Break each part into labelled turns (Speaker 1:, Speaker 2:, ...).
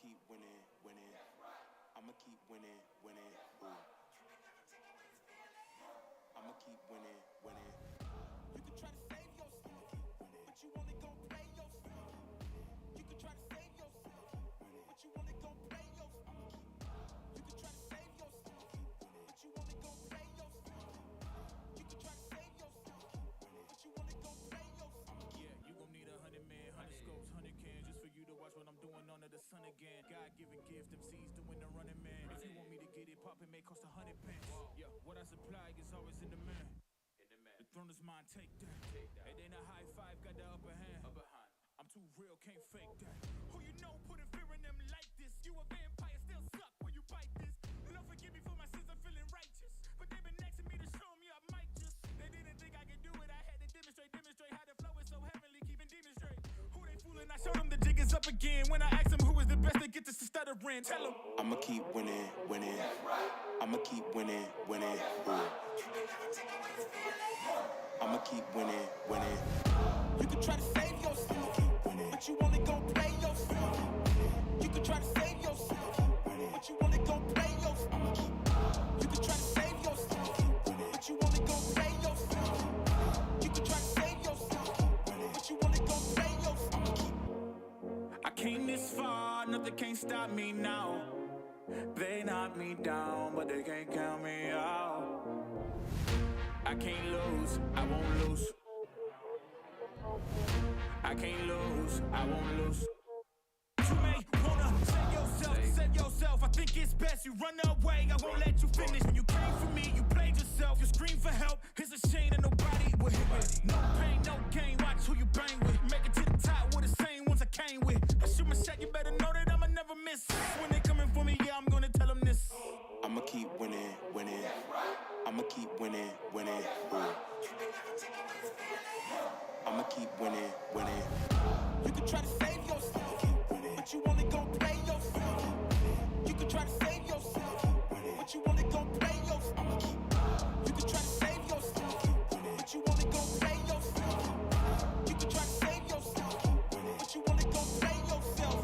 Speaker 1: keep winning, winning. I'ma keep winning, winning. Ooh. I'ma keep winning, winning. You can try to save yourself, but you wanna go play yourself. You can try to save yourself, but you wanna go play yourself. You can try to save yourself, but you wanna go play yourself. You can try to save yourself, but you wanna go play yourself.
Speaker 2: Yeah, you gon' need 100 men, 100 scopes, 100 cans just for you to watch what I'm doing under the sun again. God-given gift, MC's doing the running man. If you want me to get it poppin', may cost 100 pence. Yeah, what I supply is always in demand. The throne is mine, take that. It ain't a high five, got the upper hand. I'm too real, can't fake that. Who you know putting fear in them like this? You a vampire, still suck when you bite this. Lord forgive me for my sins, I'm feeling righteous. But they been next to me to show me I might just. They didn't think I could do it, I had to demonstrate how the flow is so heavenly, keeping demons straight. Who they fooling? I showed them the jig is up again. When I asked them who is the best, they get this to stuttering. Tell them
Speaker 1: I'ma keep winning, winning. I'ma keep winning, winning. Ooh. I'ma keep winning, winning. You can try to save yourself, but you wanna go play yourself. You can try to save yourself, but you wanna go play yourself. You can try to save yourself, but you wanna go play yourself. You can try to save yourself, but you wanna go play yourself.
Speaker 2: I came this far, nothing can't stop me now. They knock me down, but they can't count me out. I can't lose, I won't lose. I can't lose, I won't lose. You may wanna save yourself. I think it's best you run away. I won't let you finish. When you came for me, you played yourself. You scream for help. It's a shame that nobody will hit with. No pain, no gain. Watch who you bang with. Make it to the top with the same ones I came with. I shoot my shot, you better know that I'ma never miss. When they coming for me, yeah, I'm gonna tell them this.
Speaker 1: I'ma keep winning, winning. I'ma keep winning, winning. Ooh. I'ma keep winning, winning. You can try to save yourself, but you wanna go play yourself. You can try to save yourself, but you wanna go play yourself. You can try to save yourself, but you wanna go play yourself. You can try to save yourself, but you wanna go play yourself.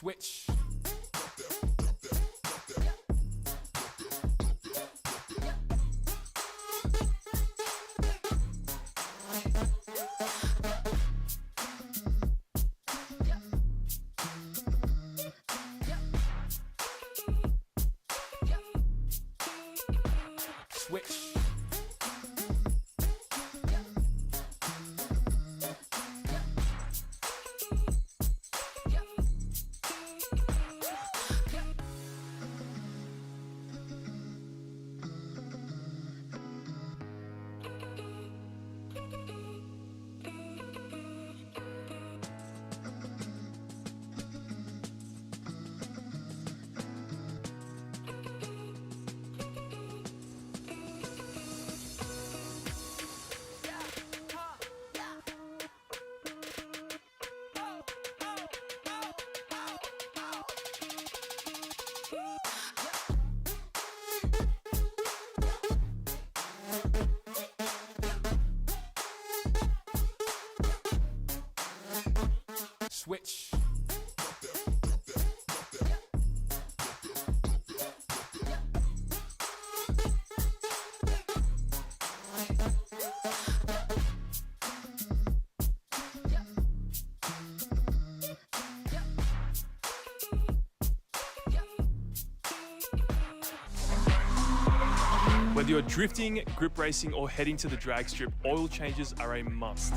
Speaker 3: Switch. Switch. Switch. Whether you're drifting, grip racing, or heading to the drag strip, oil changes are a must.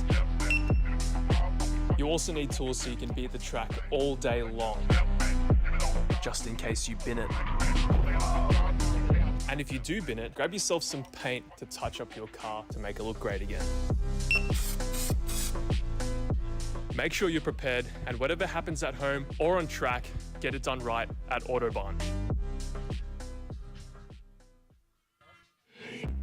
Speaker 3: You also need tools so you can be at the track all day long, just in case you bin it. And if you do bin it, grab yourself some paint to touch up your car to make it look great again. Make sure you're prepared, and whatever happens at home or on track, get it done right at Autobahn.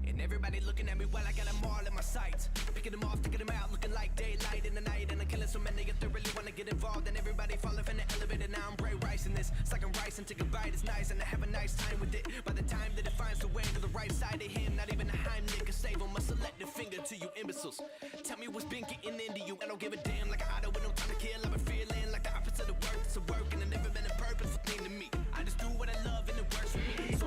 Speaker 1: And everybody looking at me while I got them all in my sights. Picking them off, taking them out, looking like daylight in the night. And I'm killing so many if they really want to get involved. And everybody falling from the elevator, now I'm bright rice in this. It's like I'm rice and take a bite, it's nice. And I have a nice time with it. By the time that it finds the way to the right side of him, not even a Heimlich can save him. A selective finger to you imbeciles. Tell me what's been getting into you. I don't give a damn, like an auto with no time to kill. I've been feeling like the opposite of work. It's a work and it never been a purposeful thing to me. I just do what I love and it works for me. So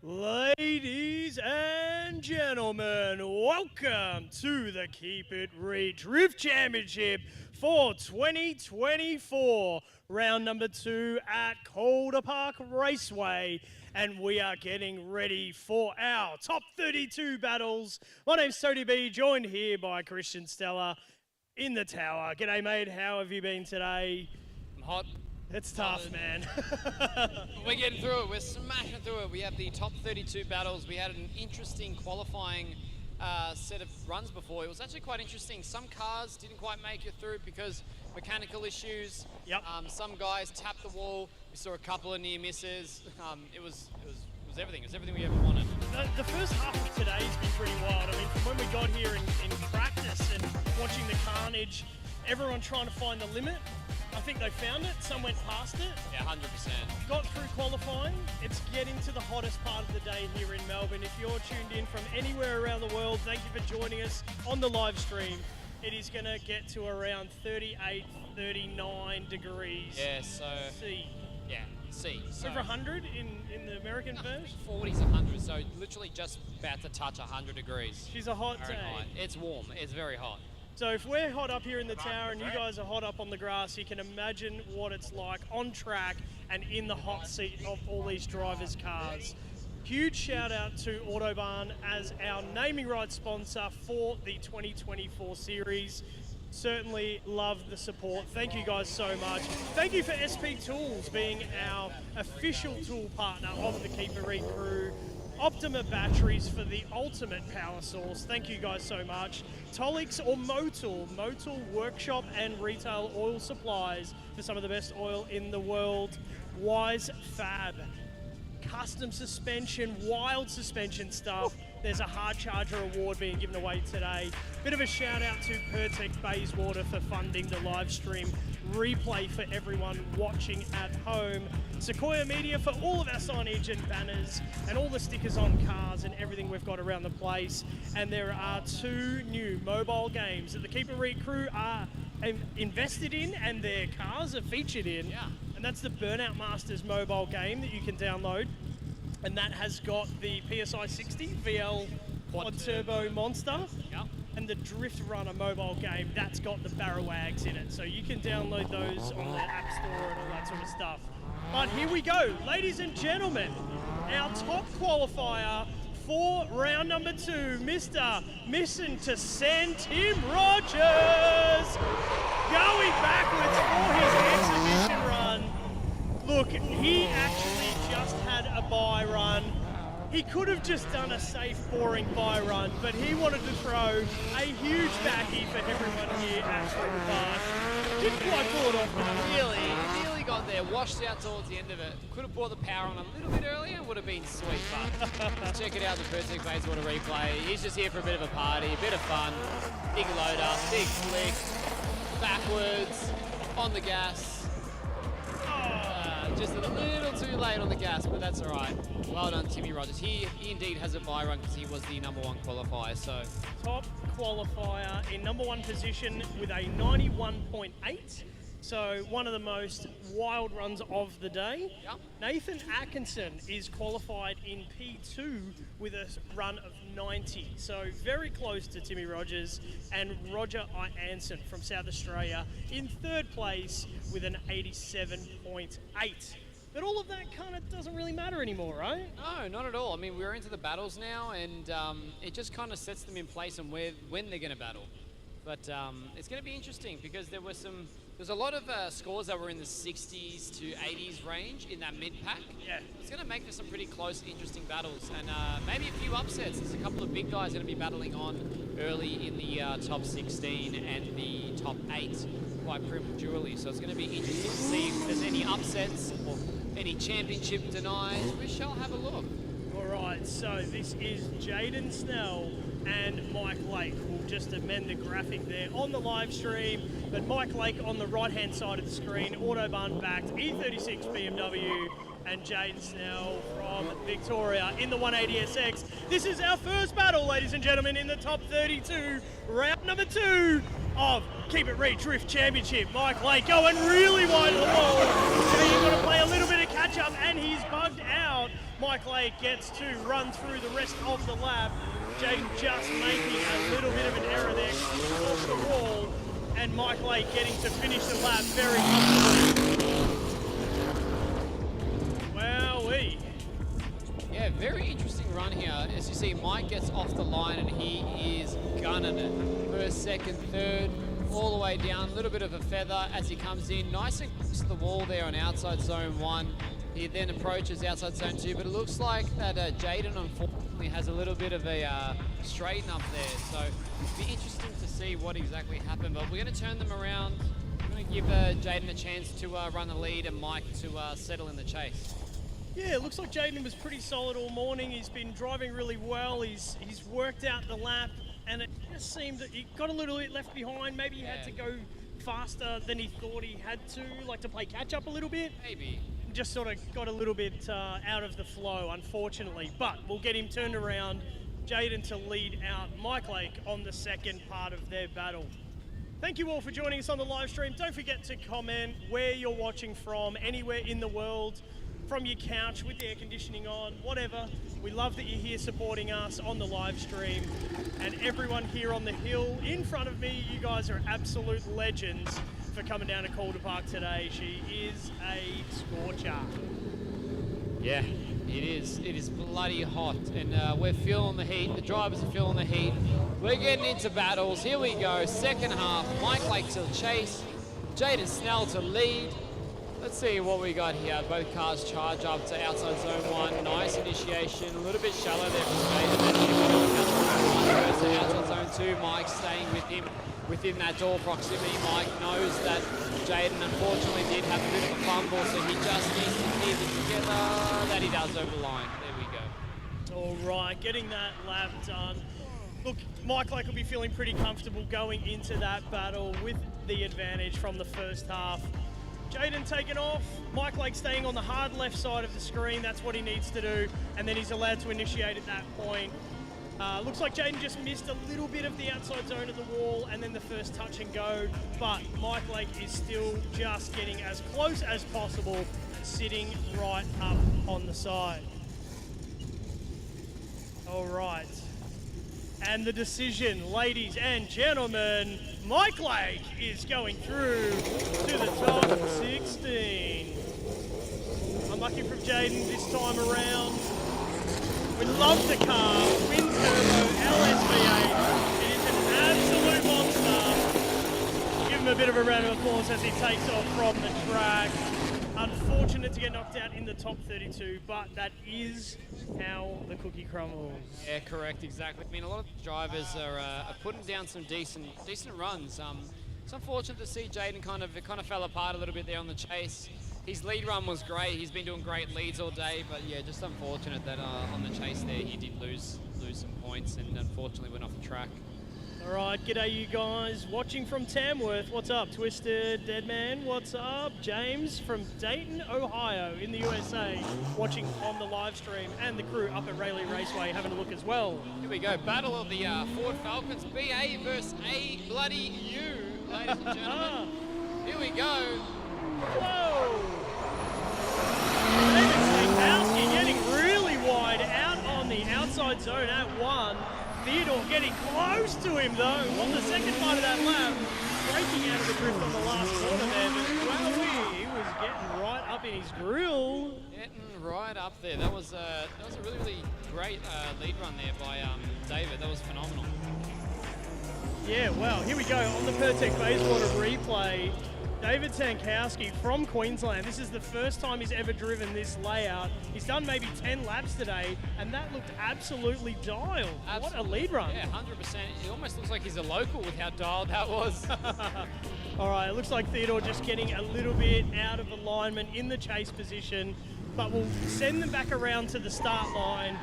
Speaker 4: Ladies and gentlemen, welcome to the KIR Drift Championship for 2024, round number 2 at Calder Park Raceway. And we are getting ready for our top 32 battles. My name's Cody B, joined here by Christian Stella in the tower. G'day, mate. How have you been today?
Speaker 5: I'm hot.
Speaker 4: It's tough, man.
Speaker 5: We're getting through it. We're smashing through it. We have the top 32 battles. We had an interesting qualifying set of runs before. It was actually quite interesting. Some cars didn't quite make it through because mechanical issues.
Speaker 4: Yep.
Speaker 5: Some guys tapped the wall. We saw a couple of near misses. It was everything. It was everything we ever wanted.
Speaker 4: The first half of today's been pretty wild. I mean, from when we got here in practice and watching the carnage, everyone trying to find the limit. I think they found it. Some went past it.
Speaker 5: Yeah, 100%.
Speaker 4: Got through qualifying. It's getting to the hottest part of the day here in Melbourne. If you're tuned in from anywhere around the world, thank you for joining us on the live stream. It is going to get to around 38, 39 degrees.
Speaker 5: Yeah, so...
Speaker 4: C.
Speaker 5: Yeah, C. So
Speaker 4: Over 100 in the American version?
Speaker 5: 40s and 100s, so literally just about to touch 100 degrees.
Speaker 4: She's a hot day.
Speaker 5: Fahrenheit. It's warm. It's very hot.
Speaker 4: So if we're hot up here in the tower and you guys are hot up on the grass, you can imagine what it's like on track and in the hot seat of all these drivers' cars. Huge shout out to Autobahn as our naming rights sponsor for the 2024 series. Certainly love the support. Thank you guys so much. Thank you for SP Tools being our official tool partner of the Keep It Read crew. Optima batteries for the ultimate power source. Thank you guys so much. Tolix or Motul workshop and retail oil supplies for some of the best oil in the world. Wise Fab, custom suspension, wild suspension stuff. There's a hard charger award being given away today. Bit of a shout out to Pertec Bayswater for funding the live stream replay for everyone watching at home. Sequoia Media for all of our signage and banners and all the stickers on cars and everything we've got around the place. And there are 2 new mobile games that the Keep It Read crew are invested in and their cars are featured in.
Speaker 5: Yeah.
Speaker 4: And that's the Burnout Masters mobile game that you can download. And that has got the PSI 60 VL Quad Turbo Monster.
Speaker 5: Yep.
Speaker 4: And the Drift Runner mobile game, that's got the Barrawags in it. So you can download those on the App Store and all that sort of stuff. But here we go, ladies and gentlemen, our top qualifier for round number 2, Mr. Missing to Send Tim Rogers, going backwards for his exhibition run. Look, he actually just had a bye run. He could have just done a safe, boring bye run, but he wanted to throw a huge backy for everyone here at Super Park. Didn't quite pull it off, but
Speaker 5: Nearly got there, washed out towards the end of it. Could have brought the power on a little bit earlier, would have been sweet fun. Check it out, the Pesic Bayswater replay. He's just here for a bit of a party, a bit of fun. Big load up, big flick, backwards, on the gas. Just a little too late on the gas, but that's all right. Well done, Timmy Rogers. He indeed has a bye run because he was the number 1 qualifier. So
Speaker 4: top qualifier in number 1 position with a 91.8. So one of the most wild runs of the day.
Speaker 5: Yep.
Speaker 4: Nathan Atkinson is qualified in P2 with a run of 90. So very close to Timmy Rogers, and Roger Ianson from South Australia in 3rd place with an 87.8. But all of that kind of doesn't really matter anymore, right?
Speaker 5: no, not at all. I mean, we're into the battles now, and it just kind of sets them in place and when they're going to battle. But it's going to be interesting because there's a lot of scores that were in the 60s to 80s range in that mid-pack.
Speaker 4: Yeah.
Speaker 5: It's going to make for some pretty close, interesting battles, and maybe a few upsets. There's a couple of big guys going to be battling on early in the top 16 and the top 8 quite prematurely. So it's going to be interesting to see if there's any upsets or any championship denies. We shall have a look.
Speaker 4: All right, so this is Jaden Snell and Mike Lake. We'll just amend the graphic there on the live stream, but Mike Lake on the right-hand side of the screen, Autobahn backed E36 BMW, and Jaden Snell from Victoria in the 180SX. This is our first battle, ladies and gentlemen, in the top 32, round number 2 of Keep It Read Drift Championship. Mike Lake going really wide of the wall. Jaden going to play a little bit of catch-up, and he's bugged out. Mike Lake gets to run through the rest of the lap. Jaden just making a little bit of an error there, off the wall, and Mike Lake getting to finish the lap very comfortably. Wowee.
Speaker 5: Yeah, very interesting run here. As you see, Mike gets off the line and he is gunning it. First, second, third, all the way down, a little bit of a feather as he comes in, nice and close to the wall there on outside zone 1. He then approaches outside zone 2, but it looks like that Jaden unfortunately has a little bit of a straighten up there. So it'll be interesting to see what exactly happened, but we're going to turn them around. We're going to give Jaden a chance to run the lead and Mike to settle in the chase.
Speaker 4: Yeah, it looks like Jaden was pretty solid all morning. He's been driving really well. He's worked out the lap, and it just seemed that he got a little bit left behind. Maybe he had to go faster than he thought he had to, like to play catch up a little bit.
Speaker 5: Maybe.
Speaker 4: Just sort of got a little bit out of the flow, unfortunately. But we'll get him turned around. Jaden to lead out Mike Lake on the second part of their battle. Thank you all for joining us on the live stream. Don't forget to comment where you're watching from, anywhere in the world, from your couch with the air conditioning on, whatever. We love that you're here supporting us on the live stream. And everyone here on the hill in front of me, you guys are absolute legends for coming down to Calder Park today. She is a scorcher.
Speaker 5: Yeah, it is. It is bloody hot, and we're feeling the heat. The drivers are feeling the heat. We're getting into battles. Here we go. Second half. Mike Lake to chase. Jaden Snell to lead. Let's see what we got here. Both cars charge up to outside zone 1. Nice initiation. A little bit shallow there from Jaden. Goes to outside zone 2. Mike staying with him within that door proximity. Mike knows that Jaden unfortunately did have a bit of a fumble, so he just needs to keep it together. That he does over the line. There we go.
Speaker 4: All right, getting that lap done. Look, Mike Lake will be feeling pretty comfortable going into that battle with the advantage from the first half. Jaden taken off, Mike Lake staying on the hard left side of the screen. That's what he needs to do, and then he's allowed to initiate at that point. Looks like Jaden just missed a little bit of the outside zone of the wall and then the first touch and go, but Mike Lake is still just getting as close as possible, sitting right up on the side. All right. And the decision, ladies and gentlemen, Mike Lake is going through to the top 16. Unlucky from Jaden this time around. We love the car, twin turbo LSV8. It is an absolute monster. Give him a bit of a round of applause as he takes off from the track. Unfortunate to get knocked out in the top 32, but that is how the cookie crumbles.
Speaker 5: Yeah, correct, exactly. I mean, a lot of drivers are putting down some decent runs. It's unfortunate to see Jaden kind of fell apart a little bit there on the chase. His lead run was great. He's been doing great leads all day, but yeah, just unfortunate that on the chase there he did lose some points and unfortunately went off the track.
Speaker 4: All right, g'day you guys. Watching from Tamworth, what's up? Twisted Deadman, what's up? James from Dayton, Ohio in the USA, watching on the live stream, and the crew up at Rayleigh Raceway having a look as well.
Speaker 5: Here we go, battle of the Ford Falcons, BA versus A bloody U, ladies and gentlemen. Here we go.
Speaker 4: Whoa! David Sankowski getting really wide out on the outside zone at 1. Theodore getting close to him though on the second part of that lap, breaking out of the drift on the last corner there, but wowee, he was getting right up in his grill.
Speaker 5: Getting right up there. That was a really, really great lead run there by David. That was phenomenal.
Speaker 4: Yeah, wow, here we go on the Pertec Bayswater replay. David Sankowski from Queensland. This is the first time he's ever driven this layout. He's done maybe 10 laps today, and that looked absolutely dialed. What a lead run.
Speaker 5: Yeah, 100%. It almost looks like he's a local with how dialed that was.
Speaker 4: All right, it looks like Theodore just getting a little bit out of alignment in the chase position, but we'll send them back around to the start line,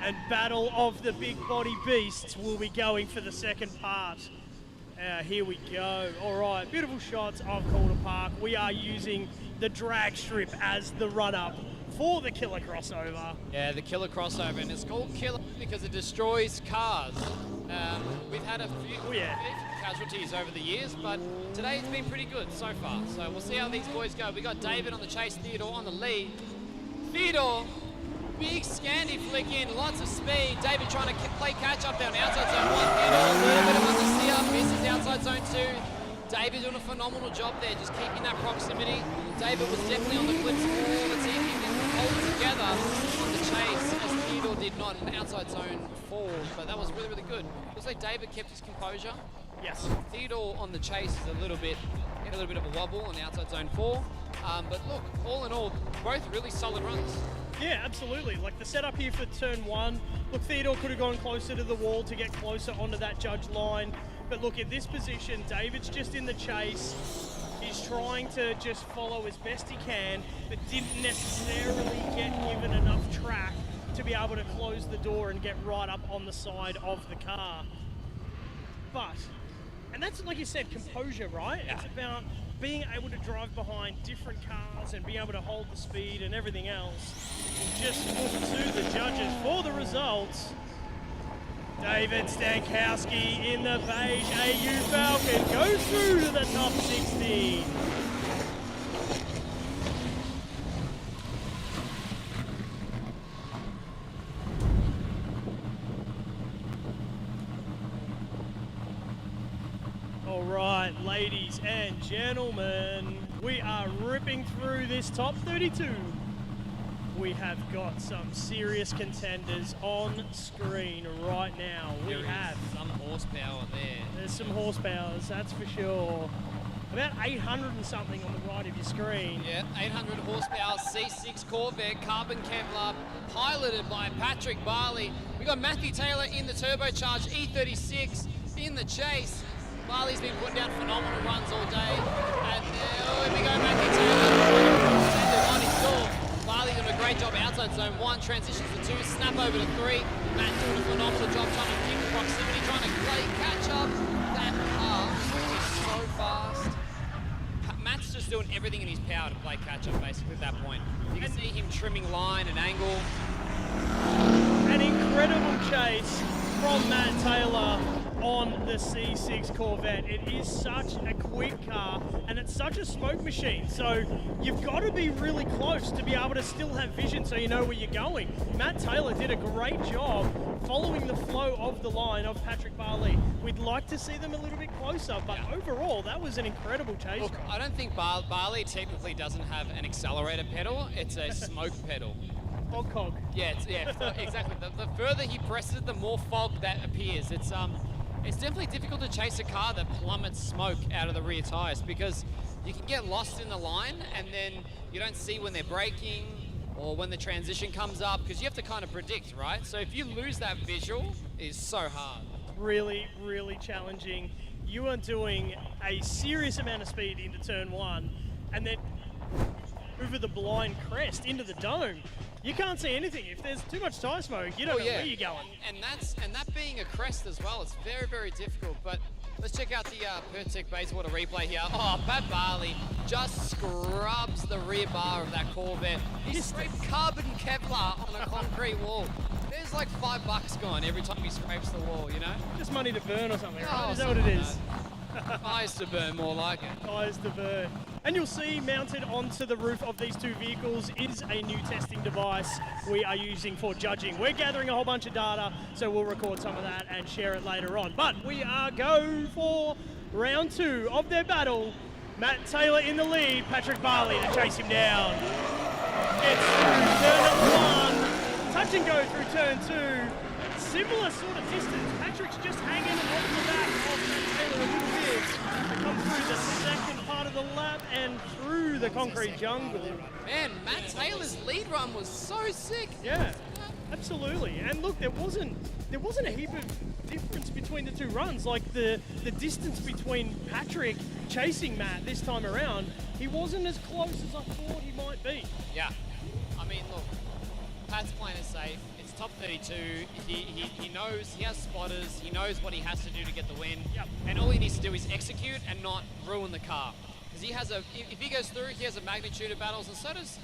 Speaker 4: and battle of the big body beasts will be going for the second part. Here we go. All right, beautiful shots of Calder Park. We are using the drag strip as the run-up for the killer crossover.
Speaker 5: Yeah, the killer crossover, and it's called killer because it destroys cars. We've had a few casualties over the years, but today it's been pretty good so far. So we'll see how these boys go. We got David on the chase, Theodore on the lead. Theodore, big Scandi flick in, lots of speed. David trying to play catch up down outside zone 1. Theodore, a little bit of understeer, misses outside zone 2. David doing a phenomenal job there, just keeping that proximity. David was definitely on the clips more. Let's see if he can hold together on the chase, as Theodore did not in outside zone 4. But that was really, really good. Looks like David kept his composure.
Speaker 4: Yes.
Speaker 5: Theodore on the chase is a little bit of a wobble on outside zone 4. But look, all in all, both really solid runs.
Speaker 4: Yeah, absolutely. Like the setup here for turn 1. Look, Theodore could have gone closer to the wall to get closer onto that judge line. But look, at this position, David's just in the chase. He's trying to just follow as best he can, but didn't necessarily get given enough track to be able to close the door and get right up on the side of the car. But, and that's like you said, composure, right?
Speaker 5: Yeah.
Speaker 4: It's about being able to drive behind different cars and being able to hold the speed and everything else. We'll just look to the judges for the results. David Stankowski in the beige AU Falcon goes through to the top 16. All right, ladies and gentlemen, we are ripping through this top 32. We have got some serious contenders on screen right now. We have
Speaker 5: some horsepower there.
Speaker 4: There's some horsepower, that's for sure. About 800 and something on the right of your screen.
Speaker 5: Yeah, 800 horsepower C6 Corvette, carbon Kevlar, piloted by Patrick Barlee. We got Matthew Taylor in the turbocharged E36 in the chase. Barlee's been putting down phenomenal runs all day. And here we go, Matthew Taylor. On his door. Barlee doing a great job outside zone 1, transitions to 2, snap over to 3. Matt doing a phenomenal job trying to keep proximity, trying to play catch up. That car is so fast. Matt's just doing everything in his power to play catch up basically at that point. You can see him trimming line and angle.
Speaker 4: An incredible chase from Matt Taylor on the C6 Corvette. It is such a quick car and it's such a smoke machine. So you've got to be really close to be able to still have vision so you know where you're going. Matt Taylor did a great job following the flow of the line of Patrick Barlee. We'd like to see them a little bit closer, but overall that was an incredible chase.
Speaker 5: Look, I don't think Barlee technically doesn't have an accelerator pedal, it's a smoke pedal.
Speaker 4: Fog cog.
Speaker 5: Yeah, exactly. The further he presses it, the more fog that appears. It's definitely difficult to chase a car that plummets smoke out of the rear tires because you can get lost in the line and then you don't see when they're braking or when the transition comes up because you have to kind of predict, right? So if you lose that visual, it's so hard.
Speaker 4: Really, really challenging. You are doing a serious amount of speed into turn 1 and then over the blind crest into the dome. You can't see anything. If there's too much tire smoke, you don't know where you're going.
Speaker 5: And that being a crest as well, it's very, very difficult. But let's check out the Pesic Bayswater replay here. Oh, Pat Barlee just scrubs the rear bar of that Corvette. He scraped carbon Kevlar on a concrete wall. There's like $5 gone every time he scrapes the wall, you know?
Speaker 4: Just money to burn or something, right?
Speaker 5: Oh,
Speaker 4: Is that what it is?
Speaker 5: Eyes to burn, more like it.
Speaker 4: Eyes to burn. And you'll see mounted onto the roof of these two vehicles is a new testing device we are using for judging. We're gathering a whole bunch of data, so we'll record some of that and share it later on. But we are go for round 2 of their battle. Matt Taylor in the lead, Patrick Barlee to chase him down. Gets through turn number 1, touch and go through turn 2. Similar sort of distance. Patrick's just hanging off the back of Matt Taylor a little bit to come through the second part of the lap and through the concrete jungle.
Speaker 5: Man, Matt Taylor's lead run was so sick.
Speaker 4: Yeah, absolutely. And look, there wasn't a heap of difference between the two runs. Like the distance between Patrick chasing Matt this time around, he wasn't as close as I thought he might be.
Speaker 5: Yeah, I mean, look, Pat's playing it safe. It's top 32. He knows, he has spotters. He knows what he has to do to get the win.
Speaker 4: Yep.
Speaker 5: And all he needs to do is execute and not ruin the car. Because he has if he goes through, he has a magnitude of battles, and so does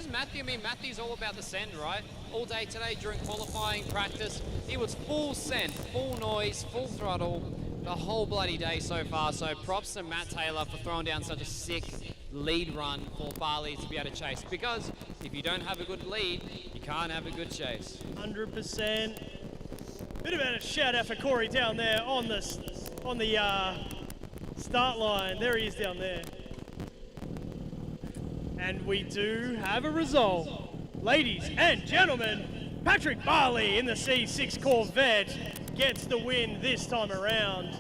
Speaker 5: Matthew. I mean, Matthew's all about the send, right? All day today during qualifying practice, he was full send, full noise, full throttle, the whole bloody day so far. So props to Matt Taylor for throwing down such a sick lead run for Barlee to be able to chase. Because if you don't have a good lead, you can't have a good chase.
Speaker 4: 100%. Bit of a shout out for Corey down there on the start line. There he is down there. And we do have a result. Ladies and gentlemen, Patrick Barlee in the C6 Corvette gets the win this time around.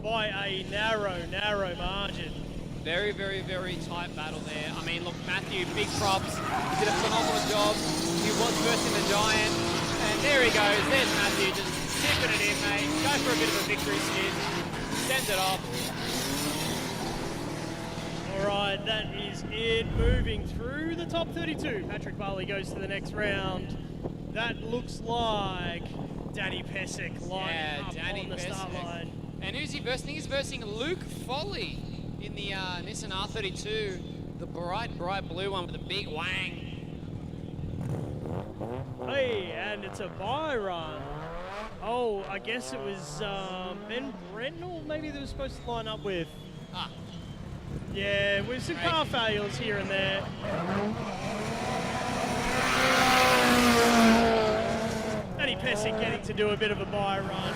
Speaker 4: by a narrow margin.
Speaker 5: Very, very, very tight battle there. I mean, look, Matthew, big props. He did a phenomenal job. He was versing the Giant. And there he goes. There's Matthew just tipping it in, mate. Go for a bit of a victory skid. Sends it off.
Speaker 4: All right, that is it. Moving through the top 32. Patrick Barlee goes to the next round. That looks like Danny Pesic lining up on the start line.
Speaker 5: And who's he versing? He's versing Luke Foley in the Nissan R32, the bright blue one with the big wang.
Speaker 4: Hey, and it's a bye run. Oh, I guess it was Ben Brentnell maybe they were supposed to line up with.
Speaker 5: Ah.
Speaker 4: Yeah, with some car failures here and there. Danny Pesic getting to do a bit of a bye run.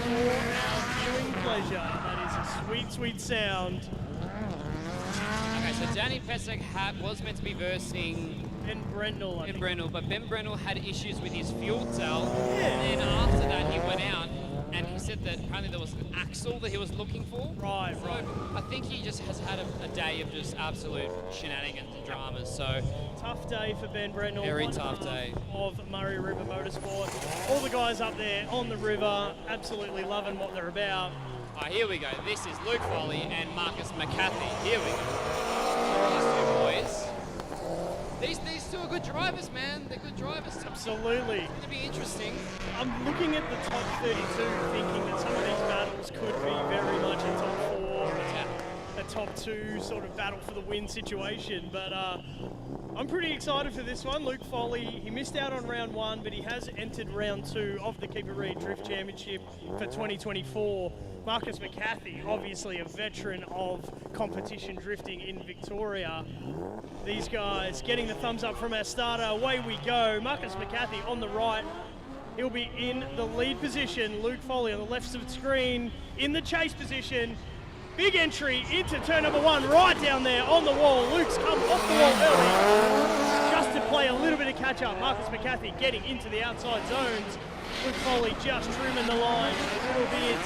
Speaker 4: For our viewing pleasure, that is a sweet, sweet sound.
Speaker 5: Okay, so Danny Pesic was meant to be versing
Speaker 4: Ben Brentnell, I think.
Speaker 5: but Ben Brentnell had issues with his fuel cell.
Speaker 4: Yeah.
Speaker 5: And then after that, he went out and he said that apparently there was an axle that he was looking for.
Speaker 4: Right,
Speaker 5: so
Speaker 4: right.
Speaker 5: I think he just has had a day of just absolute shenanigans and dramas. So
Speaker 4: Tough day for Ben Brentnell.
Speaker 5: Very
Speaker 4: one
Speaker 5: tough
Speaker 4: half
Speaker 5: day.
Speaker 4: Of Murray River Motorsport. All the guys up there on the river, absolutely loving what they're about.
Speaker 5: here we go. This is Luke Foley and Marcus McCarthy. Here we go. These two boys. These two are good drivers, man. They're good drivers.
Speaker 4: Absolutely.
Speaker 5: It's going to be interesting.
Speaker 4: I'm looking at the top 32 thinking that some of these battles could be very much a top 4, a top 2 sort of battle for the win situation. But I'm pretty excited for this one. Luke Foley, he missed out on round 1, but he has entered round 2 of the KIR Drift Championship for 2024. Marcus McCarthy, obviously a veteran of competition drifting in Victoria. These guys getting the thumbs up from our starter. Away we go. Marcus McCarthy on the right. He'll be in the lead position. Luke Foley on the left of the screen in the chase position. Big entry into turn number 1, right down there on the wall. Luke's come off the wall early just to play a little bit of catch up. Marcus McCarthy getting into the outside zones. Luke Foley just trimming the line a little bit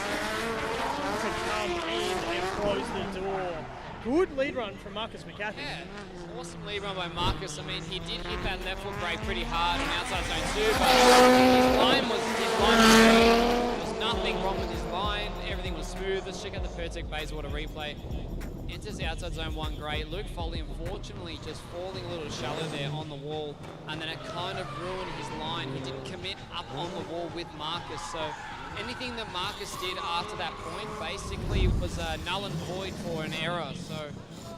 Speaker 4: to come in and close the door. Good lead run from Marcus McCarthy.
Speaker 5: Yeah, awesome lead run by Marcus. I mean, he did hit that left foot brake pretty hard on outside zone 2, but his line was great. There was nothing wrong with his line. Everything was smooth. Let's check out the Pesic Bayswater replay. Enters the outside zone 1 great. Luke Foley, unfortunately, just falling a little shallow there on the wall, and then it kind of ruined his line. He didn't commit up on the wall with Marcus, so anything that Marcus did after that point basically was null and void for an error. So,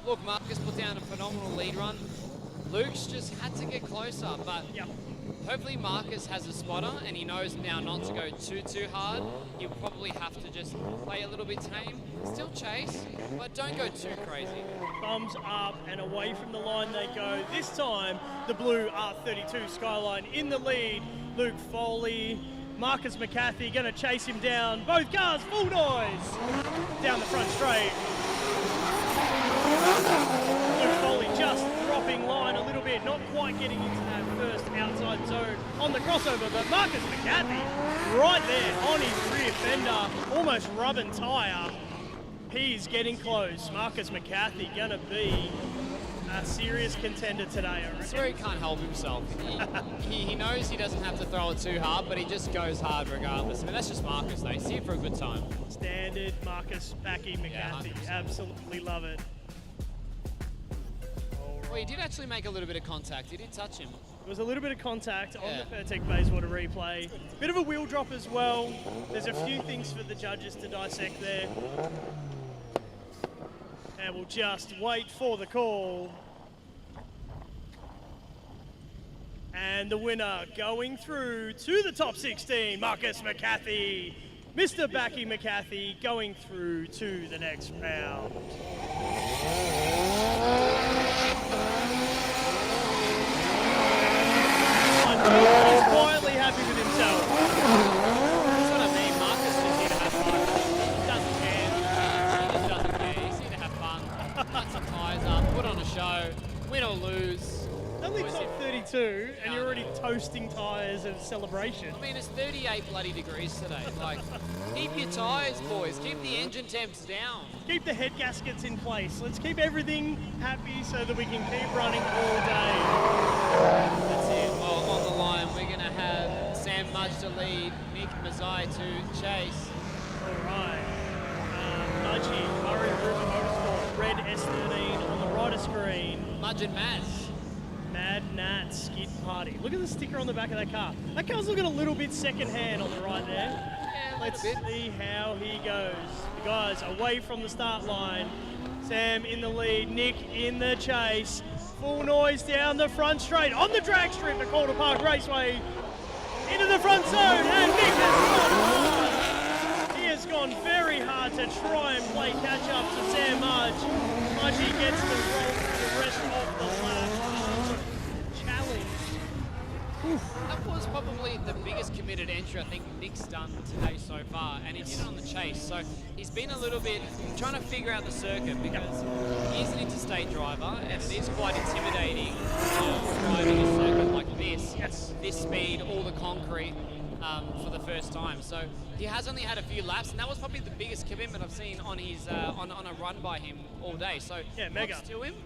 Speaker 5: look, Marcus put down a phenomenal lead run. Luke's just had to get closer, but hopefully Marcus has a spotter and he knows now not to go too hard. He'll probably have to just play a little bit tame, still chase, but don't go too crazy.
Speaker 4: Thumbs up and away from the line they go. This time, the blue R32 Skyline in the lead. Luke Foley, Marcus McCarthy going to chase him down. Both cars full noise down the front straight. Luke Foley just dropping line a little bit, not quite getting into that first outside zone on the crossover, but Marcus McCarthy right there on his rear fender, almost rubbing tyre. He's getting close. Marcus McCarthy going to be a serious contender today, I reckon.
Speaker 5: That's where he can't help himself. He knows he doesn't have to throw it too hard, but he just goes hard regardless. I mean, that's just Marcus, though. He's here for a good time.
Speaker 4: Standard Marcus McCarthy.
Speaker 5: Yeah,
Speaker 4: absolutely love it.
Speaker 5: Well, he did actually make a little bit of contact. He did touch him.
Speaker 4: There was a little bit of contact on the Pesic Bayswater replay. Bit of a wheel drop as well. There's a few things for the judges to dissect there. And we'll just wait for the call. And the winner going through to the top 16, Marcus McCarthy. Mr. Backy McCarthy going through to the next round. He's quietly happy with himself.
Speaker 5: That's what I mean. Marcus just here to have fun. He doesn't care. He just doesn't care. He's here to have fun. Put some tyres up, put on a show, win or lose.
Speaker 4: Only top 32, and you're already toasting roasting tyres of celebration.
Speaker 5: I mean, it's 38 bloody degrees today. Like, keep your tyres, boys. Keep the engine temps down.
Speaker 4: Keep the head gaskets in place. Let's keep everything happy so that we can keep running all day.
Speaker 5: That's it. Well, on the line, we're going to have Sam Mudge to lead, Nick Mai to chase.
Speaker 4: All right. Mudgy, Murray River Motorsport, red S13 on the right screen.
Speaker 5: Mudge and Maz.
Speaker 4: Mad Nat Skid Party. Look at the sticker on the back of that car. That car's looking a little bit second-hand on the right there.
Speaker 5: Yeah,
Speaker 4: Let's see how he goes. The guys away from the start line. Sam in the lead, Nick in the chase. Full noise down the front straight on the drag strip at Calder Park Raceway. Into the front zone, and Nick has gone. He has gone very hard to try and play catch up to Sam Mudge. Mudgey gets the roll for the rest of the lap. Challenge.
Speaker 5: That was probably the biggest committed entry I think Nick's done today so far, and he did it on the chase. So he's been a little bit trying to figure out the circuit because he is an interstate driver, and it is quite intimidating driving a circuit like this, this speed, all the concrete for the first time. So he has only had a few laps, and that was probably the biggest commitment I've seen on his on a run by him all day. So
Speaker 4: yeah, mega.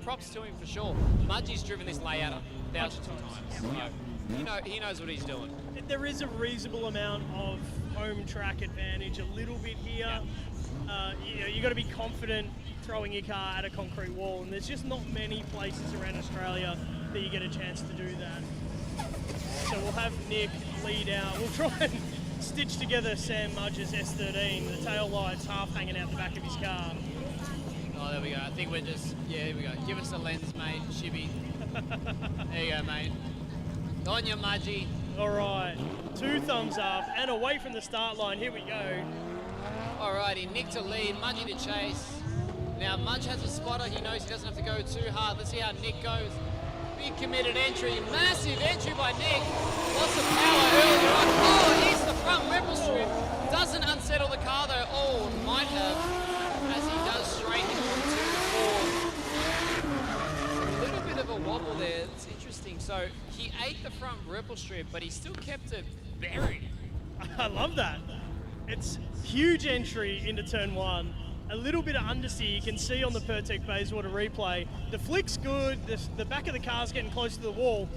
Speaker 5: Props to him for sure. Mudgey's driven this layout thousands of times. So he knows what he's doing.
Speaker 4: There is a reasonable amount of home track advantage a little bit here. You got to be confident throwing your car at a concrete wall, and there's just not many places around Australia that you get a chance to do that. So we'll have Nick lead out. We'll try and stitch together Sam Mudge's S13. The tail lights half hanging out the back of his car.
Speaker 5: Oh, there we go. I think we're just, here we go. Give us a lens, mate. Shibby. There you go, mate. On your Mudgey.
Speaker 4: All right, 2 thumbs up and away from the start line. Here we go.
Speaker 5: Alrighty, Nick to lead, Mudgey to chase. Now Mudge has a spotter. He knows he doesn't have to go too hard. Let's see how Nick goes. Big committed entry, massive entry by Nick. Lots of power earlier on. Oh, he's the front ripple strip. Doesn't unsettle the car though. Oh, might have, as he does straight into 2 to 4. A little bit of a wobble there. It's interesting. So he ate the front ripple strip, but he still kept it buried.
Speaker 4: I love that. It's huge entry into turn 1. A little bit of understeer. You can see on the Pertec Bayswater replay. The flick's good. The back of the car's getting close to the wall,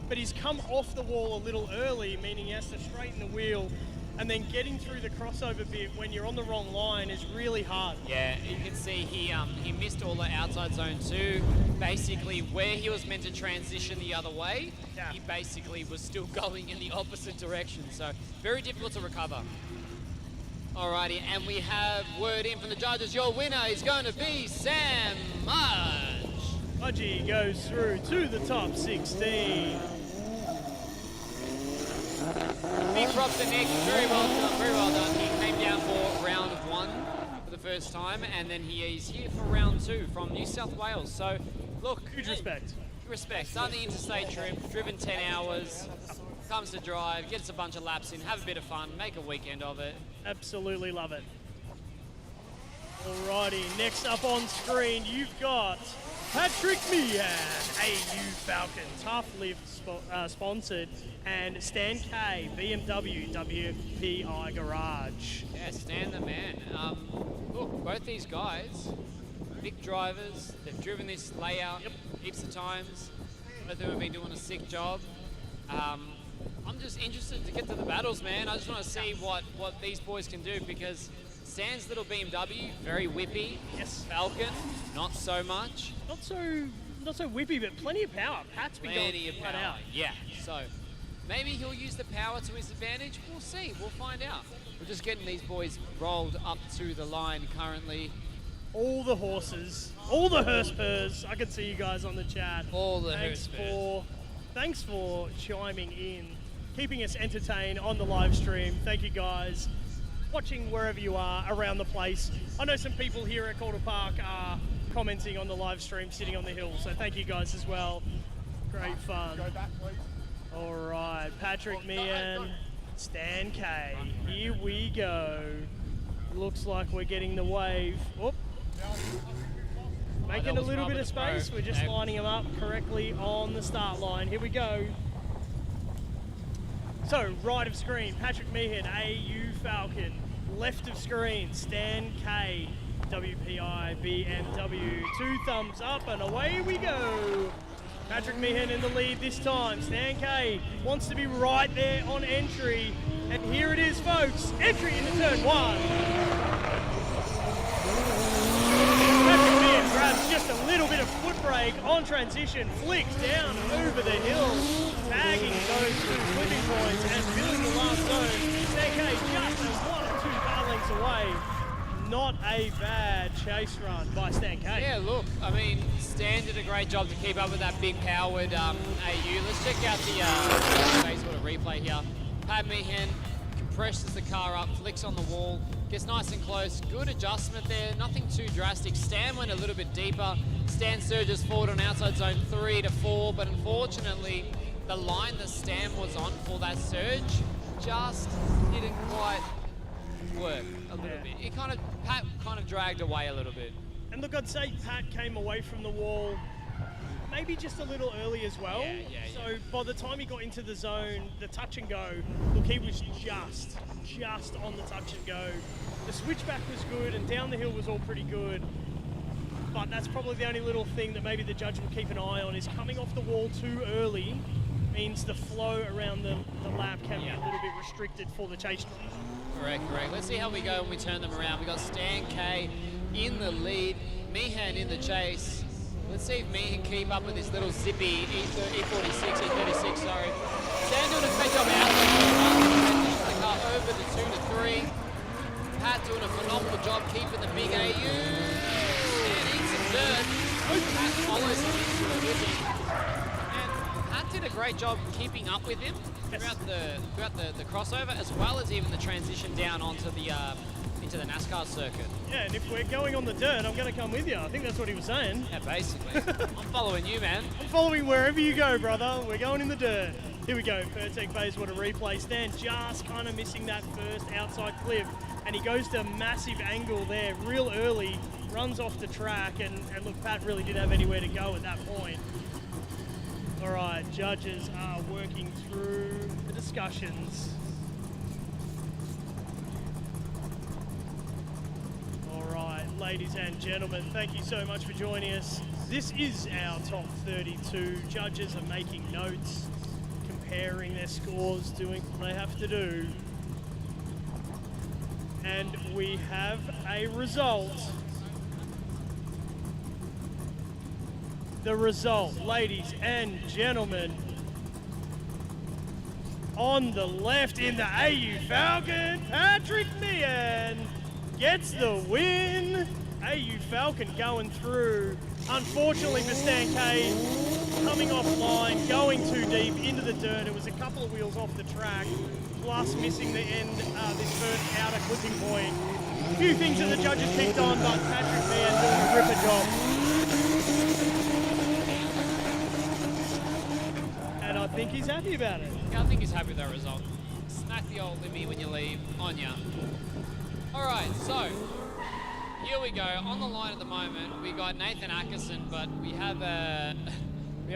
Speaker 4: but he's come off the wall a little early, meaning he has to straighten the wheel. And then getting through the crossover bit when you're on the wrong line is really hard.
Speaker 5: Yeah, you can see he missed all the outside zone too. Basically, where he was meant to transition the other way, he basically was still going in the opposite direction. So very difficult to recover. Alrighty, and we have word in from the judges. Your winner is going to be Sam Mudge.
Speaker 4: Mudgey goes through to the top 16.
Speaker 5: Big props to Nick. Very well done. Very well done. He came down for round 1 for the first time, and then he is here for round 2 from New South Wales. So, look,
Speaker 4: huge respect.
Speaker 5: Respect. Done the interstate trip, driven 10 hours. Comes to drive, gets a bunch of laps in, have a bit of fun, make a weekend of it.
Speaker 4: Absolutely love it. Alrighty, next up on screen, you've got Patrick Mian, AU Falcon, Tough Lift sponsored, and Stan K, BMW WPI Garage.
Speaker 5: Yeah, Stan the man. Look, both these guys, big drivers, they've driven this layout heaps of times. Both of them have been doing a sick job. I'm just interested to get to the battles, man. I just want to see what these boys can do, because Stan's little BMW, very whippy.
Speaker 4: Yes.
Speaker 5: Falcon, not so much.
Speaker 4: Not so whippy, but plenty of power. Pat's been
Speaker 5: Plenty of
Speaker 4: flat
Speaker 5: power.
Speaker 4: out.
Speaker 5: Yeah. So maybe he'll use the power to his advantage. We'll see. We'll find out. We're just getting these boys rolled up to the line currently.
Speaker 4: All the horses, all the Hurspurs. I can see you guys on the chat.
Speaker 5: All the Hurspurs.
Speaker 4: Thanks for chiming in, keeping us entertained on the live stream. Thank you guys. Watching wherever you are around the place. I know some people here at Calder Park are commenting on the live stream sitting on the hill, so thank you guys as well. Great fun.
Speaker 6: Go back, please.
Speaker 4: All right, Patrick Mian, Stan K. Here we go. Looks like we're getting the wave. Whoop. Making a little bit of space. We're just lining them up correctly on the start line. Here we go. So, right of screen, Patrick Meehan, AU Falcon. Left of screen, Stan K, WPI BMW. 2 thumbs up and away we go. Patrick Meehan in the lead this time. Stan K wants to be right there on entry. And here it is, folks. Entry into turn 1. Patrick Meehan grabs just a little bit of foot brake on transition, flicks down over the hill, bagging those 2 clipping points and filling the last zone. Stan K just a 1 or 2 car lengths away. Not a bad chase run by Stan K.
Speaker 5: Yeah, look, I mean, Stan did a great job to keep up with that big powered AU. Let's check out the Facebook replay here. Pat Meehan compresses the car up, flicks on the wall, gets nice and close. Good adjustment there, nothing too drastic. Stan went a little bit deeper. Stan surges forward on outside zone 3 to 4, but unfortunately, the line that Stan was on for that surge just didn't quite work a little bit. Pat kind of dragged away a little bit.
Speaker 4: And look, I'd say Pat came away from the wall maybe just a little early as well. So by the time he got into the zone, the touch and go, look, he was just on the touch and go. The switchback was good and down the hill was all pretty good. But that's probably the only little thing that maybe the judge will keep an eye on is coming off the wall too early means the flow around the lap can be a little bit restricted for the chase driver.
Speaker 5: Correct. Let's see how we go when we turn them around. We got Stan K in the lead, Meehan in the chase. Let's see if Meehan keep up with this little zippy E36, sorry. Stan doing a great job out the car over the 2 to 3. Pat doing a phenomenal job keeping the big AU. Stan eats some dirt. Pat follows him into the whipping. And Pat did a great job keeping up with him throughout the crossover, as well as even the transition down onto the into the NASCAR circuit.
Speaker 4: Yeah, and if we're going on the dirt, I'm going to come with you. I think that's what he was saying.
Speaker 5: Yeah, basically. I'm following you, man.
Speaker 4: I'm following wherever you go, brother. We're going in the dirt. Here we go. Pesic phase, what a replay. Stan just kind of missing that first outside cliff, and he goes to a massive angle there real early, runs off the track, and look, Pat really didn't have anywhere to go at that point. All right, judges are working through the discussions. All right, ladies and gentlemen, thank you so much for joining us. This is our top 32. Judges are making notes, comparing their scores, doing what they have to do. And we have a result. The result, ladies and gentlemen, on the left in the AU Falcon, Patrick Mian gets the win. AU Falcon going through. Unfortunately for Stan K, coming offline, going too deep into the dirt. It was a couple of wheels off the track, plus missing the end, this first outer clipping point. A few things that the judges picked on, but Patrick Mian doing a ripper job. And I think he's happy about it.
Speaker 5: Yeah, I think he's happy with that result. Smack the old limmy when you leave, on ya. All right, so here we go. On the line at the moment, we got Nathan Atkinson, but we have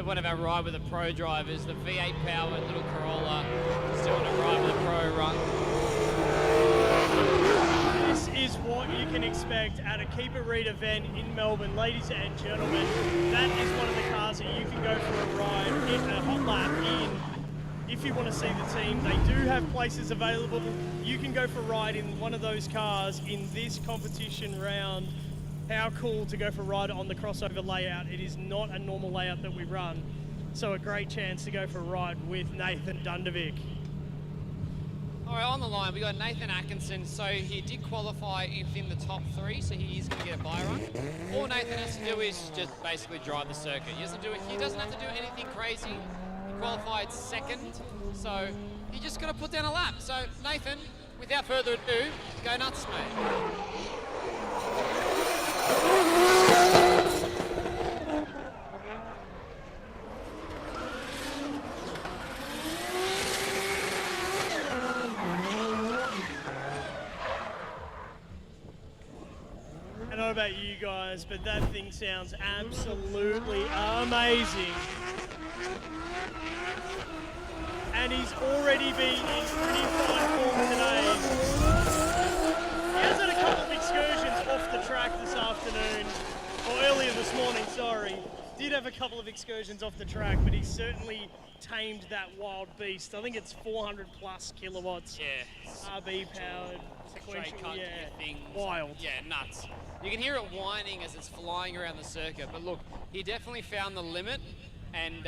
Speaker 5: one of our Ride with a Pro drivers, the V8 powered little Corolla, just doing a Ride with a Pro run.
Speaker 4: This is what you can expect at a Keep It Read event in Melbourne, ladies and gentlemen. That is one of the cars that you can go for a ride in a hot lap in. If you want to see the team, they do have places available. You can go for a ride in one of those cars in this competition round. How cool to go for a ride on the crossover layout. It is not a normal layout that we run. So a great chance to go for a ride with Nathan Dundervik.
Speaker 5: All right, on the line, we got Nathan Atkinson. So he did qualify within the top 3, so he is going to get a bye run. All Nathan has to do is just basically drive the circuit. He doesn't have to do anything crazy. Qualified second, so you're just going to put down a lap. So Nathan, without further ado, go nuts, mate.
Speaker 4: I don't know about you guys, but that thing sounds absolutely amazing. and he's already been in pretty fine form today. He has had a couple of excursions off the track this afternoon, or earlier this morning, sorry. Did have a couple of excursions off the track, but he's certainly tamed that wild beast. I think it's 400 plus kilowatts.
Speaker 5: Yeah.
Speaker 4: RB powered,
Speaker 5: Straight
Speaker 4: sequential,
Speaker 5: cut
Speaker 4: yeah,
Speaker 5: thing.
Speaker 4: wild.
Speaker 5: Yeah, nuts. You can hear it whining as it's flying around the circuit, but look, he definitely found the limit, and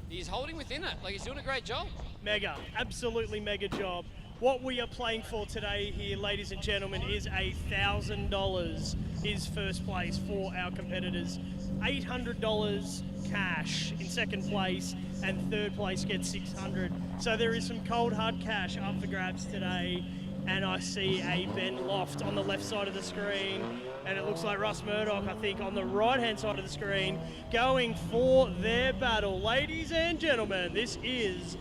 Speaker 5: he's holding within it. Like, he's doing a great job.
Speaker 4: Mega, absolutely mega job. What we are playing for today here, ladies and gentlemen, is $1,000 is first place for our competitors. $800 cash in second place, and third place gets $600. So there is some cold hard cash up for grabs today. And I see a Ben Loft on the left side of the screen, and it looks like Russ Murdoch, I think, on the right-hand side of the screen, going for their battle. Ladies and gentlemen, this is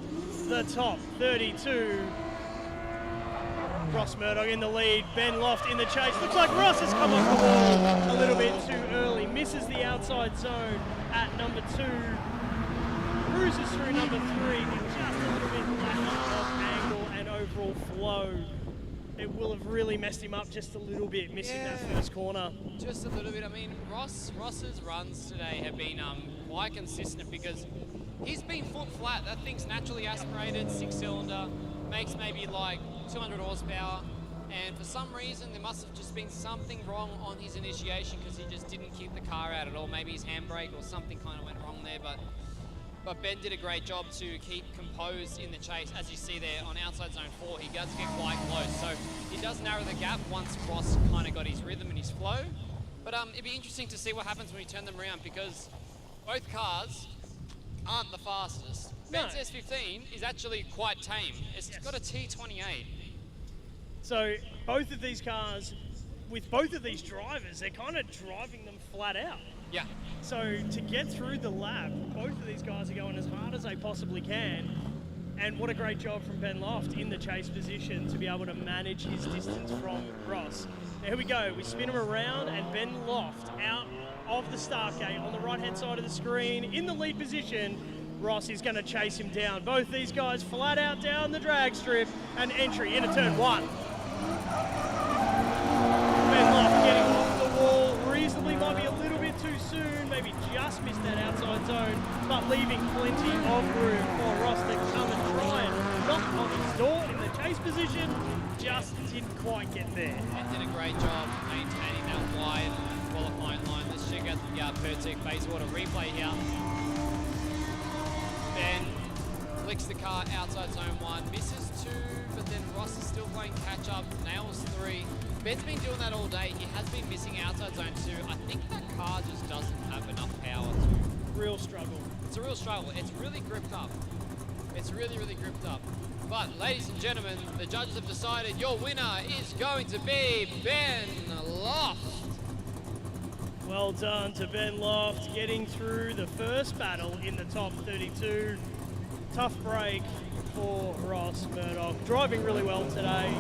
Speaker 4: the top 32. Ross Murdoch in the lead, Ben Loft in the chase. Looks like Ross has come off the wall a little bit too early. Misses the outside zone at number 2. Cruises through number 3, just a little bit lacking of angle and overall flow. It will have really messed him up just a little bit, missing that first corner.
Speaker 5: Just a little bit. I mean, Ross's runs today have been quite consistent because he's been foot flat. That thing's naturally aspirated, 6-cylinder, makes maybe like 200 horsepower. And for some reason, there must have just been something wrong on his initiation because he just didn't keep the car out at all. Maybe his handbrake or something kind of went wrong there. But Ben did a great job to keep composed in the chase. As you see there on outside zone 4, he does get quite close. So he does narrow the gap once Ross kind of got his rhythm and his flow. But it'd be interesting to see what happens when we turn them around because both cars aren't the fastest.
Speaker 4: No.
Speaker 5: Ben's S15 is actually quite tame. It's got a T28.
Speaker 4: So both of these cars, with both of these drivers, they're kind of driving them flat out.
Speaker 5: Yeah.
Speaker 4: So to get through the lap, both of these guys are going as hard as they possibly can. And what a great job from Ben Loft in the chase position to be able to manage his distance from Ross. Now here we go, we spin him around and Ben Loft out of the start gate on the right-hand side of the screen in the lead position. Ross is going to chase him down. Both these guys flat out down the drag strip and entry into turn 1. Ben Loft getting off the wall reasonably, might be a little bit too soon, maybe just missed that outside zone, but leaving plenty of room for Ross to come and try and knock on his door in the chase position. Just didn't quite get there.
Speaker 5: And did a great job maintaining that wide qualifying line. Let's check out the Pesic Bayswater replay here. Ben flicks the car outside zone 1, misses 2, but then Ross is still playing catch up, nails 3. Ben's been doing that all day. He has been missing outside zone 2. I think that car just doesn't have enough power to.
Speaker 4: Real struggle.
Speaker 5: It's a real struggle. It's really gripped up. It's really, really gripped up. But ladies and gentlemen, the judges have decided your winner is going to be Ben Loft.
Speaker 4: Well done to Ben Loft, getting through the first battle in the top 32. Tough break for Ross Murdoch. Driving really well today.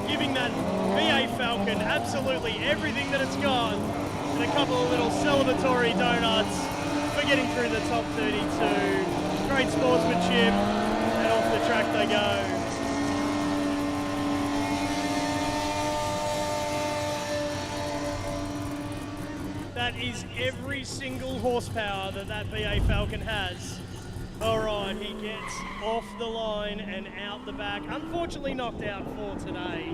Speaker 4: Giving that VA Falcon absolutely everything that it's got. And a couple of little celebratory donuts for getting through the top 32. Great sportsmanship, and off the track they go. That is every single horsepower that VA Falcon has. All right, he gets off the line and out the back. Unfortunately knocked out for today,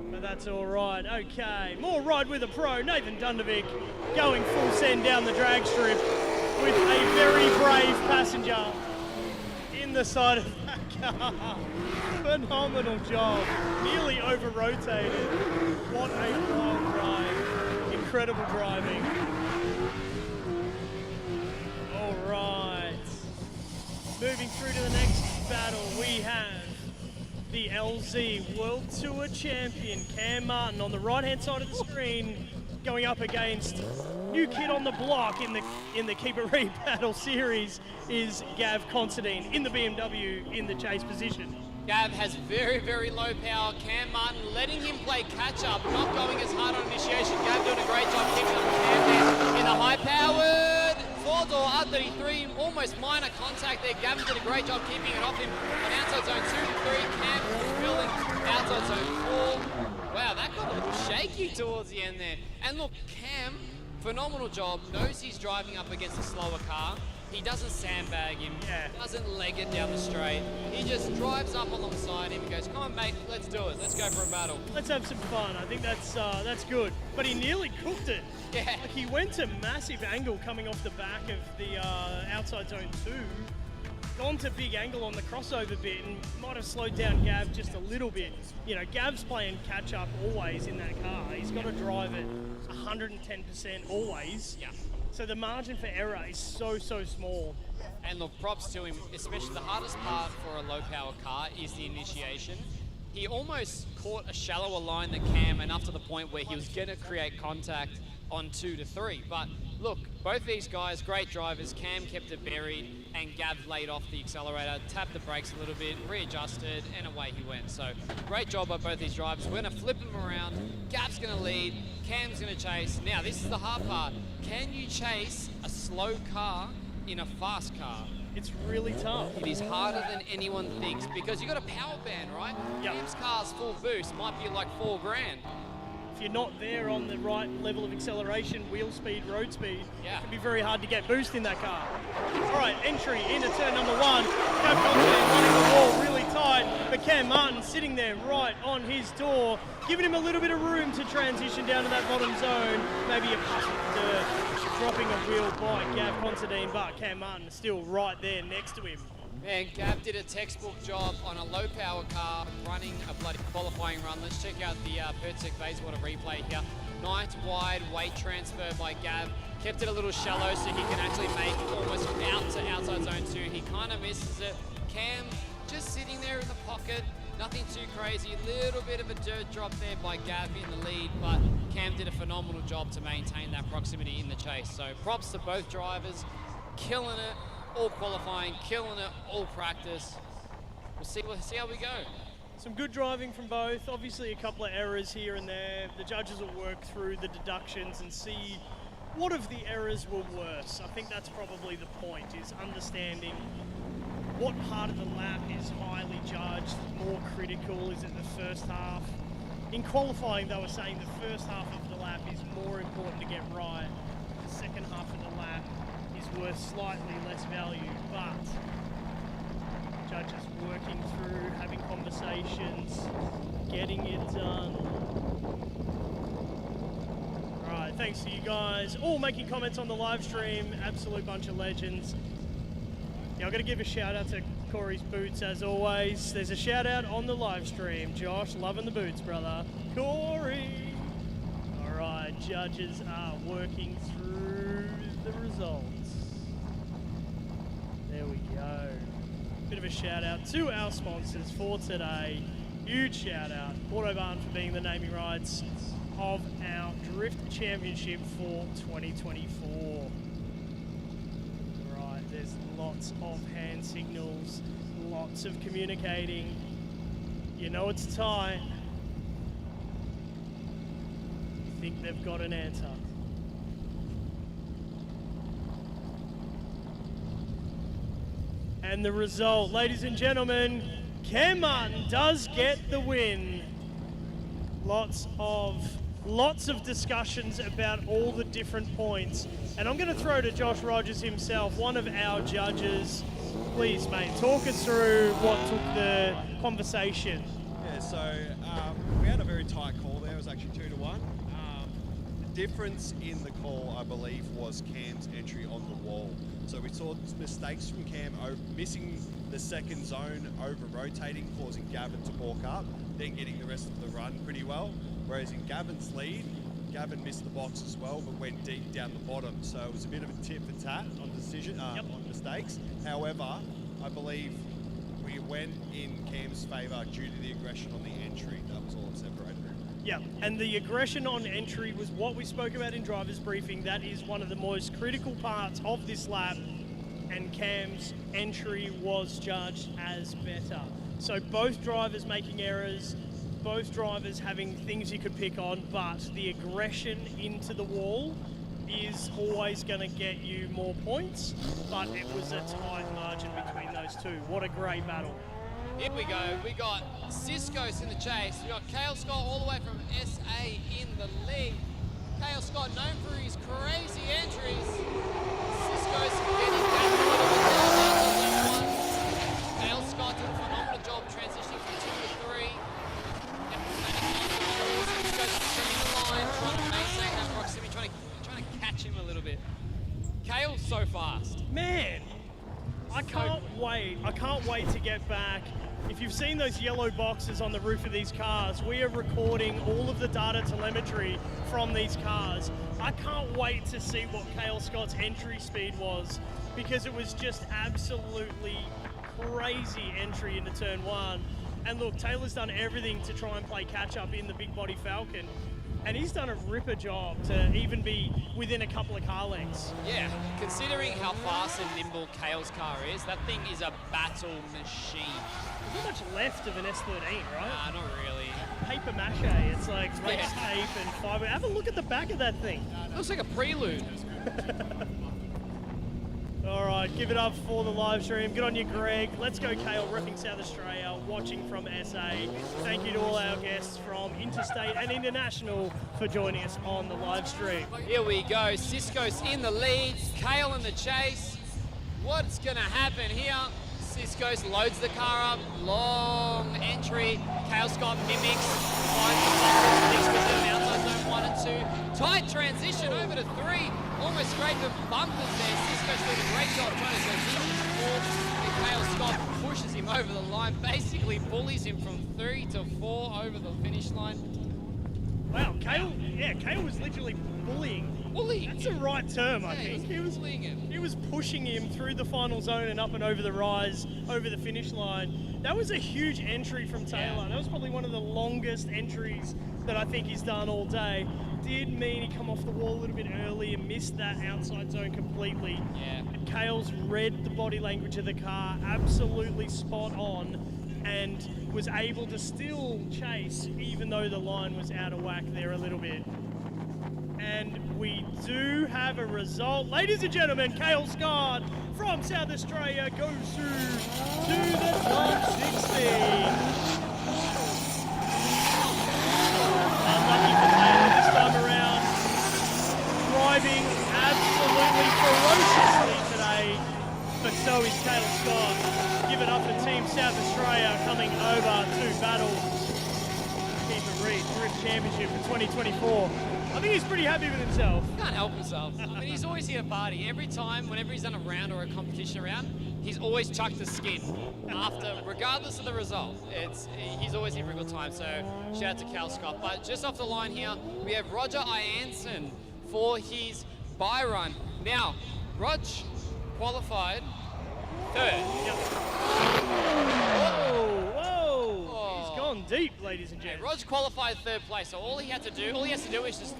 Speaker 4: but that's all right. Okay, more Ride with a Pro. Nathan Dundervik going full send down the drag strip with a very brave passenger in the side of that car. Phenomenal job. Nearly over-rotated. What a wild ride. Incredible driving. All right. Moving through to the next battle, we have the LZ World Tour Champion, Cam Martin, on the right-hand side of the screen, going up against new kid on the block in the Keep It Real Battle series is Gav Conine in the BMW in the chase position.
Speaker 5: Gav has very, very low power. Cam Martin letting him play catch-up, not going as hard on initiation. Gav doing a great job keeping up with Cam there in the high-powered 4-door R33, almost minor contact there. Gavin did a great job keeping it off him on outside zone 2 to 3. Cam fulfilling outside zone 4. Wow, that got a little shaky towards the end there. And look, Cam, phenomenal job, knows he's driving up against a slower car. He doesn't sandbag him, doesn't leg it down the straight. He just drives up alongside him and goes, come on, mate, let's do it. Let's go for a battle.
Speaker 4: Let's have some fun. I think that's good. But he nearly cooked it.
Speaker 5: Yeah.
Speaker 4: Like he went to massive angle coming off the back of the outside zone 2. Gone to big angle on the crossover bit and might have slowed down Gav just a little bit. You know, Gav's playing catch up always in that car. He's got to drive it 110% always.
Speaker 5: Yeah.
Speaker 4: So the margin for error is so small.
Speaker 5: And look, props to him, especially the hardest part for a low power car is the initiation. He almost caught a shallower line than Cam, enough to the point where he was going to create contact on 2 to 3. But look, both these guys, great drivers. Cam kept it buried and Gav laid off the accelerator, tapped the brakes a little bit, readjusted, and away he went. So great job by both these drivers. We're going to flip them around. Gav's going to lead. Cam's going to chase. Now, this is the hard part. Can you chase a slow car in a fast car?
Speaker 4: It's really tough.
Speaker 5: It is harder than anyone thinks because you got a power band, right?
Speaker 4: Yep.
Speaker 5: Cam's car's full boost might be like $4 grand.
Speaker 4: If you're not there on the right level of acceleration, wheel speed, road speed,
Speaker 5: Yeah.
Speaker 4: it can be very hard to get boost in that car. All right, entry into turn number 1. Gav Conine running the wall really tight, but Cam Martin sitting there right on his door, giving him a little bit of room to transition down to that bottom zone. Maybe a puff of dirt, dropping a wheel by Gav Conine, but Cam Martin is still right there next to him.
Speaker 5: Man, Gav did a textbook job on a low power car running a bloody qualifying run. Let's check out the Pesic Bayswater replay here. Nice wide weight transfer by Gav. Kept it a little shallow so he can actually make almost out to outside zone 2. He kind of misses it. Cam just sitting there in the pocket. Nothing too crazy. Little bit of a dirt drop there by Gav in the lead, but Cam did a phenomenal job to maintain that proximity in the chase. So props to both drivers. Killing it. All qualifying, killing it, all practice. We'll see how we go.
Speaker 4: Some good driving from both. Obviously a couple of errors here and there. The judges will work through the deductions and see what of the errors were worse. I think that's probably the point, is understanding what part of the lap is highly judged, more critical. Is it the first half? In qualifying, they were saying the first half of the lap is more important to get right. The second half of the lap is worth slightly less value, but judges working through, having conversations, getting it done. All right, thanks to you guys all making comments on the live stream. Absolute bunch of legends. Yeah, I've got to give a shout out to Corey's boots as always. There's a shout out on the live stream. Josh, loving the boots, brother. Corey. All right, judges are working through the results. There we go. Bit of a shout out to our sponsors for today. Huge shout out, Autobarn, for being the naming rights of our Drift Championship for 2024. Right, there's lots of hand signals, lots of communicating. You know it's tight. You think they've got an answer. And the result, ladies and gentlemen, Cam Martin does get the win. Lots of discussions about all the different points. And I'm going to throw to Josh Rogers himself, one of our judges. Please, mate, talk us through what took the conversation.
Speaker 6: Yeah, so we had a very tight call there. It was actually 2-1. The difference in the call, I believe, was Cam's entry on the wall. So we saw mistakes from Cam missing the second zone, over-rotating, causing Gavin to walk up, then getting the rest of the run pretty well. Whereas in Gavin's lead, Gavin missed the box as well, but went deep down the bottom. So it was a bit of a tit for tat on on mistakes. However, I believe we went in Cam's favour due to the aggression on the entry. That was all that separated him.
Speaker 4: Yeah, and the aggression on entry was what we spoke about in driver's briefing. That is one of the most critical parts of this lap, and Cam's entry was judged as better. So both drivers making errors, both drivers having things you could pick on, but the aggression into the wall is always going to get you more points, but it was a tight margin between those two. What a great battle.
Speaker 5: Here we go. We got Cisos in the chase. We got Kale Scott all the way from SA in the lead. Kale Scott known for his crazy entries. Cisos getting back a little bit down. Kale Scott did a phenomenal job transitioning from 2 to 3. Cisos trimming the line, trying to maintain that proximity, trying to catch him a little bit. Kale's so fast.
Speaker 4: Man, I can't wait. I can't wait to get back. If you've seen those yellow boxes on the roof of these cars, we are recording all of the data telemetry from these cars. I can't wait to see what Kale Scott's entry speed was, because it was just absolutely crazy entry into turn 1. And look, Taylor's done everything to try and play catch up in the big body Falcon. And he's done a ripper job to even be within a couple of car lengths.
Speaker 5: Yeah, considering how fast and nimble Kale's car is, that thing is a battle machine.
Speaker 4: There's not much left of an S13, right?
Speaker 5: Nah, not really.
Speaker 4: Paper mache, it's like race tape and fiber. Have a look at the back of that thing.
Speaker 5: Looks like a prelude.
Speaker 4: All right, give it up for the live stream. Good on you, Greg. Let's go, Kale, repping South Australia, watching from SA. Thank you to all our guests from interstate and international for joining us on the live stream.
Speaker 5: Here we go, Cisos in the lead, Kale in the chase. What's gonna happen here? Cisos loads the car up, long entry. Kale Scott mimics, finds the bumpers, sticks with them outside zone 1 and 2. Tight transition over to 3, almost scraped the bumpers there. Cisos doing a great job trying to go deep into 4. And Kale Scott pushes him over the line, basically bullies him from 3 to 4 over the finish line.
Speaker 4: Wow, Kale was literally bullying. That's the right term, I think.
Speaker 5: He was bullying him.
Speaker 4: He was pushing him through the final zone and up and over the rise, over the finish line. That was a huge entry from Taylor. That was probably one of the longest entries that I think he's done all day. Did mean he come off the wall a little bit early and missed that outside zone completely.
Speaker 5: Yeah.
Speaker 4: And Kale's read the body language of the car absolutely spot on and was able to still chase even though the line was out of whack there a little bit. And we do have a result. Ladies and gentlemen, Kale Scott from South Australia goes through to the top 16. Unlucky for Taylor this time around. Driving absolutely ferociously today, but so is Kale Scott. Give it up for Team South Australia coming over to battle KIR Drift Championship for 2024. I think he's pretty happy with himself.
Speaker 5: He can't help himself. I mean, he's always here to party. Every time, whenever he's done a round or a competition round, he's always chucked the skin after, regardless of the result. He's always here for a good time, so shout out to Kale Scott. But just off the line here, we have Roger Ianson for his bye run. Now, Rog qualified 3rd.
Speaker 4: Yep. He's gone deep, ladies and gentlemen.
Speaker 5: Rog qualified 3rd place, so all he has to do is just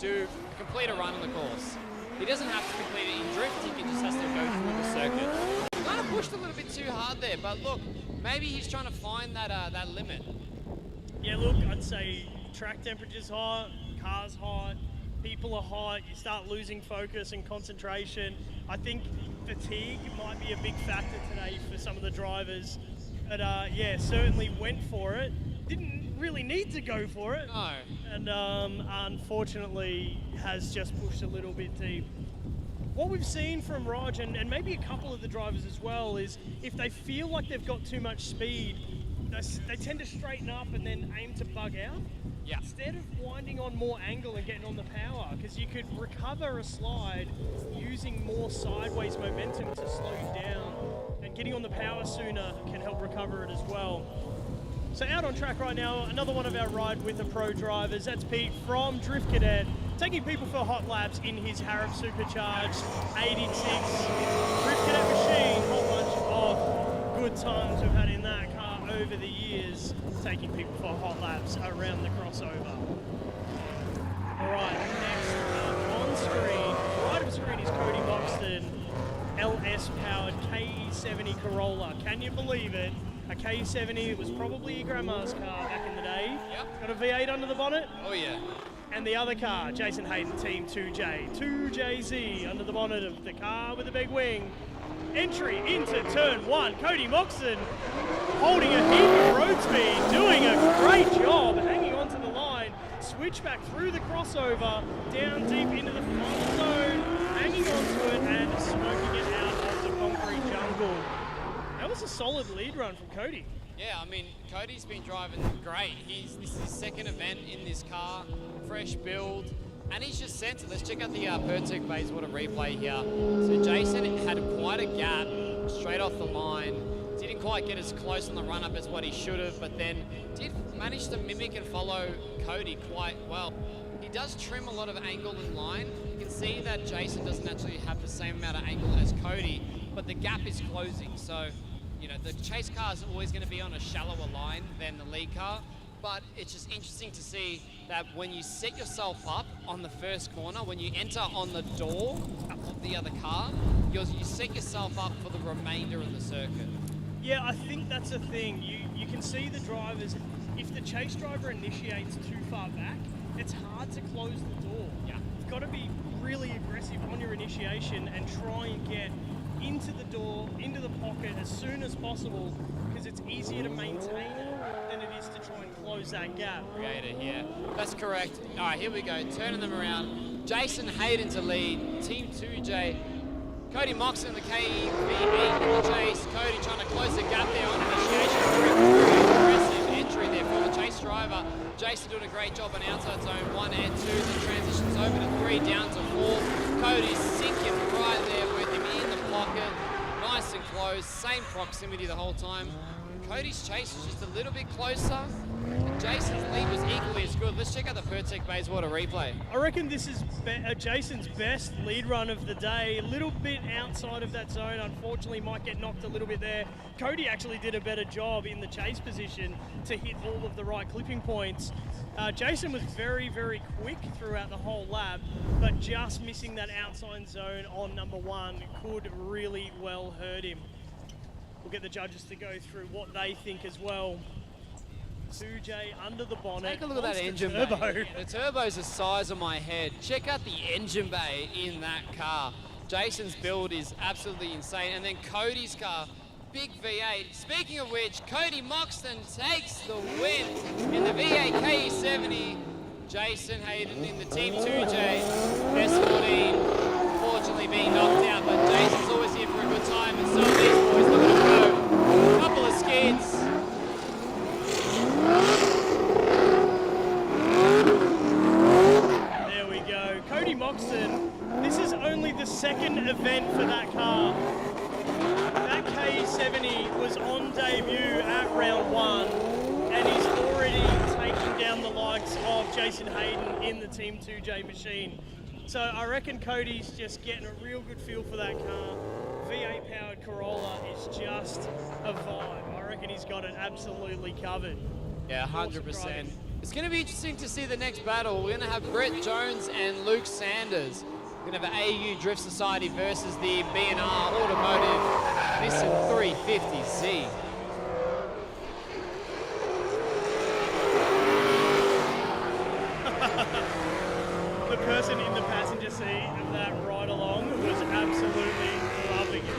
Speaker 5: complete a run on the course. He doesn't have to complete it in drift, he just has to go through the circuit. Kind of pushed a little bit too hard there, but look, maybe he's trying to find that limit.
Speaker 4: Yeah, look, I'd say track temperature's hot, car's hot, people are hot, you start losing focus and concentration. I think fatigue might be a big factor today for some of the drivers. But yeah, certainly went for it. Didn't really need to go for it.
Speaker 5: No.
Speaker 4: And unfortunately has just pushed a little bit deep. What we've seen from Rog, and maybe a couple of the drivers as well, is if they feel like they've got too much speed, they tend to straighten up and then aim to bug out.
Speaker 5: Yeah.
Speaker 4: Instead of winding on more angle and getting on the power, because you could recover a slide using more sideways momentum to slow you down, and getting on the power sooner can help recover it as well. So out on track right now, another one of our Ride with a Pro drivers. That's Pete from Drift Cadet, taking people for hot laps in his Harrop Supercharged 86 Drift Cadet machine. Whole bunch of good times we've had in that car over the years, taking people for hot laps around the crossover. All right, next up on screen, right of screen is Cody Moxon, LS-powered KE70 Corolla. Can you believe it? A KE70, it was probably your grandma's car back in the day.
Speaker 5: Yep.
Speaker 4: Got a V8 under the bonnet?
Speaker 5: Oh yeah.
Speaker 4: And the other car, Jason Hayden, Team 2J. 2JZ under the bonnet of the car with the big wing. Entry into turn 1. Cody Moxon holding a heap of road speed, doing a great job, hanging onto the line. Switch back through the crossover, down deep into the final zone, hanging onto it and smoking it out of the concrete jungle. That was a solid lead run from Cody.
Speaker 5: Yeah, I mean, Cody's been driving great. This is his second event in this car, fresh build, and he's just sent it. Let's check out the Pesic base, what a replay here. So Jason had quite a gap straight off the line. Didn't quite get as close on the run-up as what he should have, but then did manage to mimic and follow Cody quite well. He does trim a lot of angle in line. You can see that Jason doesn't actually have the same amount of angle as Cody, but the gap is closing, so you know, the chase car is always going to be on a shallower line than the lead car, but it's just interesting to see that when you set yourself up on the first corner, when you enter on the door of the other car, you set yourself up for the remainder of the circuit.
Speaker 4: Yeah, I think that's the thing. You can see the drivers, if the chase driver initiates too far back, it's hard to close the door.
Speaker 5: Yeah.
Speaker 4: You've got to be really aggressive on your initiation and try and get into the door, into the pocket as soon as possible, because it's easier to maintain it than it is to try and close that gap.
Speaker 5: Creator, yeah, that's correct. All right, here we go, turning them around. Jason Hayden to lead, Team 2J. Cody Moxon, the KIR V8 in the chase. Cody trying to close the gap there on initiation. Very aggressive entry there for the chase driver. Jason doing a great job on outside zone 1 and 2. The transitions over to 3, down to 4. Cody's sinking right there with him in the pocket. Nice and close, same proximity the whole time. Cody's chase was just a little bit closer. Jason's lead was equally as good. Let's check out the Pesic base water replay.
Speaker 4: I reckon this is Jason's best lead run of the day. A little bit outside of that zone, unfortunately, might get knocked a little bit there. Cody actually did a better job in the chase position to hit all of the right clipping points. Jason was very, very quick throughout the whole lap, but just missing that outside zone on number 1 could really well hurt him. We'll get the judges to go through what they think as well. 2J under the bonnet.
Speaker 5: Take a look at that engine
Speaker 4: turbo.
Speaker 5: bay. The turbo's the size of my head. Check out the engine bay in that car. Jason's build is absolutely insane. And then Cody's car, big V8. Speaking of which, Cody Moxon takes the win in the V8 KE70. Jason Hayden in the Team 2J S14. Fortunately being knocked out, but Jason's always here for a good time, and so are these boys. Look at them go. Couple of skids.
Speaker 4: There we go. Cody Moxon, this is only the second event for that car. That KE70 was on debut at round 1, and he's already taking down the likes of Jason Hayden in the Team 2J machine. So I reckon Cody's just getting a real good feel for that car. V8 powered Corolla is just a vibe. I reckon he's got it absolutely covered.
Speaker 5: Yeah, 100%. It's going to be interesting to see the next battle. We're going to have Brett Jones and Luke Sanders. We're going to have AU Drift Society versus the B&R Automotive Nissan 350Z.
Speaker 4: The person in the passenger seat of that ride along was absolutely loving it.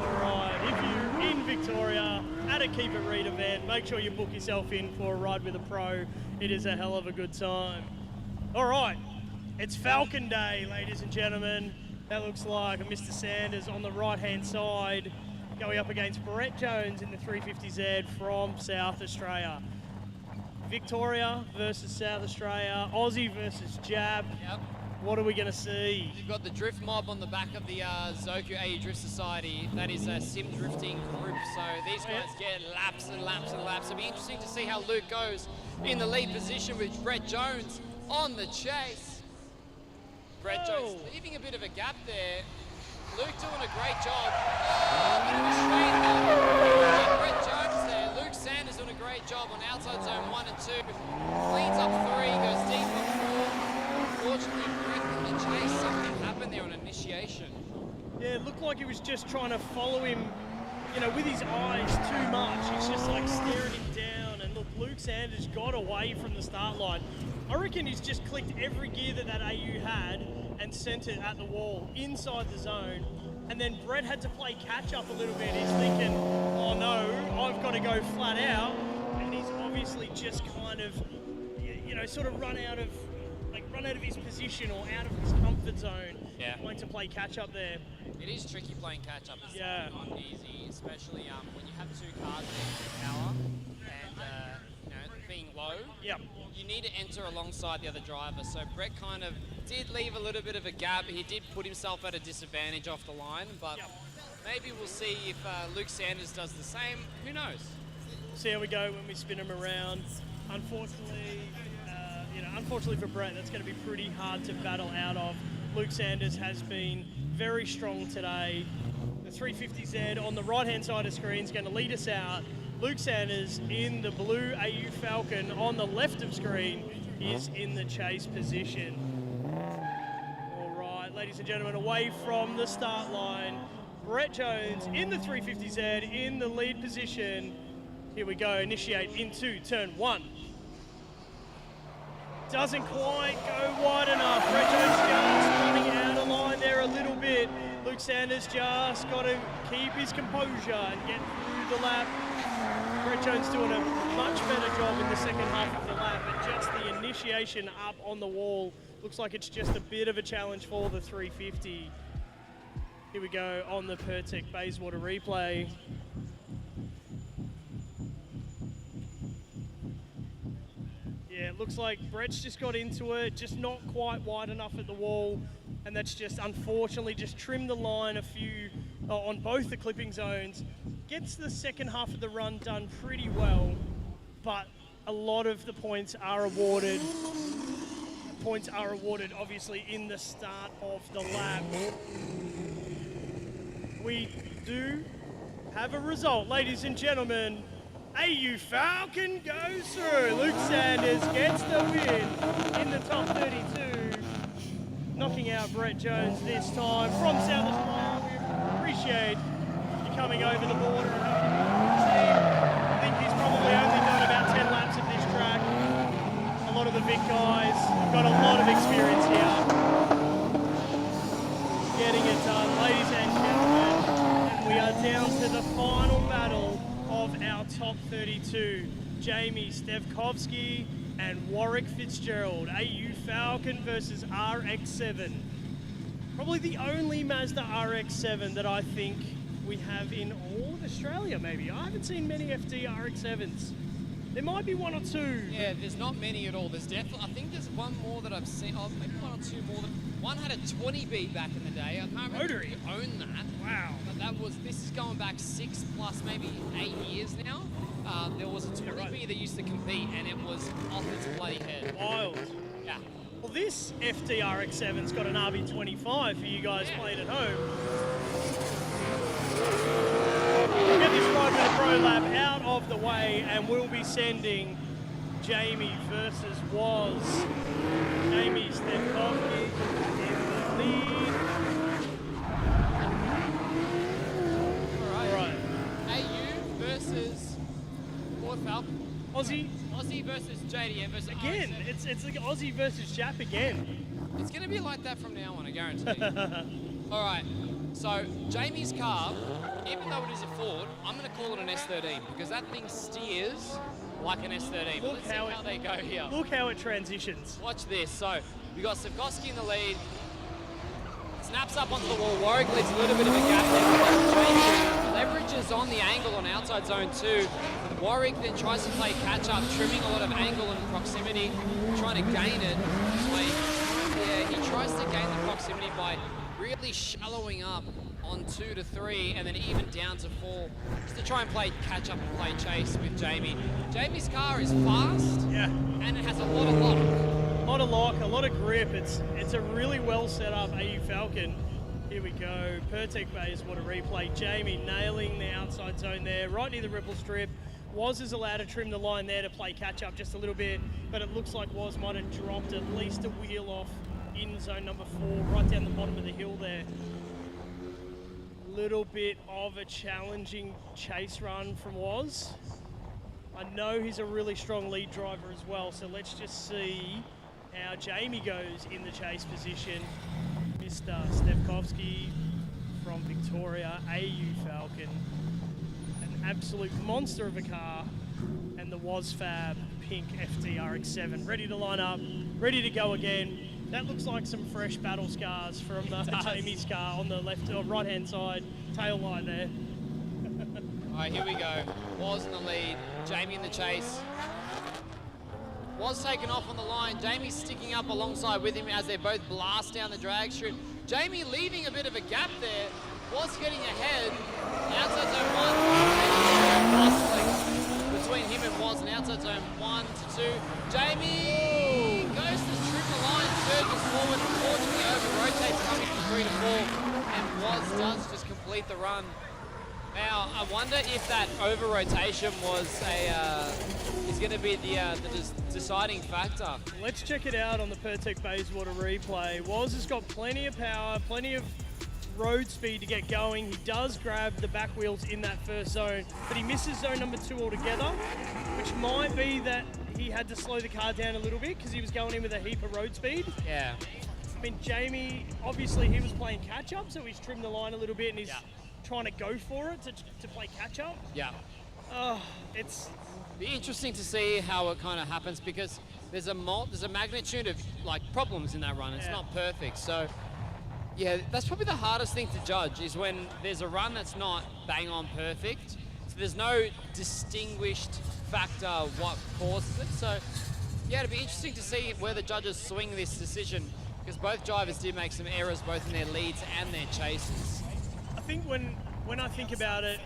Speaker 4: All right, if you're in Victoria at a Keep It Read event, make sure you book yourself in for a ride with a pro. It is a hell of a good time. All right, it's Falcon Day, ladies and gentlemen. That looks like a Mr. Sanders on the right-hand side going up against Brett Jones in the 350Z from South Australia. Victoria versus South Australia, Aussie versus Jab.
Speaker 5: Yep.
Speaker 4: What are we going to see?
Speaker 5: You've got the drift mob on the back of the Zoku AU Drift Society. That is a sim drifting group. So these guys get laps and laps and laps. It'll be interesting to see how Luke goes in the lead position with Brett Jones on the chase. Brett Jones leaving a bit of a gap there. Luke doing a great job. Oh, bit of a straight line. Brett Jones there. Luke Sanders doing a great job on outside zone 1 and 2. Cleans up 3, goes deep on 4. Unfortunately, Brett in the chase, something happened there on initiation.
Speaker 4: Yeah, it looked like he was just trying to follow him, you know, with his eyes too much. He's just like staring him down. And look, Luke Luke Sanders got away from the start line. I reckon he's just clicked every gear that AU had and sent it at the wall inside the zone. And then Brett had to play catch up a little bit. He's thinking, oh no, I've got to go flat out. And he's obviously just kind of, you know, sort of run out of his position or out of his comfort zone.
Speaker 5: Yeah.
Speaker 4: Trying to play catch up there.
Speaker 5: It is tricky playing catch up. It's not easy, especially when you have two cars in power and you know, being low.
Speaker 4: Yep.
Speaker 5: You need to enter alongside the other driver. So Brett kind of did leave a little bit of a gap. He did put himself at a disadvantage off the line, but maybe we'll see if Luke Sanders does the same. Who knows?
Speaker 4: See how we go when we spin him around. Unfortunately for Brett, that's going to be pretty hard to battle out of. Luke Sanders has been very strong today. The 350Z on the right-hand side of the screen is going to lead us out. Luke Sanders in the blue AU Falcon on the left of screen is in the chase position. All right, ladies and gentlemen, away from the start line. Brett Jones in the 350Z in the lead position. Here we go, initiate into turn 1. Doesn't quite go wide enough. Brett Jones just running out of line there a little bit. Luke Sanders just got to keep his composure and get through the lap. Brett Jones doing a much better job in the second half of the lap, but just the initiation up on the wall looks like it's just a bit of a challenge for the 350. Here we go on the Pesic Bayswater replay. Yeah, it looks like Brett's just got into it, just not quite wide enough at the wall, and that's just unfortunately just trimmed the line a few on both the clipping zones. Gets the second half of the run done pretty well, but a lot of the points are awarded. Points are awarded obviously in the start of the lap. We do have a result, ladies and gentlemen. AU Falcon goes through. Luke Sanders gets the win in the top 32, knocking out Brett Jones this time from South Australia. We appreciate you coming over the border and helping the team. I think he's probably only done about 10 laps of this track. A lot of the big guys have got a lot of experience here. Getting it done, ladies and gentlemen. And we are down to the final battle of our top 32. Jamie Stevkovski and Warick Fitzgerald. AU Falcon versus RX-7. Probably the only Mazda RX-7 that I think we have in all of Australia, maybe. I haven't seen many FD RX-7s. There might be one or two.
Speaker 5: Yeah, there's not many at all. There's definitely, I think there's one more that I've seen. Oh, maybe one or two more. One had a 20B back in the day. I can't remember if you own that.
Speaker 4: Wow.
Speaker 5: But this is going back 6 plus, maybe 8 years now. There was a 20B that used to compete, and it was off its bloody head.
Speaker 4: Wild.
Speaker 5: Yeah.
Speaker 4: Well, this FD RX-7's got an RB25 for you guys playing at home. We'll get this ride with a pro lap out of the way, and we'll be sending Jamie versus Woz. Jamie Stevkovski in the lead. All right.
Speaker 5: AU versus Ford Falcon. Aussie versus JDM versus
Speaker 4: Again,
Speaker 5: RX-7.
Speaker 4: it's like Aussie versus Jap again.
Speaker 5: It's going to be like that from now on, I guarantee you. All right. So Jamie's car, even though it is a Ford, I'm going to call it an S13 because that thing steers like an S13. But let's see how they go here.
Speaker 4: Look how it transitions.
Speaker 5: Watch this. So we got Sankowski in the lead. Snaps up onto the wall. Warick leaves a little bit of a gap there. Jamie leverages on the angle on outside zone 2. Warick then tries to play catch up, trimming a lot of angle and proximity, trying to gain it. He tries to gain the proximity by really shallowing up on 2 to 3 and then even down to 4 just to try and play catch up and play chase with Jamie. Jamie's car is fast, and it has a lot of lock.
Speaker 4: A lot of lock, a lot of grip. It's a really well set up AU Falcon. Here we go. Pesic Bayswater replay. Jamie nailing the outside zone there, right near the ripple strip. Woz is allowed to trim the line there to play catch up just a little bit, but it looks like Woz might have dropped at least a wheel off in zone number 4, right down the bottom of the hill there. Little bit of a challenging chase run from Woz. I know he's a really strong lead driver as well, so let's just see how Jamie goes in the chase position. Mr. Stevkovski from Victoria, AU Falcon, an absolute monster of a car, and the WazFab pink FTRX7 ready to line up, ready to go again. That looks like some fresh battle scars from Jamie's car on the left or right hand side tail light there.
Speaker 5: All right, here we go. Waz in the lead, Jamie in the chase. Waz taken off on the line, Jamie sticking up alongside with him as they both blast down the drag strip. Jamie leaving a bit of a gap there. Waz getting ahead. Outside zone 1. Between him and Waz, and outside zone 1 to 2. Jamie goes to trim the line, surges forward, unfortunately over rotates coming from 3 to 4, and Waz does just complete the run. Now, I wonder if that over rotation was is going to be the deciding factor.
Speaker 4: Let's check it out on the Pertec Bayswater replay. Waz has got plenty of power, plenty of road speed to get going. He does grab the back wheels in that first zone, but he misses zone number 2 altogether, which might be that he had to slow the car down a little bit because he was going in with a heap of road speed.
Speaker 5: Yeah.
Speaker 4: I mean, Jamie, obviously he was playing catch up, so he's trimmed the line a little bit and he's trying to go for it to play catch up.
Speaker 5: Yeah.
Speaker 4: It's
Speaker 5: be interesting to see how it kind of happens, because there's a magnitude of like problems in that run. It's not perfect. So yeah, that's probably the hardest thing to judge, is when there's a run that's not bang on perfect. So there's no distinguished factor what causes it. So yeah, it'd be interesting to see where the judges swing this decision, because both drivers did make some errors both in their leads and their chases.
Speaker 4: I think when I think about it,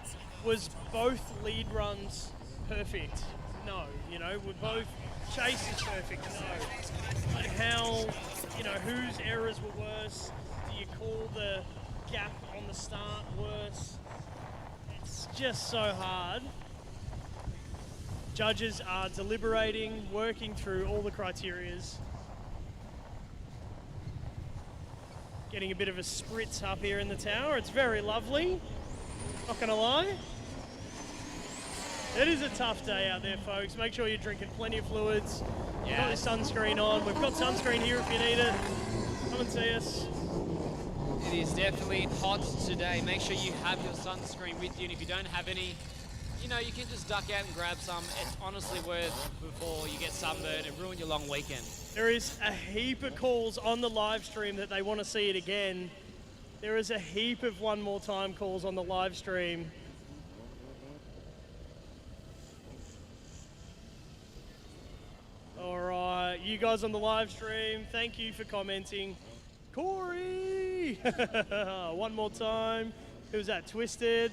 Speaker 4: was both lead runs perfect? No. You know, were both chases perfect? No. And how, you know, whose errors were worse? Do you call the gap on the start worse? It's just so hard. Judges are deliberating, working through all the criterias. Getting a bit of a spritz up here in the tower. It's very lovely, not gonna lie. It is a tough day out there, folks. Make sure you're drinking plenty of fluids. You've got your sunscreen on. We've got sunscreen here if you need it. Come and see us.
Speaker 5: It is definitely hot today. Make sure you have your sunscreen with you, and if you don't have any, you know, you can just duck out and grab some. It's honestly worth before you get sunburned and ruin your long weekend.
Speaker 4: There is a heap of calls on the live stream that they want to see it again. There is a heap of one more time calls on the live stream. All right, you guys on the live stream, thank you for commenting. Corey! One more time. Who's that? Twisted.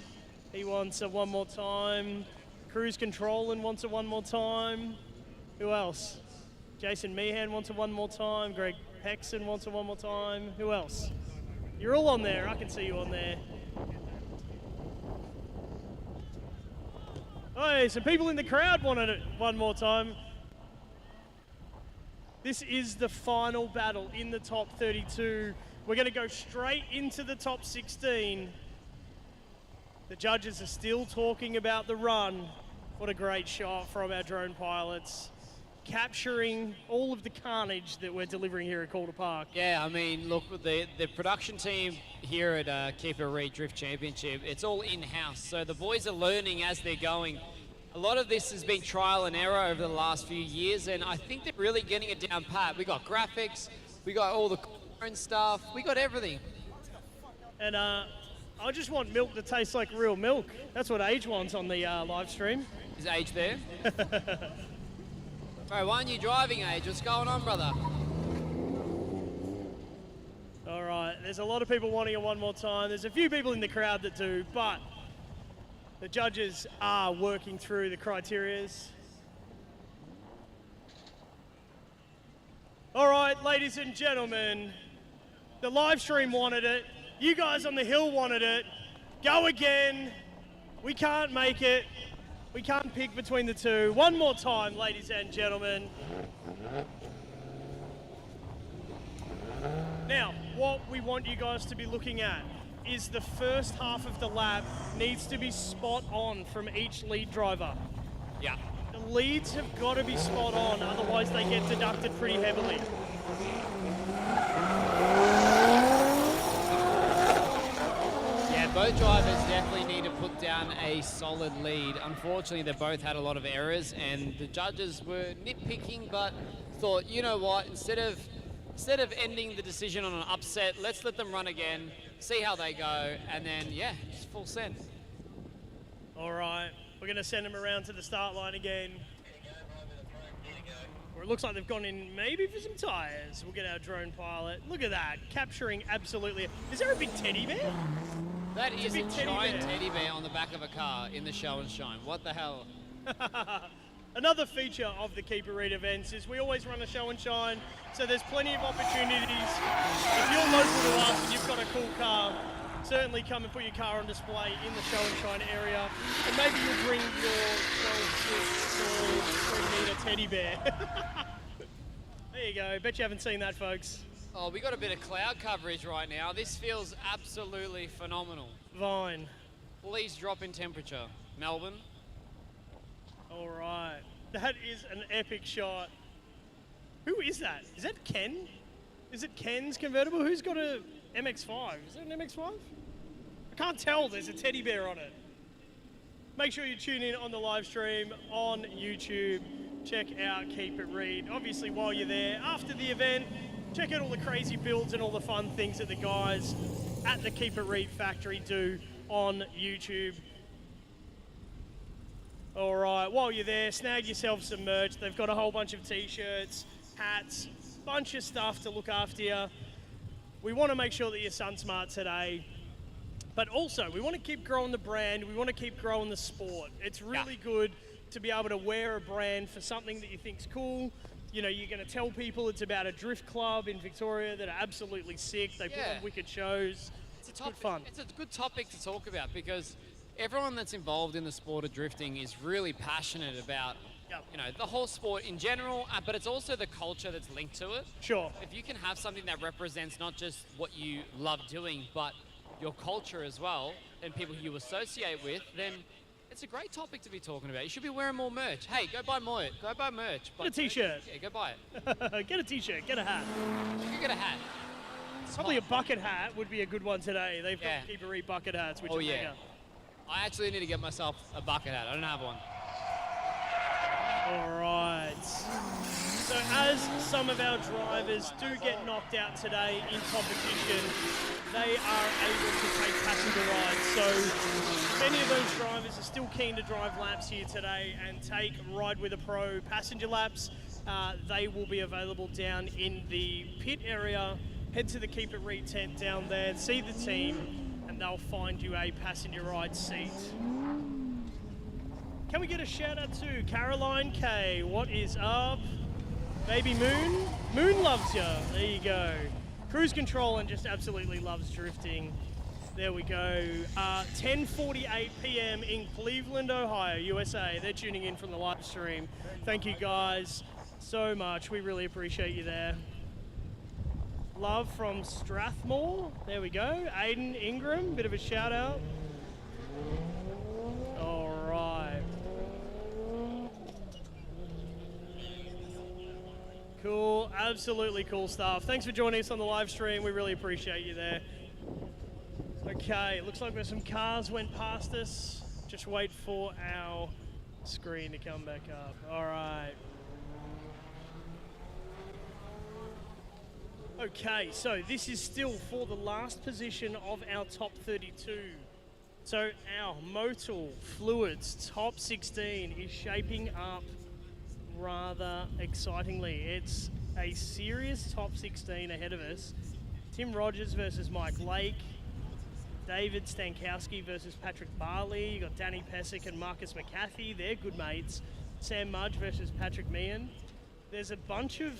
Speaker 4: He wants a one more time. Cruise Control and wants a one more time. Who else? Jason Meehan wants a one more time. Greg Pexon wants a one more time. Who else? You're all on there. I can see you on there. Hey, some people in the crowd wanted it one more time. This is the final battle in the top 32. We're going to go straight into the top 16. The judges are still talking about the run. What a great shot from our drone pilots, capturing all of the carnage that we're delivering here at Calder Park.
Speaker 5: Yeah, I mean, look, the production team here at KIR Drift Championship, it's all in-house. So the boys are learning as they're going. A lot of this has been trial and error over the last few years, and I think they're really getting it down pat. We got graphics, we got all the and stuff, we got everything.
Speaker 4: And I just want milk to taste like real milk. That's what Age wants on the live stream.
Speaker 5: Is Age there? Bro, why aren't you driving, Age? What's going on, brother?
Speaker 4: All right, there's a lot of people wanting it one more time. There's a few people in the crowd that do, but the judges are working through the criterias. All right, ladies and gentlemen, the live stream wanted it. You guys on the hill wanted it. Go again. We can't make it. We can't pick between the two. One more time, ladies and gentlemen. Now, what we want you guys to be looking at is the first half of the lap needs to be spot on from each lead driver.
Speaker 5: Yeah.
Speaker 4: leads have got to be spot on, otherwise they get deducted pretty heavily.
Speaker 5: Yeah, both drivers definitely need to put down a solid lead. Unfortunately, they both had a lot of errors, and the judges were nitpicking, but thought, you know what, instead of ending the decision on an upset, let's let them run again, see how they go, and then, yeah, just full send.
Speaker 4: All right, we're going to send them around to the start line again. Or it looks like they've gone in maybe for some tyres. We'll get our drone pilot. Look at that, capturing absolutely. Is there a big teddy bear?
Speaker 5: That is a giant
Speaker 4: bear.
Speaker 5: teddy bear on the back of a car in the show and shine. What the hell?
Speaker 4: Another feature of the Keep It Read events is we always run a show and shine, so there's plenty of opportunities. If you're local to us and you've got a cool car, certainly come and put your car on display in the show and shine area, and maybe you'll bring your 12-foot or 3-meter teddy bear. There you go. Bet you haven't seen that, folks.
Speaker 5: Oh, we got a bit of cloud coverage right now. This feels absolutely phenomenal.
Speaker 4: Vine.
Speaker 5: Please drop in temperature. Melbourne.
Speaker 4: All right. That is an epic shot. Who is that? Is that Ken? Is it Ken's convertible? Who's got a MX-5? Is it an MX-5? I can't tell. There's a teddy bear on it. Make sure you tune in on the live stream on YouTube. Check out Keep It Read. Obviously, while you're there, after the event, check out all the crazy builds and all the fun things that the guys at the Keep It Read factory do on YouTube. All right, while you're there, snag yourself some merch. They've got a whole bunch of t-shirts, hats, bunch of stuff to look after you. We want to make sure that you're sun smart today, but also we want to keep growing the brand. We want to keep growing the sport. It's really good to be able to wear a brand for something that you think's cool. You know, you're going to tell people it's about a drift club in Victoria that are absolutely sick. They put on wicked shows.
Speaker 5: It's good fun. It's a good topic to talk about because everyone that's involved in the sport of drifting is really passionate about, you know, the whole sport in general, but it's also the culture that's linked to it.
Speaker 4: Sure.
Speaker 5: If you can have something that represents not just what you love doing, but your culture as well, and people you associate with, then it's a great topic to be talking about. You should be wearing more merch. Hey, go buy more. Go buy merch.
Speaker 4: Get a t-shirt.
Speaker 5: Yeah, go buy
Speaker 4: it. Get a t-shirt. Get a hat.
Speaker 5: You can get a hat. It's
Speaker 4: Probably
Speaker 5: hot.
Speaker 4: a bucket hat would be a good one today. They've got Keep It Read bucket hats, which are mega.
Speaker 5: I actually need to get myself a bucket hat. I don't have one.
Speaker 4: All right. So as some of our drivers do get knocked out today in competition, they are able to take passenger rides. So many of those drivers are still keen to drive laps here today and take Ride with a Pro passenger laps. They will be available down in the pit area. Head to the Keep It Read tent down there, see the team, and they'll find you a passenger ride seat. Can we get a shout out to Caroline K? What is up? Baby Moon? Moon loves you. There you go. Cruise Control and just absolutely loves drifting. There we go. 10:48 p.m. in Cleveland, Ohio, USA. They're tuning in from the live stream. Thank you guys so much. We really appreciate you there. Love from Strathmore. There we go. Aiden Ingram, bit of a shout out. All right. Cool, absolutely cool stuff. Thanks for joining us on the live stream. We really appreciate you there. Okay, looks like there's some cars went past us. Just wait for our screen to come back up. All right. Okay, so this is still for the last position of our top 32. So our Motul Fluids top 16 is shaping up rather excitingly. It's a serious top 16 ahead of us. Tim Rogers versus Mike Lake. David Stankowski versus Patrick Barlee. You got Danny Pesic and Marcus McCarthy. They're good mates. Sam Mudge versus Patrick Mian. There's a bunch of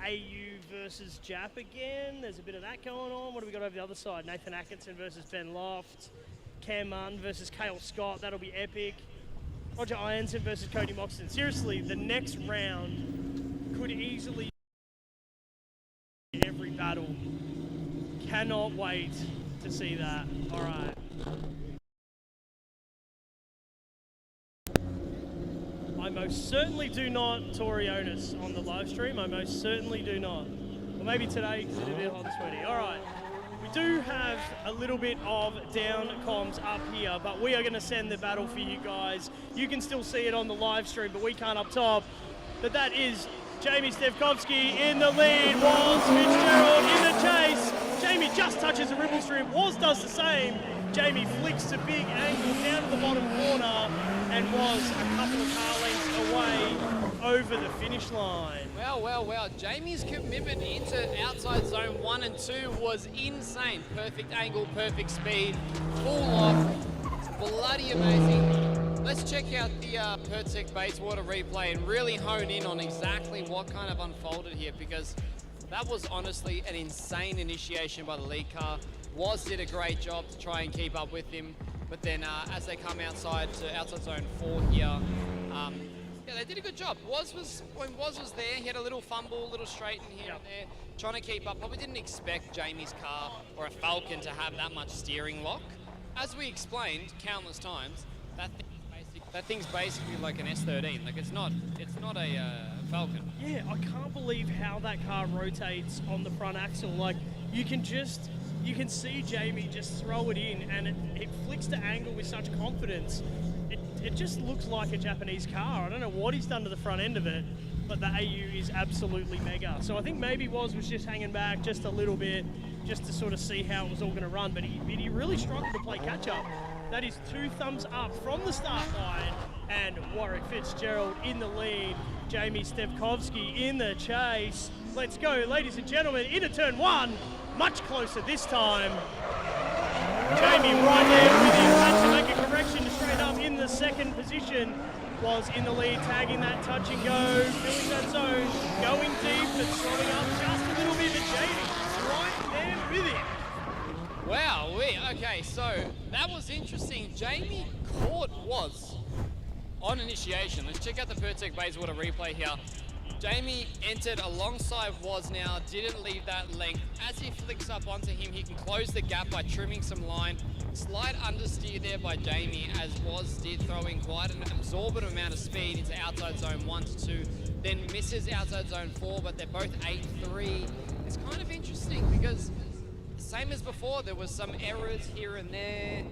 Speaker 4: AU versus Jap again. There's a bit of that going on. What do we got over the other side? Nathan Atkinson versus Ben Loft. Cam Munn versus Kale Scott. That'll be epic. Roger Ianson versus Cody Moxon. Seriously, the next round could easily be every battle. Cannot wait to see that. All right. most certainly do not Torionis on the live stream. I most certainly do not. Or maybe today because it's a bit hot and sweaty. All right. We do have a little bit of down comms up here, but we are going to send the battle for you guys. You can still see it on the live stream, but we can't up top. But that is Jamie Stevkovski in the lead, was Fitzgerald in the chase. Jamie just touches the ripple strip, was does the same. Jamie flicks to big angle down to the bottom corner and was a couple of car lengths away over the finish line.
Speaker 5: Well. Jamie's commitment into outside zone 1 and 2 was insane. Perfect angle, perfect speed, full loft, bloody amazing. Let's check out the Pesic Bayswater replay and really hone in on exactly what kind of unfolded here, because that was honestly an insane initiation by the lead car. Was did a great job to try and keep up with him, but then as they come outside to outside zone 4 here, yeah, they did a good job. When Woz was there, he had a little fumble, a little straighten here and there, trying to keep up. Probably didn't expect Jamie's car or a Falcon to have that much steering lock. As we explained countless times, that thing's basically like an S13. Like it's not a Falcon.
Speaker 4: Yeah, I can't believe how that car rotates on the front axle. Like you can see Jamie just throw it in and it flicks to angle with such confidence. It just looks like a Japanese car. I don't know what he's done to the front end of it, but the AU is absolutely mega. So I think maybe Woz was just hanging back just a little bit, just to sort of see how it was all going to run, but he really struggled to play catch up. That is 2 thumbs up from the start line, and Warick Fitzgerald in the lead. Jamie Stevkovski in the chase. Let's go, ladies and gentlemen, into turn 1. Much closer this time. Jamie right there with him, had to make a correction to straight up in the second position. Was in the lead, tagging that touch and go, filling that zone, going deep, but slowing up just a little bit. But Jaden right there with him.
Speaker 5: Wow, okay, so that was interesting. Jamie caught Woz on initiation. Let's check out the Pesic Bayswater replay here. Jamie entered alongside Woz now, didn't leave that length. As he flicks up onto him, he can close the gap by trimming some line. Slight understeer there by Jamie, as Woz did throw in quite an absorbent amount of speed into outside zone 1 to 2, then misses outside zone 4, but they're both 8-3. It's kind of interesting because same as before, there was some errors here and there.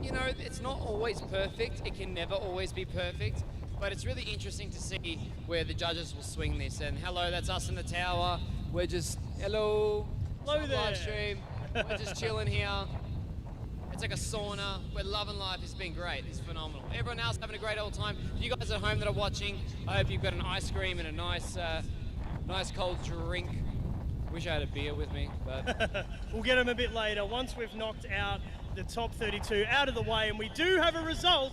Speaker 5: You know, it's not always perfect. It can never always be perfect. But it's really interesting to see where the judges will swing this. And hello, that's us in the tower. We're just, hello
Speaker 4: there.
Speaker 5: Live stream. We're just chilling here. It's like a sauna. We're loving life. It's been great. It's phenomenal. Everyone else having a great old time. You guys at home that are watching, I hope you've got an ice cream and a nice cold drink. Wish I had a beer with me, but
Speaker 4: we'll get them a bit later once we've knocked out the top 32 out of the way, and we do have a result.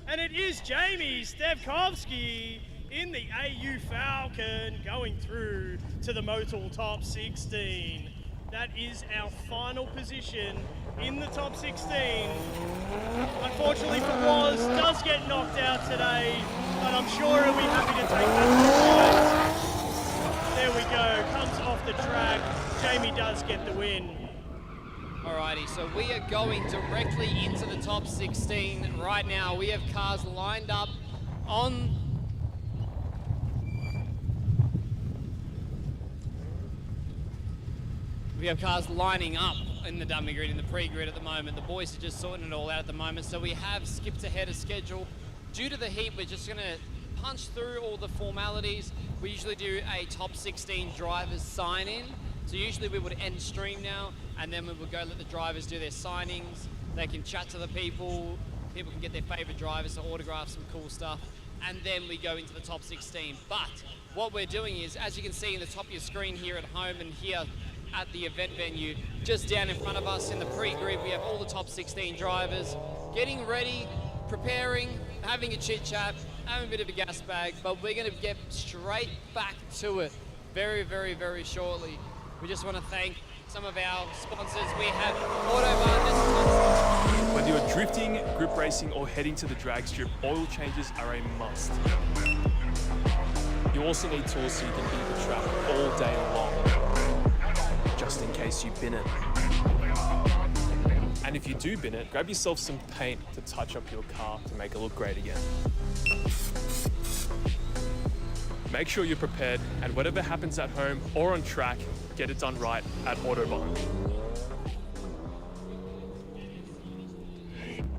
Speaker 4: And it is Jamie Stevkovski in the AU Falcon going through to the Motul top 16. That is our final position in the top 16. Unfortunately for Woz, does get knocked out today, but I'm sure he'll be happy to take that prize. There we go, comes off the track. Jamie does get the win.
Speaker 5: Alrighty, so we are going directly into the top 16 right now. We have cars lined up on... We have cars lining up in the dummy grid, in the pre-grid at the moment. The boys are just sorting it all out at the moment. So we have skipped ahead of schedule. Due to the heat, we're just gonna punch through all the formalities. We usually do a top 16 drivers sign in. So usually we would end stream now, and then we would go let the drivers do their signings. They can chat to the people. People can get their favorite drivers to autograph some cool stuff. And then we go into the top 16. But what we're doing is, as you can see in the top of your screen here at home and here at the event venue, just down in front of us in the pre-grid, we have all the top 16 drivers getting ready, preparing, having a chit chat, having a bit of a gas bag, but we're gonna get straight back to it very, very, very shortly. We just want to thank some of our sponsors. We have Autobahn.
Speaker 3: Whether you're drifting, grip racing, or heading to the drag strip, oil changes are a must. You also need tools so you can beat the track all day long, just in case you bin it. And if you do bin it, grab yourself some paint to touch up your car to make it look great again. Make sure you're prepared, and whatever happens at home or on track, get it done right at Autobahn.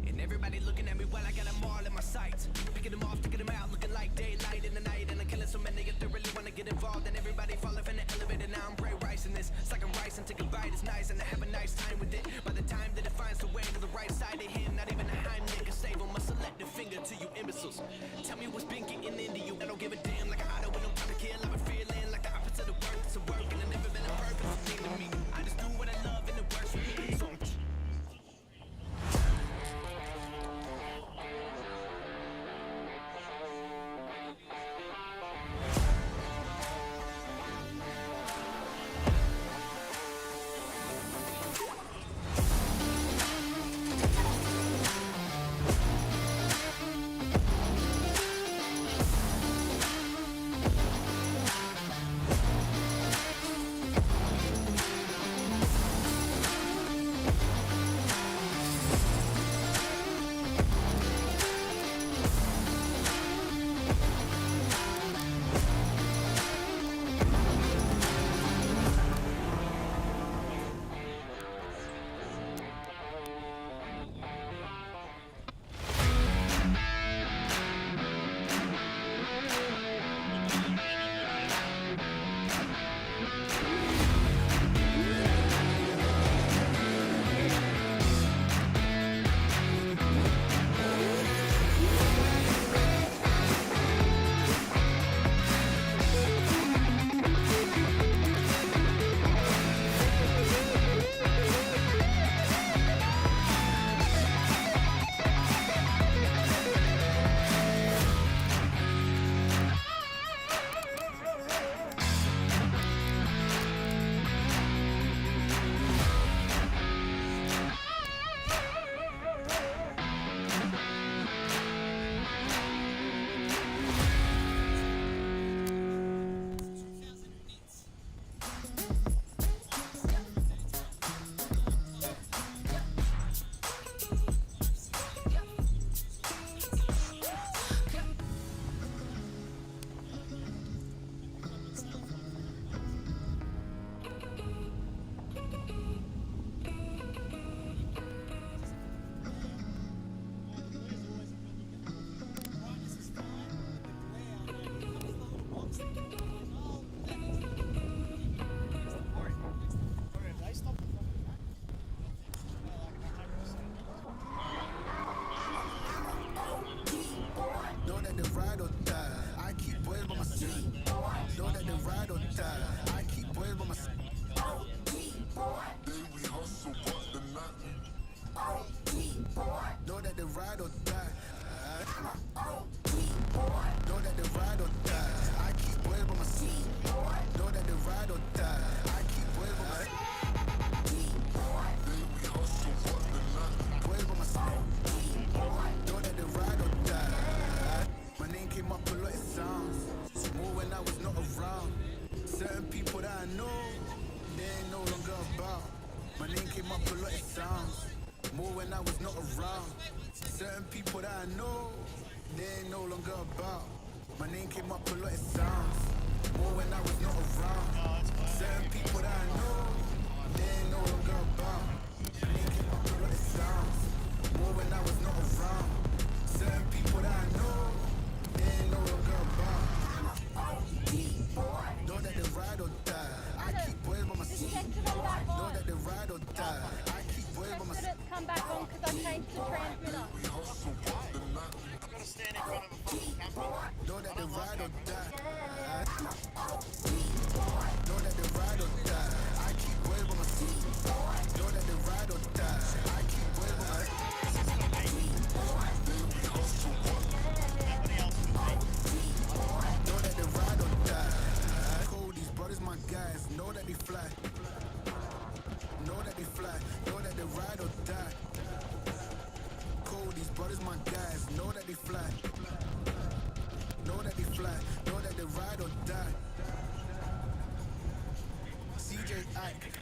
Speaker 1: And everybody looking at me while I got them all in my sights. Picking them off, taking them out, looking like daylight in the night. And I'm killing so many if they really want to get involved. And everybody falling from the elevator, now I'm bright rice in this. It's like I'm rice and take a bite, it's nice. And I have a nice time with it. By the time that it finds the way to the right side of him, not even a Heimlich can save him. I select the finger to you imbeciles. Tell me what's been getting into you. I don't give a damn like an auto with no time to kill. I've been feeling like the opposite of work. It's a work and I've never been a purpose thing to me. I just do what I love and it works for me. So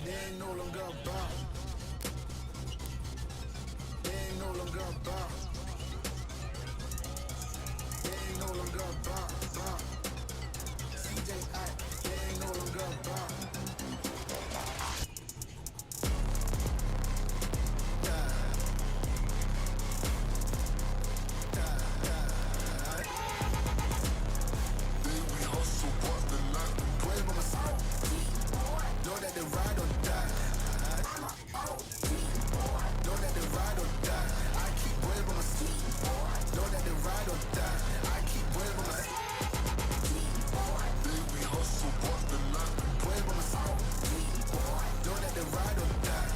Speaker 7: They ain't no longer about. They ain't no longer about. They ain't no longer about. longer about. We hustle, but the night we play by my side. Know that they ride or die. Know that they ride or die. I keep brave on my seat. Know that they ride or die. I keep brave on my seat. We hustle, but the night we play by my side. Know that they ride or die.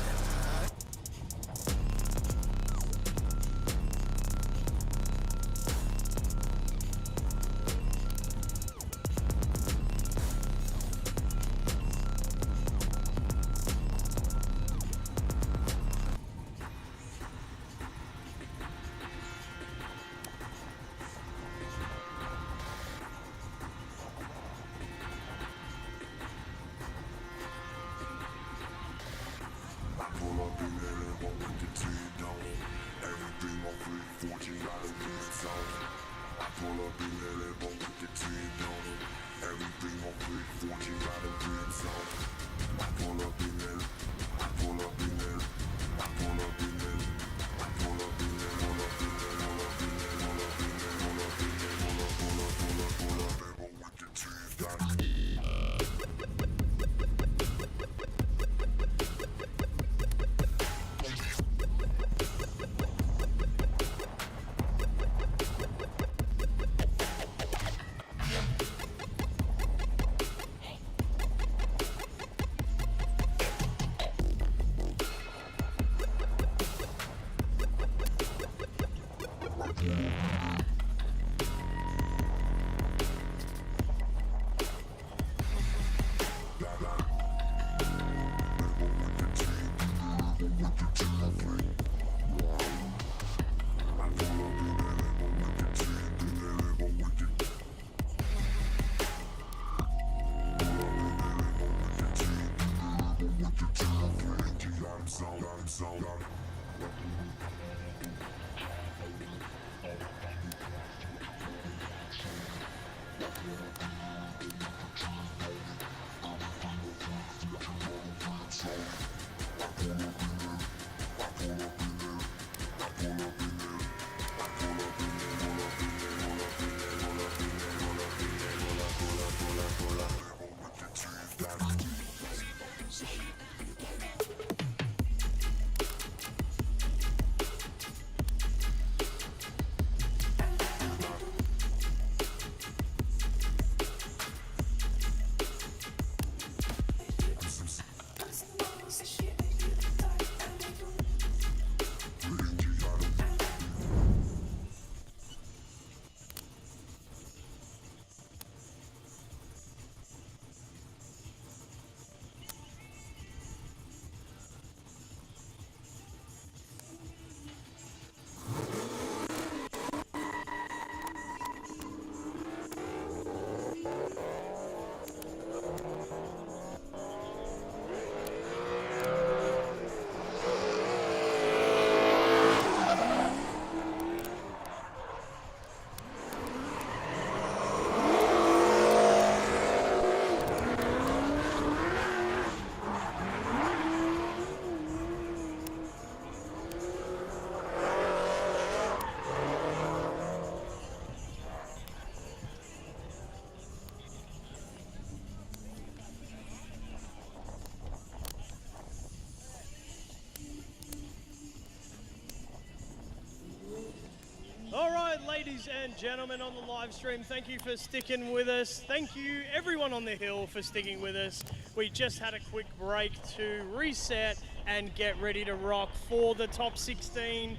Speaker 4: All right, ladies and gentlemen on the live stream, thank you for sticking with us. Thank you, everyone on the hill, for sticking with us. We just had a quick break to reset and get ready to rock for the top 16.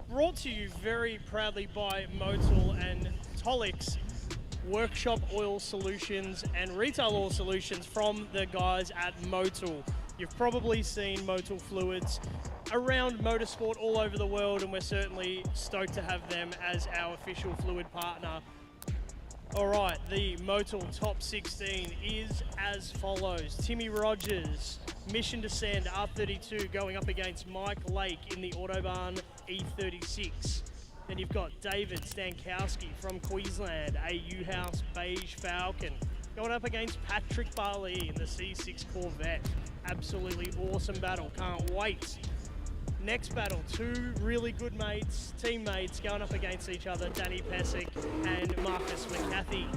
Speaker 4: Brought to you very proudly by Motul and Tolix Workshop Oil Solutions and Retail Oil Solutions from the guys at Motul. You've probably seen Motul fluids around motorsport all over the world, and we're certainly stoked to have them as our official fluid partner. All right, the Motul top 16 is as follows. Timmy Rogers, Mission to Send R32 going up against Mike Lake in the Autobahn E36. Then you've got David Stankowski from Queensland, a U-House Beige Falcon. going up against Patrick Barlee in the C6 Corvette. Absolutely awesome battle, can't wait. Next battle, two really good mates, teammates going up against each other, Danny Pesic and Marcus McCarthy.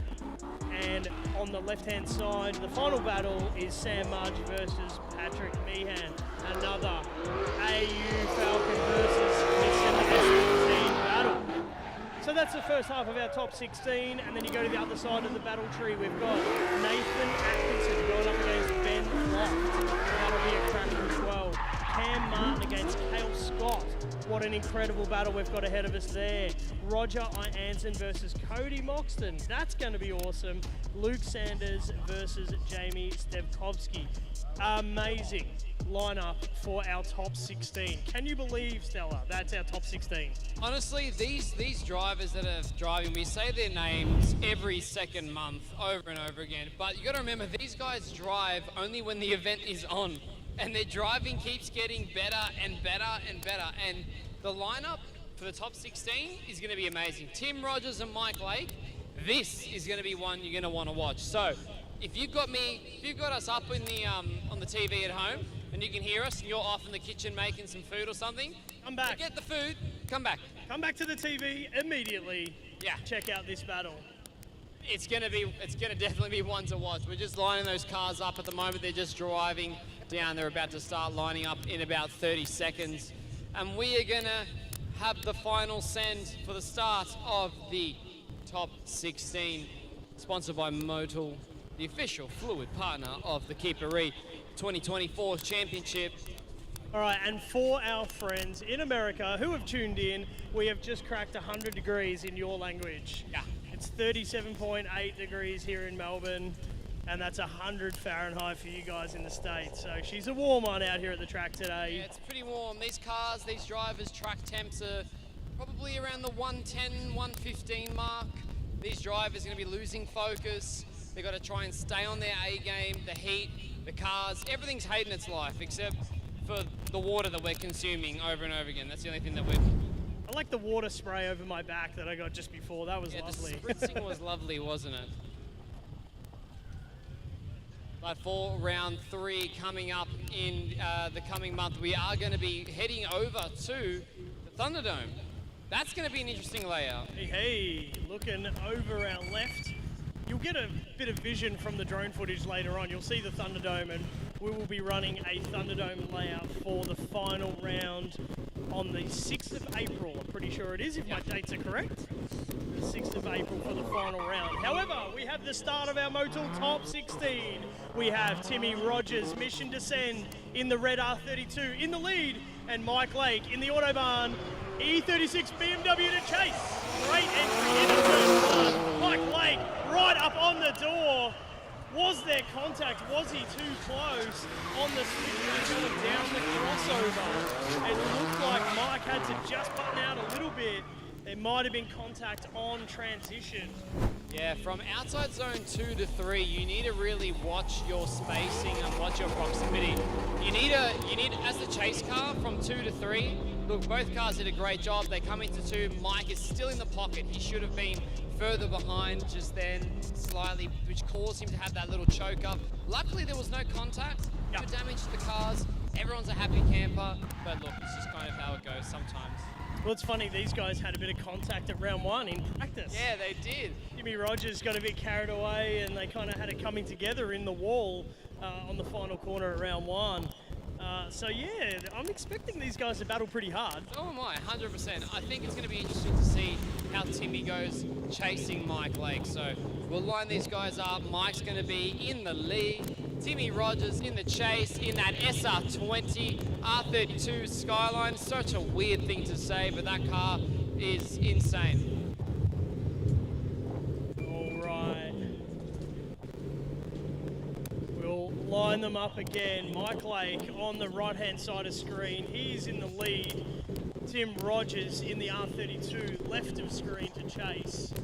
Speaker 4: And on the left-hand side, the final battle is Sam Mudge versus Patrick Mian. Another AU Falcon versus S17 battle. So that's the first half of our top 16, and then you go to the other side of the battle tree. We've got Nathan Atkinson going up against Ben Loft. That'll be a cracker as well. Cam Martin against Kale Scott. What an incredible battle we've got ahead of us there. Roger Ianson versus Cody Moxon. That's going to be awesome. Luke Sanders versus Jamie Stevkovski. Amazing lineup for our top 16. Can you believe, Stella, that's our top 16?
Speaker 5: Honestly, these drivers that are driving, we say their names every second month over and over again, but you got to remember, these guys drive only when the event is on, and their driving keeps getting better and better and better, and the lineup for the top 16 is going to be amazing. Tim Rogers and Mike Lake, this is going to be one you're going to want to watch. So if you've got us up in the on the TV at home, and you can hear us, and you're off in the kitchen making some food or something,
Speaker 4: Come back.
Speaker 5: Get the food, come back.
Speaker 4: Come back to the TV immediately.
Speaker 5: Yeah.
Speaker 4: Check out this battle.
Speaker 5: It's gonna definitely be one to watch. We're just lining those cars up at the moment. They're just driving down. They're about to start lining up in about 30 seconds. And we are gonna have the final send for the start of the top 16, sponsored by Motul, the official fluid partner of the KIR 2024 Championship.
Speaker 4: All right, and for our friends in America who have tuned in, we have just cracked 100 degrees in your language.
Speaker 5: Yeah.
Speaker 4: It's 37.8 degrees here in Melbourne, and that's 100 Fahrenheit for you guys in the States. So she's a warm one out here at the track today.
Speaker 5: Yeah, it's pretty warm. These cars, these drivers, track temps are probably around the 110, 115 mark. These drivers are going to be losing focus. They've got to try and stay on their A game, the heat, the cars. Everything's hating its life except for the water that we're consuming over and over again. That's the only thing that we're...
Speaker 4: I like the water spray over my back that I got just before. That was lovely.
Speaker 5: The spritzing was lovely, wasn't it? But for round 3 coming up in the coming month, we are going to be heading over to the Thunderdome. That's going to be an interesting layout.
Speaker 4: Hey, looking over our left. You'll get a bit of vision from the drone footage later on. You'll see the Thunderdome, and we will be running a Thunderdome layout for the final round on the 6th of April. I'm pretty sure it is, if my dates are correct. The 6th of April for the final round. However, we have the start of our Motul Top 16. We have Timmy Rogers, Mission Descend in the red R32 in the lead, and Mike Lake in the Autobahn E36 BMW to chase. Great entry into turn 1. Mike Lake right up on the door. Was there contact? Was he too close on the switch going down the crossover? It looked like Mike had to just button out a little bit. There might have been contact on transition.
Speaker 5: Yeah, from outside zone 2 to 3, you need to really watch your spacing and watch your proximity. You need, as the chase car from 2 to 3, look, both cars did a great job. They come into 2. Mike is still in the pocket. He should have been further behind just then, slightly, which caused him to have that little choke up. Luckily, there was no contact, no damage to the cars. Everyone's a happy camper, but look, it's just kind of how it goes sometimes.
Speaker 4: Well, it's funny, these guys had a bit of contact at round 1 in practice.
Speaker 5: Yeah, they did.
Speaker 4: Jimmy Rogers got a bit carried away, and they kind of had it coming together in the wall on the final corner at round 1. So yeah, I'm expecting these guys to battle pretty hard.
Speaker 5: So am I, 100%. I think it's going to be interesting to see how Timmy goes chasing Mike Lake. So we'll line these guys up. Mike's going to be in the lead. Timmy Rogers in the chase in that SR20 R32 Skyline. Such a weird thing to say, but that car is insane.
Speaker 4: All right. We'll line them up again. Mike Lake on the right-hand side of screen. He's in the lead. Tim Rogers in the R32 left of screen to chase.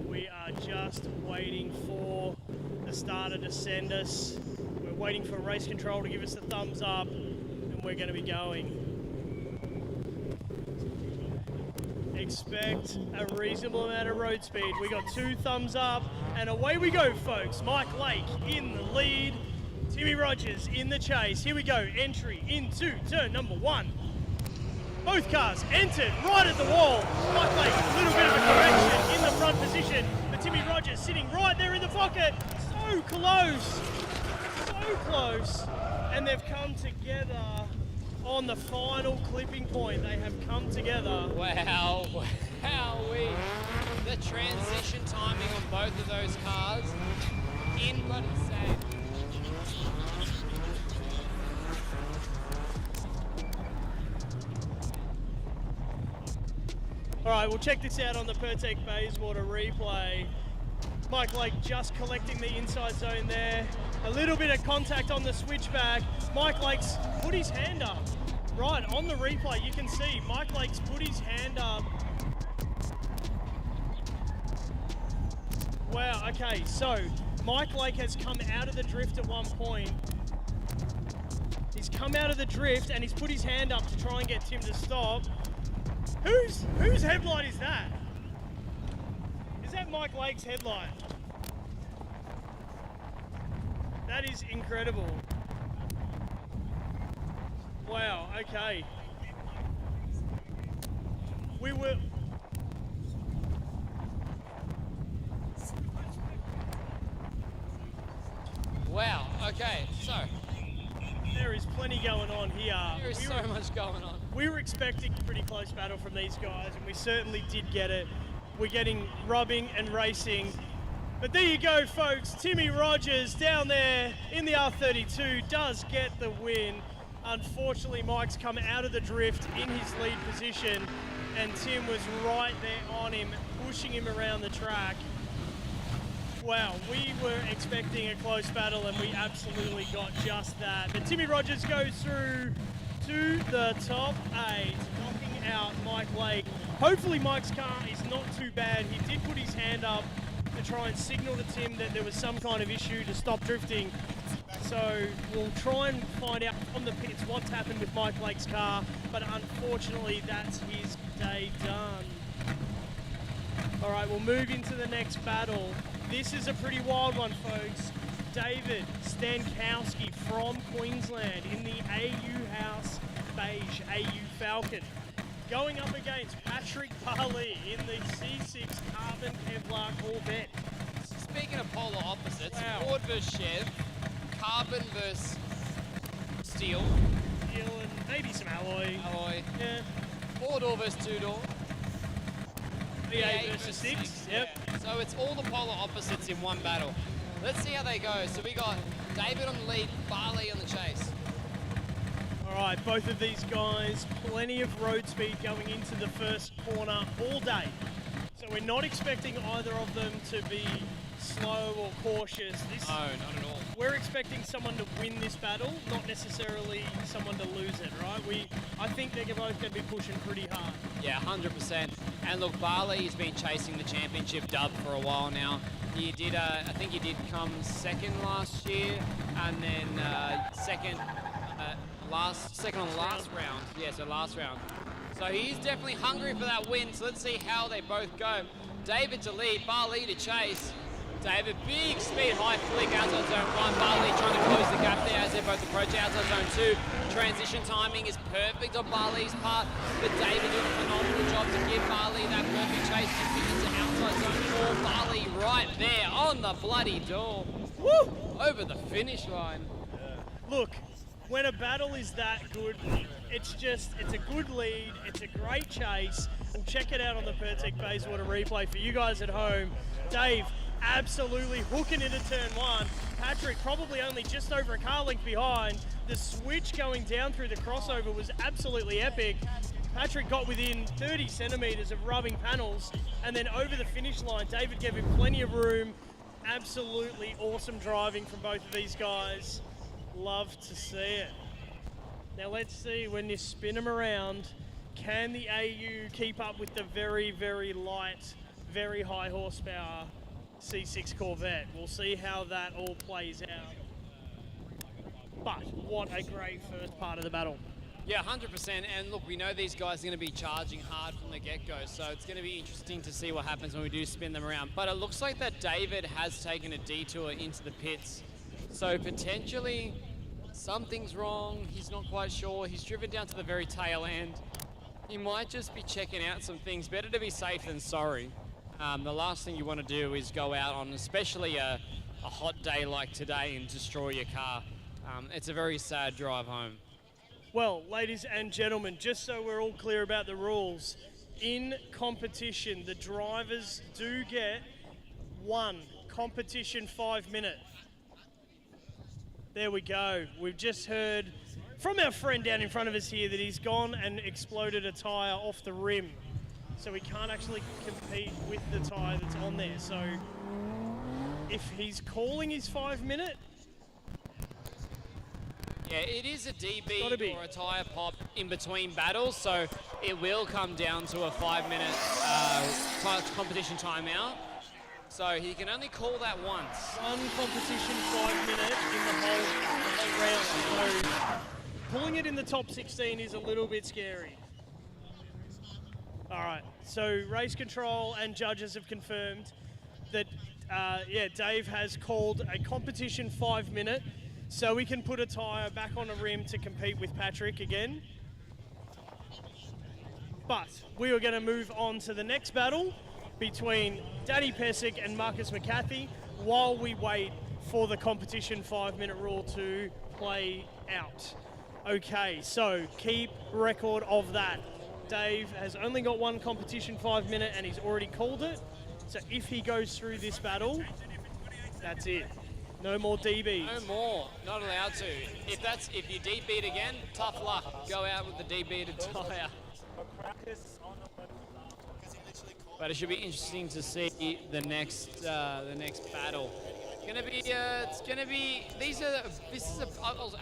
Speaker 4: We are just waiting for the starter to send us. We're waiting for race control to give us the thumbs up, and we're going to be going. expect a reasonable amount of road speed. We got 2 thumbs up, and away we go, folks. Mike Lake in the lead. Timmy Rogers in the chase. Here we go, entry into turn number 1. Both cars entered right at the wall. Mike Lake, a little bit of a correction in the front position, but Timmy Rogers sitting right there in the pocket. So close, so close. And they've come together on the final clipping point. They have come together.
Speaker 5: Wow, wowee. The transition timing on both of those cars, in bloody save.
Speaker 4: All right, we'll check this out on the Pesic Bayswater replay. Mike Lake just collecting the inside zone there. A little bit of contact on the switchback. Mike Lake's put his hand up. Right, on the replay, you can see Mike Lake's put his hand up. Wow, okay, so Mike Lake has come out of the drift at one point. He's come out of the drift and he's put his hand up to try and get Tim to stop. Whose headlight is that? Is that Mike Lake's headlight? That is incredible. Wow, okay. We were...
Speaker 5: Wow, okay, so.
Speaker 4: There is plenty going on here.
Speaker 5: There is so much going on.
Speaker 4: We were expecting a pretty close battle from these guys, and we certainly did get it. We're getting rubbing and racing. But there you go, folks. Timmy Rogers down there in the R32 does get the win. Unfortunately, Mike's come out of the drift in his lead position, and Tim was right there on him, pushing him around the track. Wow, we were expecting a close battle, and we absolutely got just that. But Timmy Rogers goes through to the top 8, knocking out Mike Lake. Hopefully Mike's car is not too bad. He did put his hand up to try and signal to Tim that there was some kind of issue to stop drifting. So we'll try and find out from the pits what's happened with Mike Lake's car, but unfortunately that's his day done. All right, we'll move into the next battle. This is a pretty wild one, folks. David Stankowski from Queensland in the AU House Beige AU Falcon, going up against Patrick Barlee in the C6 Carbon Kevlar Corvette.
Speaker 5: Speaking of polar opposites,
Speaker 4: Wow.
Speaker 5: Ford versus Chev, carbon versus steel,
Speaker 4: Steel and maybe some alloy. Yeah.
Speaker 5: 4-door versus 2-door.
Speaker 4: V8 versus 6. Yep.
Speaker 5: Yeah. So it's all the polar opposites in one battle. Let's see how they go. So we got David on the lead, Barlee on the chase.
Speaker 4: All right, both of these guys, plenty of road speed going into the first corner all day. So we're not expecting either of them to be slow or cautious.
Speaker 5: No, not at all.
Speaker 4: We're expecting someone to win this battle, not necessarily someone to lose it, right? I think they're both going to be pushing pretty hard.
Speaker 5: Yeah, 100%. And look, Barlee's been chasing the championship dub for a while now. He did, I think he did come second last year, and then second on the last round. Yeah, so last round. So he's definitely hungry for that win. So let's see how they both go. David to lead, Barlee to chase. David, big speed, high flick, outside zone 1. Barlee trying to close the gap there as they both approach outside zone 2. Transition timing is perfect on Barlee's part, but David doing a phenomenal job to give Barlee that perfect chase into outside zone 4. Barlee right there on the bloody door. Woo! Over the finish line.
Speaker 4: Look, when a battle is that good, it's a good lead, it's a great chase. We'll check it out on the Pesic Bayswater replay for you guys at home. Dave absolutely hooking into turn 1. Patrick probably only just over a car length behind. The switch going down through the crossover was absolutely epic. Patrick got within 30 centimeters of rubbing panels, and then over the finish line, David gave him plenty of room. Absolutely awesome driving from both of these guys. Love to see it. Now let's see, when you spin them around, can the AU keep up with the very, very light, very high horsepower C6 Corvette? We'll see how that all plays out. But what a great first part of the battle.
Speaker 5: Yeah, 100%. And look, we know these guys are going to be charging hard from the get-go, so it's going to be interesting to see what happens when we do spin them around. But it looks like that David has taken a detour into the pits, so potentially something's wrong. He's not quite sure. He's driven down to the very tail end. He might just be checking out some things. Better to be safe than sorry. The last thing you want to do is go out on, especially a hot day like today, and destroy your car. It's a very sad drive home.
Speaker 4: Well, ladies and gentlemen, just so we're all clear about the rules, in competition, the drivers do get one competition 5 minute. There we go. We've just heard from our friend down in front of us here that he's gone and exploded a tyre off the rim. So we can't actually compete with the tyre that's on there. So if he's calling his 5 minute,
Speaker 5: yeah, it is a DB or a tyre pop in between battles, so it will come down to a 5 minute competition timeout. So he can only call that once.
Speaker 4: One competition 5 minute in the whole round. So pulling it in the top 16 is a little bit scary. All right, so race control and judges have confirmed that, Dave has called a competition 5 minute, so we can put a tyre back on a rim to compete with Patrick again. But we are going to move on to the next battle between Danny Pesic and Marcus McCarthy while we wait for the competition 5 minute rule to play out. Okay, so keep record of that. Dave has only got one competition 5 minute and he's already called it. So if he goes through this battle, that's it. No more DBs.
Speaker 5: No more. Not allowed to. If you DB'd again, tough luck. Go out with the DB'd tyre. But it should be interesting to see the next battle. This is a.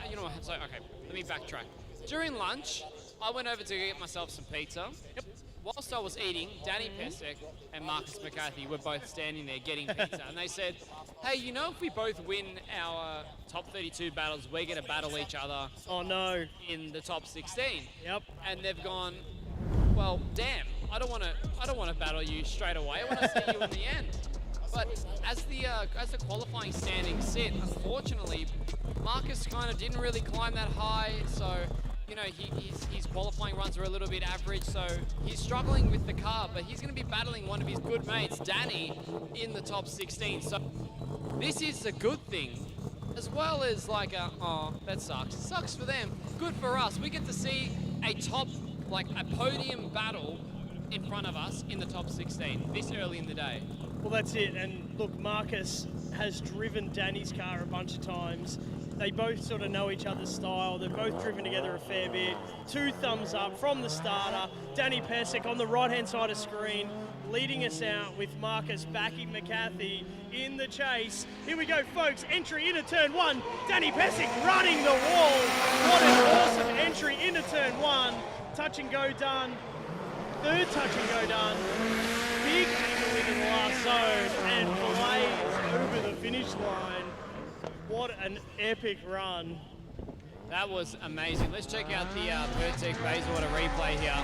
Speaker 5: You know what? So okay, let me backtrack. During lunch, I went over to get myself some pizza. Yep. Whilst I was eating, Danny Pesic and Marcus McCarthy were both standing there getting pizza, and they said, "Hey, you know, if we both win our top 32 battles, we're going to battle each other."
Speaker 4: Oh no!
Speaker 5: In the top 16.
Speaker 4: Yep.
Speaker 5: And they've gone, well, damn, I don't want to battle you straight away. I want to see you in the end. But as the qualifying standings sit, unfortunately, Marcus kind of didn't really climb that high, so. You know, his qualifying runs are a little bit average, so he's struggling with the car, but he's going to be battling one of his good mates, Danny, in the top 16. So this is a good thing, as well as like oh, that sucks. It sucks for them. Good for us. We get to see a podium battle in front of us in the top 16 this early in the day.
Speaker 4: Well, that's it. And look, Marcus has driven Danny's car a bunch of times. They both sort of know each other's style. They've both driven together a fair bit. 2 thumbs up from the starter. Danny Pesic on the right-hand side of screen, leading us out with Marcus backing McCarthy in the chase. Here we go, folks. Entry into turn 1. Danny Pesic running the wall. What an awesome entry into turn 1. Touch and go done. Third touch and go done. Big angle into the last zone and blaze over the finish line. What an epic run.
Speaker 5: That was amazing. Let's check out the Pesic Bayswater replay here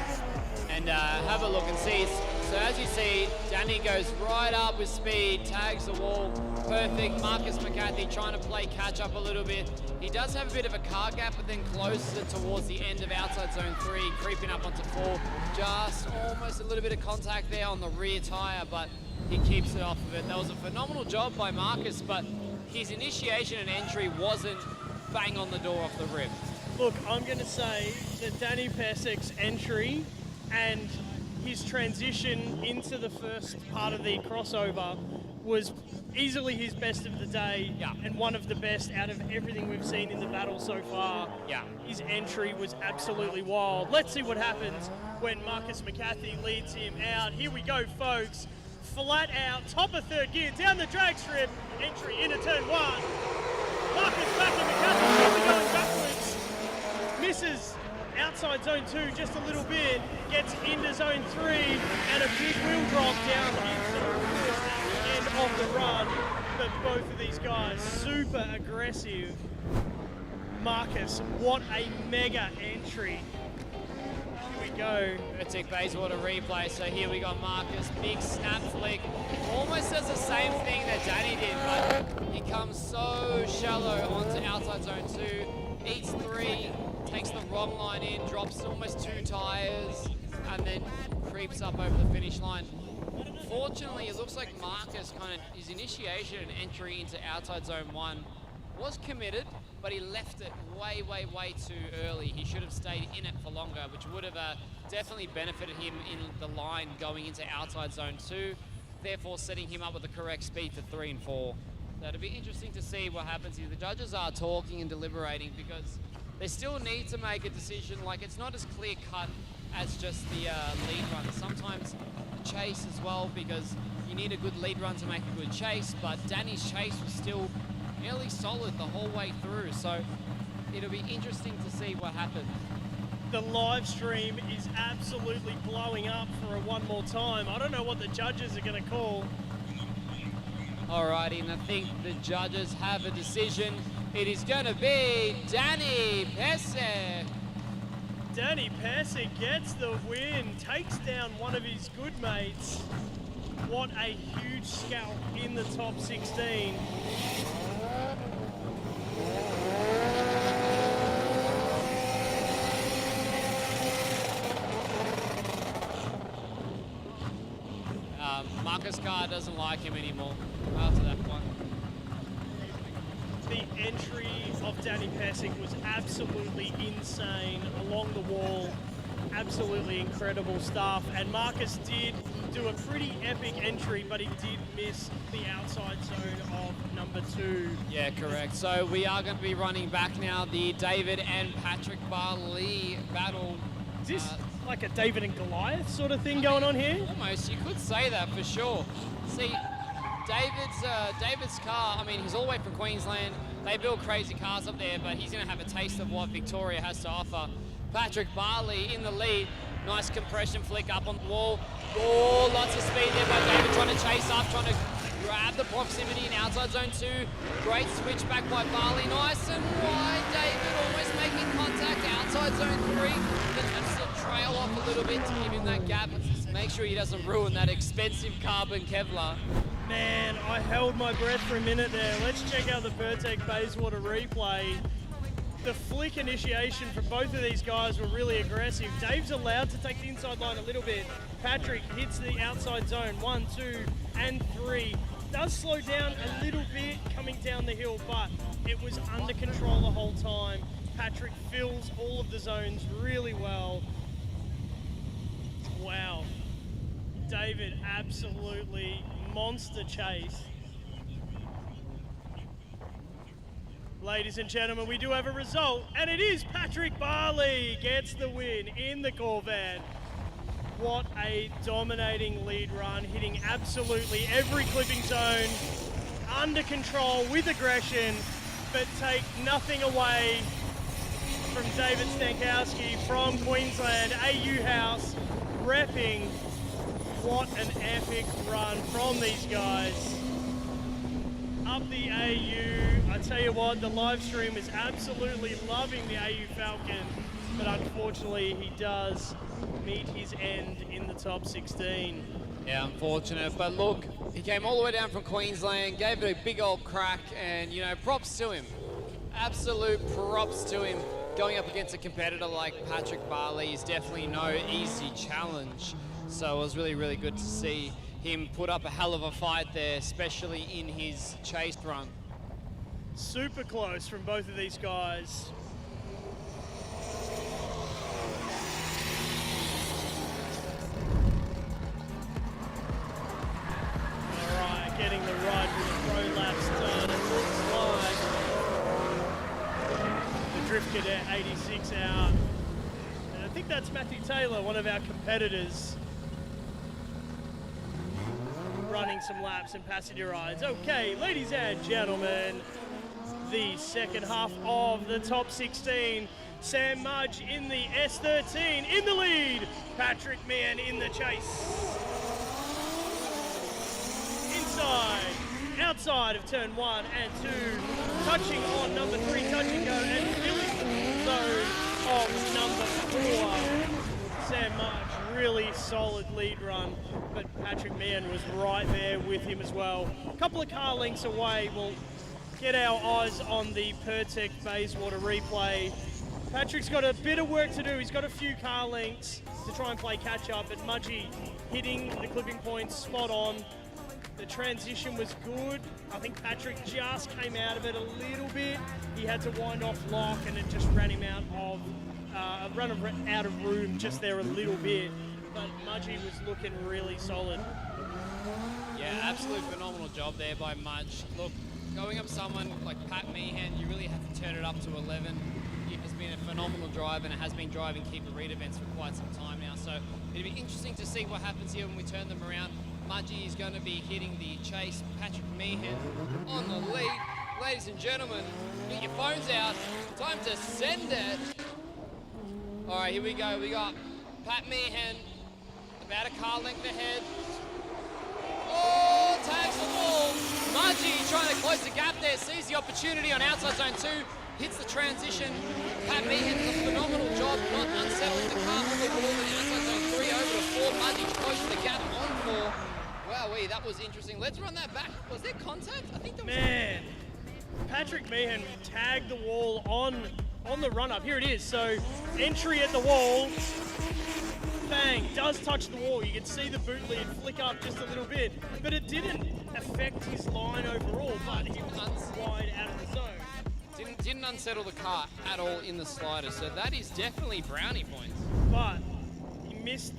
Speaker 5: and have a look and see. So as you see, Danny goes right up with speed, tags the wall, perfect. Marcus McCarthy trying to play catch up a little bit. He does have a bit of a car gap, but then closes it towards the end of outside zone 3, creeping up onto 4. Just almost a little bit of contact there on the rear tyre, but he keeps it off of it. That was a phenomenal job by Marcus, but his initiation and entry wasn't bang on the door off the rim.
Speaker 4: Look, I'm going to say that Danny Pesic's entry and his transition into the first part of the crossover was easily his best of the day, and one of the best out of everything we've seen in the battle so far.
Speaker 5: Yeah.
Speaker 4: His entry was absolutely wild. Let's see what happens when Marcus McCarthy leads him out. Here we go, folks. Flat out, top of third gear, down the drag strip, entry into turn 1. Marcus back in McCarthy, probably going backwards. Misses outside zone 2 just a little bit, gets into zone 3, and a big wheel drop down into the end of the run. But both of these guys super aggressive. Marcus, what a mega entry. Here we go.
Speaker 5: Murdoch Bayswater replay. So here we got Marcus, big snap flick. Almost does the same thing that Danny did, but he comes so shallow onto outside zone 2, eats 3, takes the wrong line in, drops almost 2 tires, and then creeps up over the finish line. Fortunately, it looks like Marcus his initiation and entry into outside zone 1 was committed, but he left it way too early. He should have stayed in it for longer, which would have definitely benefited him in the line going into outside zone 2, therefore setting him up with the correct speed for 3 and 4. So it'll be interesting to see what happens here. The judges are talking and deliberating because they still need to make a decision. Like, it's not as clear cut as just the lead run. Sometimes the chase as well, because you need a good lead run to make a good chase, but Danny's chase was still nearly solid the whole way through, so it'll be interesting to see what happens.
Speaker 4: The live stream is absolutely blowing up for a one more time. I don't know what the judges are going to call.
Speaker 5: Alrighty, and I think the judges have a decision. It is going to be Danny Pesic.
Speaker 4: Danny Pesic gets the win, takes down one of his good mates. What a huge scalp in the top 16.
Speaker 5: Marcus Carr doesn't like him anymore after that one.
Speaker 4: The entry of Danny Pesic was absolutely insane along the wall. Absolutely incredible stuff. And Marcus did do a pretty epic entry, but he did miss the outside zone of number 2.
Speaker 5: Yeah, correct. So we are going to be running back now the David and Patrick Barlee battle.
Speaker 4: Is this like a David and Goliath sort of thing going on here?
Speaker 5: Almost, you could say that for sure. See, David's car, I mean, he's all the way from Queensland. They build crazy cars up there, but he's going to have a taste of what Victoria has to offer. Patrick Barlee in the lead. Nice compression flick up on the wall. Oh, lots of speed there by David, trying to chase up, trying to grab the proximity in outside zone 2. Great switch back by Barlee. Nice and wide. David almost making contact outside zone 3. Just has to trail off a little bit to give him that gap. Make sure he doesn't ruin that expensive carbon Kevlar.
Speaker 4: Man, I held my breath for a minute there. Let's check out the Murdoch Bayswater replay. The flick initiation for both of these guys were really aggressive. Dave's allowed to take the inside line a little bit. Patrick hits the outside zone 1, 2, and 3. Does slow down a little bit coming down the hill, but it was under control the whole time. Patrick fills all of the zones really well. Wow. David absolutely monster chase. Ladies and gentlemen, we do have a result, and it is Patrick Barlee gets the win in the Corvette. What a dominating lead run, hitting absolutely every clipping zone, under control with aggression, but take nothing away from David Stankowski from Queensland, AU House, repping. What an epic run from these guys. Up the AU, I tell you what, the live stream is absolutely loving the AU Falcon, but unfortunately he does meet his end in the top 16.
Speaker 5: Yeah, unfortunate, but look, he came all the way down from Queensland, gave it a big old crack, and you know, props to him. Absolute props to him. Going up against a competitor like Patrick Barlee is definitely no easy challenge. So it was really, really good to see him put up a hell of a fight there, especially in his chase run.
Speaker 4: Super close from both of these guys. All right, getting the ride with the pro laps done. It looks like the Drift Cadet 86 out. And I think that's Matthew Taylor, one of our competitors, running some laps and passenger rides. Okay, ladies and gentlemen, the second half of the top 16. Sam Mudge in the S13 in the lead. Patrick Mian in the chase. Inside, outside. outside of turn 1 and 2, touching on number 3, touch and go, and filling zone of number 4. Sam Mudge, really solid lead run, but Patrick Mian was right there with him as well. A couple of car lengths away. We'll get our eyes on the Pesic Bayswater replay. Patrick's got a bit of work to do. He's got a few car lengths to try and play catch up, but Mudgey hitting the clipping points spot on. The transition was good. I think Patrick just came out of it a little bit. He had to wind off lock and it just ran him out of out of room just there a little bit. But Mudgey was looking really solid.
Speaker 5: Yeah, absolute phenomenal job there by Mudge. Look, going up someone like Pat Meehan, you really have to turn it up to 11. It has been a phenomenal drive, and it has been driving Keeper Reed events for quite some time now. So it'll be interesting to see what happens here when we turn them around. Mudgey is going to be hitting the chase. Patrick Meehan on the lead. Ladies and gentlemen, get your phones out. Time to send it. All right, here we go. We got Pat Meehan about a car length ahead. Oh, tags the wall. Mudgey trying to close the gap there, sees the opportunity on outside zone 2, hits the transition. Pat Meehan does a phenomenal job not unsettling the car on the wall in outside zone 3 over to 4. Mudgey closing the gap on 4. Wowee, that was interesting. Let's run that back. Was there contact? I think there was.
Speaker 4: Man, Patrick Meehan tagged the wall on the run up. Here it is. So entry at the wall. Bang, does touch the wall. You can see the boot lid flick up just a little bit, but it didn't affect his line overall, but he was wide out of the zone.
Speaker 5: Didn't unsettle the car at all in the slightest, so that is definitely brownie points.
Speaker 4: But he missed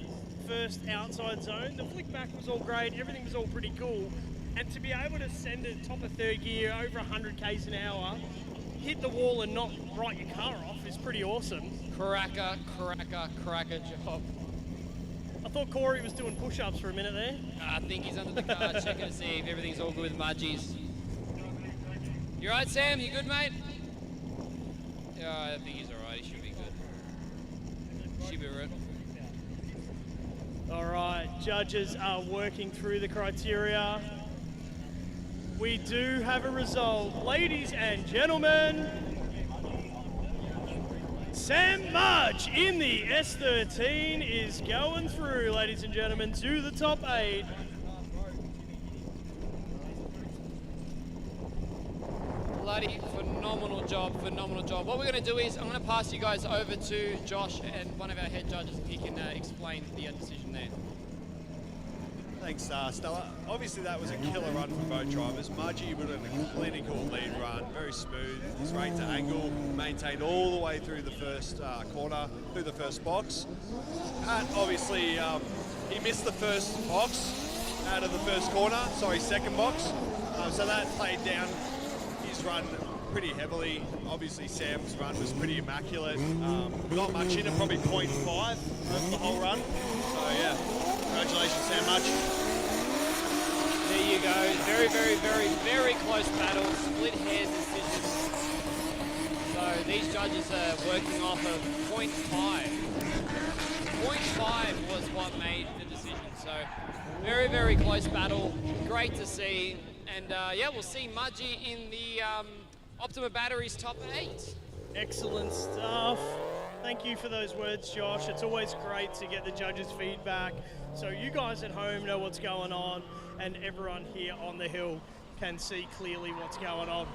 Speaker 4: first outside zone. The flick back was all great, everything was all pretty cool, and to be able to send it top of third gear over 100 k's an hour, hit the wall and not write your car off is pretty awesome.
Speaker 5: Cracker job.
Speaker 4: I thought Corey was doing push-ups for a minute there.
Speaker 5: I think he's under the car, checking to see if everything's all good with Mudgeys. You alright, Sam? You good, mate? Yeah, I think he's alright. He should be good. Should be right.
Speaker 4: All right, judges are working through the criteria. We do have a result. Ladies and gentlemen, Sam Mudge in the S13 is going through, ladies and gentlemen, to the top 8.
Speaker 5: Bloody phenomenal job. What we're going to do is I'm going to pass you guys over to Josh and one of our head judges, if he can explain the decision there.
Speaker 6: Thanks, Stella. Obviously, that was a killer run for both drivers. Mudgey with a clinical lead run, very smooth, straight to angle, maintained all the way through the first corner, through the first box. Pat, obviously, he missed the first box out of the first corner, second box. So that played down his run pretty heavily. Obviously, Sam's run was pretty immaculate. Not much in it, probably 0.5 over the whole run. So, yeah. Congratulations, Sam Mudge.
Speaker 5: There you go. Very close battle. Split hairs decisions. So these judges are working off of 0.5. 0.5 was what made the decision. So very close battle. Great to see. And yeah, we'll see Mudgey in the Optima Batteries top 8.
Speaker 4: Excellent stuff. Thank you for those words, Josh. It's always great to get the judges' feedback so you guys at home know what's going on and everyone here on the hill can see clearly what's going on.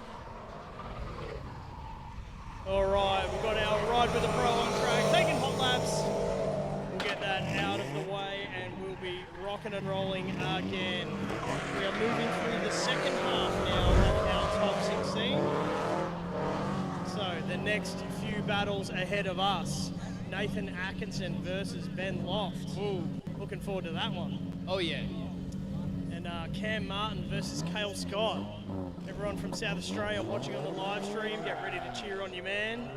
Speaker 4: All right, we've got our Ride with the Pro on track, taking hot laps. We'll get that out of the way and we'll be rocking and rolling again. We are moving through the second half now of our top 16. So the next few battles ahead of us. Nathan Atkinson versus Ben Loft. Ooh, looking forward to that one.
Speaker 5: Oh yeah.
Speaker 4: And Cam Martin versus Kale Scott. Everyone from South Australia watching on the live stream, get ready to cheer on your man.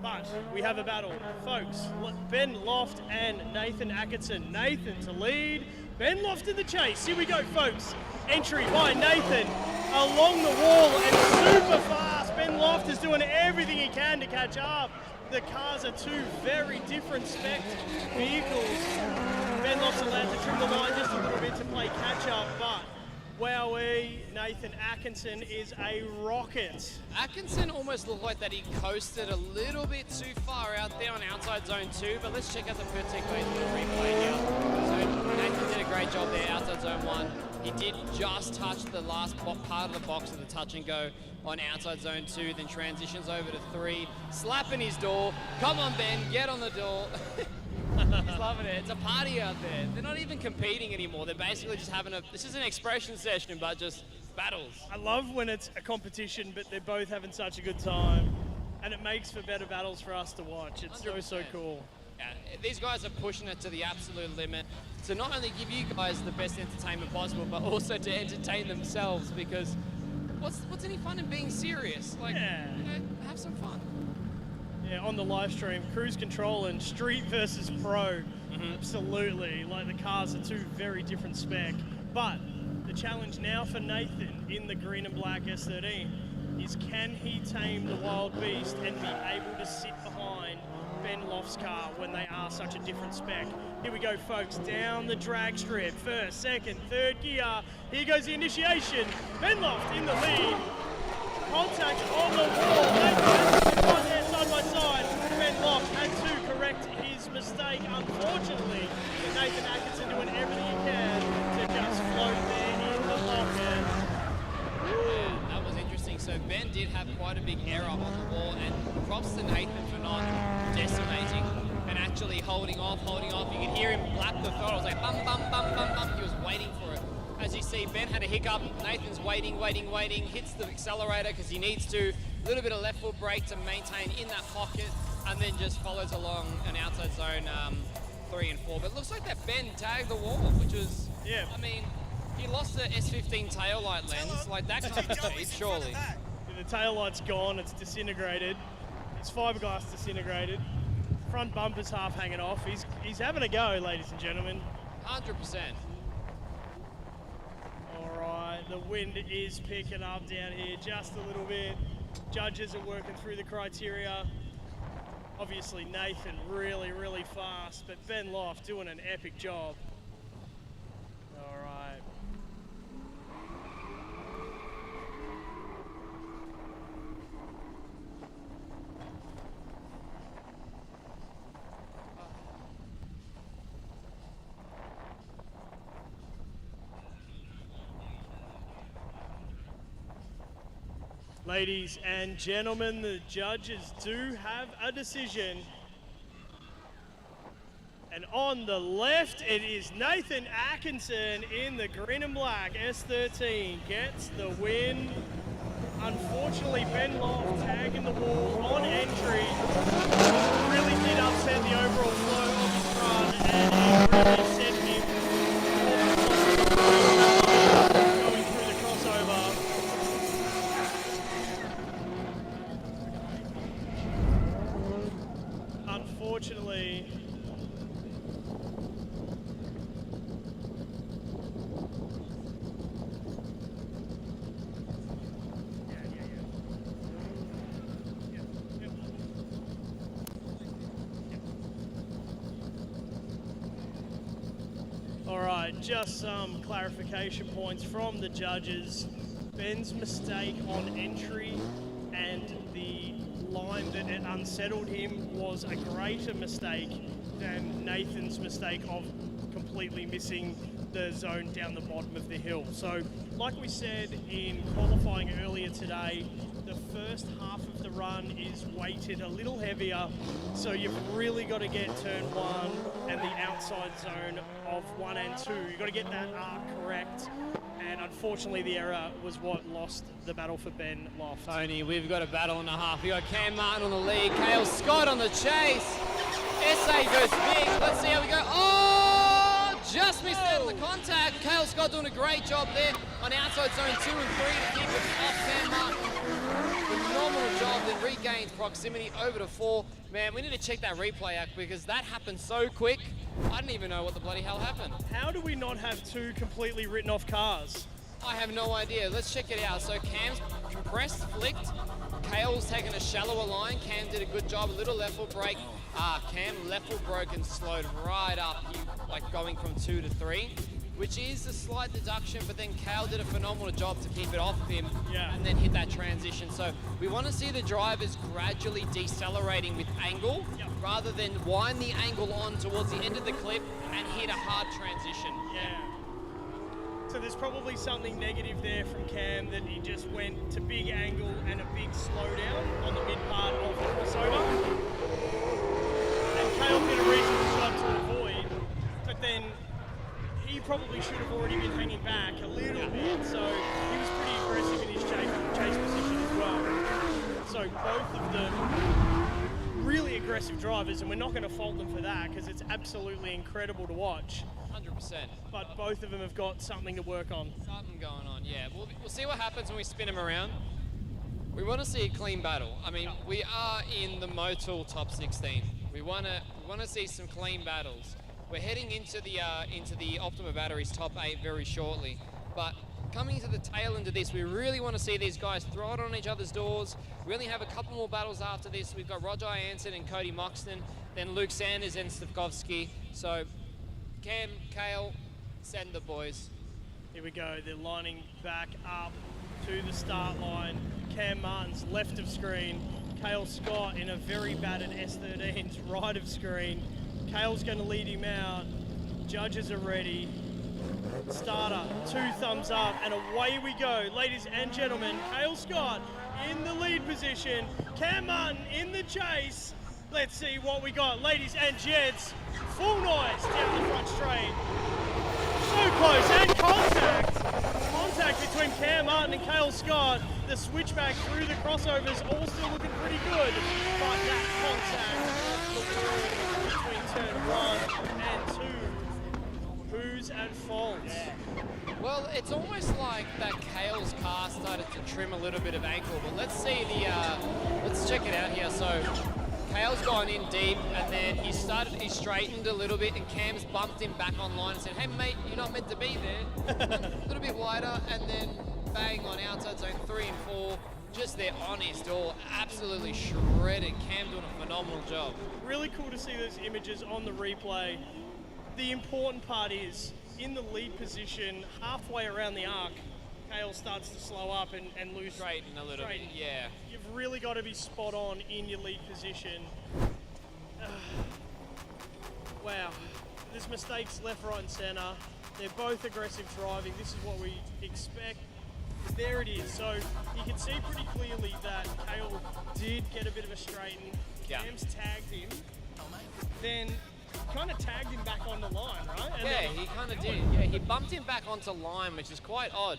Speaker 4: But we have a battle, folks. Ben Loft and Nathan Atkinson. Nathan to lead, Ben Loft in the chase. Here we go, folks. Entry by Nathan along the wall and super fast. Ben Loft is doing everything he can to catch up. The cars are two very different spec vehicles. Ben Loft's allowed to trim the line just a little bit to play catch up, but Wowee, Nathan Atkinson is a rocket.
Speaker 5: Atkinson almost looked like that he coasted a little bit too far out there on outside zone 2, but let's check out the Pesic replay here. So Nathan did a great job there, outside zone 1. He did just touch the last part of the box of the touch and go on outside zone 2, then transitions over to 3, slapping his door. Come on, Ben, get on the door. He's loving it. It's a party out there. They're not even competing anymore. They're basically just having this is an expression session, but just battles.
Speaker 4: I love when it's a competition, but they're both having such a good time. And it makes for better battles for us to watch. It's
Speaker 5: 100%.
Speaker 4: so cool.
Speaker 5: Yeah, these guys are pushing it to the absolute limit to not only give you guys the best entertainment possible, but also to entertain themselves, because what's any fun in being serious? Like,
Speaker 4: Yeah.
Speaker 5: you know, have some fun.
Speaker 4: Yeah, on the live stream, cruise control and street versus pro. Absolutely. Like, the cars are two very different spec. But the challenge now for Nathan in the green and black S13 is, can he tame the wild beast and be able to sit behind Ben Loft's car when they are such a different spec? Here we go, folks, down the drag strip. First, second, third gear. Here goes the initiation. Ben Loft in the lead. Contact on the wall. Right there, side by side. Ben Loft had to correct his mistake, unfortunately. Nathan Atkinson doing everything he can to just float there in the pocket.
Speaker 5: Yeah, that was interesting. So Ben did have quite a big error on the wall, and props to Nathan for not decimating and actually holding off. You could hear him lap the throttle. It was like bum, bum, bum, bum, bum. He was waiting for it. As you see, Ben had a hiccup. Nathan's waiting, hits the accelerator because he needs to. A little bit of left foot brake to maintain in that pocket, and then just follows along an outside zone 3 and 4. But it looks like that Ben tagged the wall, which was,
Speaker 4: Yeah.
Speaker 5: I mean, he lost the S15 taillight lens. Like, that can't be cheap, surely.
Speaker 4: The tail light's gone, it's disintegrated. His fiberglass disintegrated. Front bumper's half hanging off. He's having a go, ladies and gentlemen.
Speaker 5: 100%.
Speaker 4: Alright, the wind is picking up down here just a little bit. Judges are working through the criteria. Obviously Nathan really fast, but Ben Loft doing an epic job. Alright. Ladies and gentlemen, the judges do have a decision. And on the left, it is Nathan Atkinson in the green and black S13. Gets the win. Unfortunately, Ben Loft tagging the wall on entry. Really did upset the overall flow of his run, and it really sent him going through the crossover. Unfortunately, all right, just some clarification points from the judges. Ben's mistake on entry and the line that it unsettled him was a greater mistake than Nathan's mistake of completely missing the zone down the bottom of the hill. So, like we said in qualifying earlier today, the first half of the run is weighted a little heavier, so you've really got to get turn 1 and the outside zone of 1 and 2. You've got to get that arc correct. And unfortunately, the error was what lost the battle for Ben Loft.
Speaker 5: Tony, we've got a battle and a half. We got Cam Martin on the lead, Kale Scott on the chase. SA goes big. Let's see how we go. Oh, just missed out on the contact. Kale Scott doing a great job there on outside zone 2 and 3 to keep it off Cam Martin. Phenomenal job, then regains proximity over to 4. Man, we need to check that replay act because that happened so quick. I didn't even know what the bloody hell happened.
Speaker 4: How do we not have two completely written off cars?
Speaker 5: I have no idea. Let's check it out. So Cam's compressed, flicked. Kale's taken a shallower line. Cam did a good job. A little left foot brake. Cam left foot broke and slowed right up, like going from 2 to 3. which is a slight deduction, but then Kale did a phenomenal job to keep it off of him
Speaker 4: Yeah.
Speaker 5: and then hit that transition. So we want to see the drivers gradually decelerating with angle rather than wind the angle on towards the end of the clip and hit a hard transition.
Speaker 4: Yeah. So there's probably something negative there from Cam that he just went to big angle and a big slowdown on the mid part of the crossover. And Kale did a reasonable job to avoid, but then he probably should have already been hanging back a little bit. So he was pretty aggressive in his chase position as well. So both of them really aggressive drivers, and we're not going to fault them for that because it's absolutely incredible to watch.
Speaker 5: 100%.
Speaker 4: But both of them have got something to work on.
Speaker 5: Something going on, yeah. We'll see what happens when we spin them around. We want to see a clean battle. I mean, we are in the Motul top 16. We want to see some clean battles. We're heading into the Optima Batteries top 8 very shortly. But coming to the tail end of this, we really want to see these guys throw it on each other's doors. We only have a couple more battles after this. We've got Roger Ianson and Cody Moxon, then Luke Sanders and Stevkovski. So Cam, Kale, send the boys.
Speaker 4: Here we go. They're lining back up to the start line. Cam Martin's left of screen. Kale Scott in a very battered S13's right of screen. Kale's going to lead him out. Judges are ready. Starter, 2 thumbs up, and away we go. Ladies and gentlemen, Kale Scott in the lead position. Cam Martin in the chase. Let's see what we got. Ladies and gents, full noise down the front straight. So close, and contact. Contact between Cam Martin and Kale Scott. The switchback through the crossovers all still looking pretty good. But that contact between turn 1 and 2. Who's at fault?
Speaker 5: Well, it's almost like that Kale's car started to trim a little bit of ankle, but let's see let's check it out here. So Kale's gone in deep, and then he straightened a little bit, and Cam's bumped him back online and said, hey mate, you're not meant to be there. A little bit wider, and then bang on outside zone 3 and 4, just there on his door, absolutely shredded. Cam doing a phenomenal job.
Speaker 4: Really cool to see those images on the replay. The important part is, in the lead position, halfway around the arc, Kale starts to slow up and lose.
Speaker 5: Straighten a little bit, yeah.
Speaker 4: You've really got to be spot on in your lead position. Wow. There's mistakes left, right, and center. They're both aggressive driving. This is what we expect. There it is. So you can see pretty clearly that Kale did get a bit of a straighten.
Speaker 5: Yeah.
Speaker 4: Cam's tagged him. Then kind of tagged him back on the line, right? And
Speaker 5: Yeah,
Speaker 4: then
Speaker 5: he kind of did. Yeah, he bumped him back onto line, which is quite odd.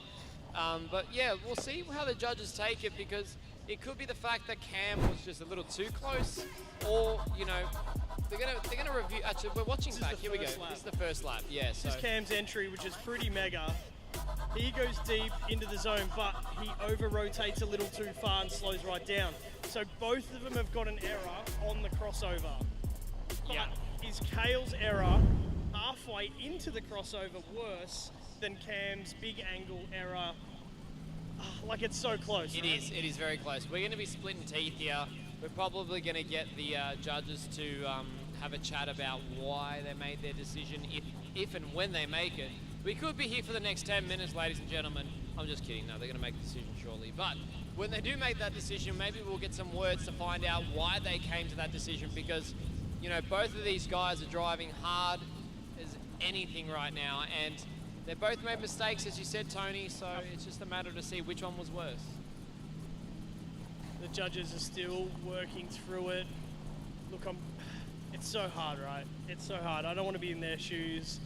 Speaker 5: But yeah, we'll see how the judges take it, because it could be the fact that Cam was just a little too close, or you know, they're gonna review. Actually, we're watching back. Here we go. This is the first lap. Yeah. So
Speaker 4: this is Cam's entry, which is pretty mega. He goes deep into the zone, but he over-rotates a little too far and slows right down. So both of them have got an error on the crossover. But
Speaker 5: Yeah.
Speaker 4: is Kale's error halfway into the crossover worse than Cam's big angle error? Like, it's so close.
Speaker 5: it
Speaker 4: right?
Speaker 5: is. It is very close. We're going to be splitting teeth here. We're probably going to get the judges to have a chat about why they made their decision, if and when they make it. We could be here for the next 10 minutes, ladies and gentlemen. I'm just kidding. No, they're going to make the decision shortly. But when they do make that decision, maybe we'll get some words to find out why they came to that decision, because, you know, both of these guys are driving hard as anything right now, and they both made mistakes, as you said, Tony, so it's just a matter to see which one was worse.
Speaker 4: The judges are still working through it. Look, it's so hard, right? It's so hard. I don't want to be in their shoes.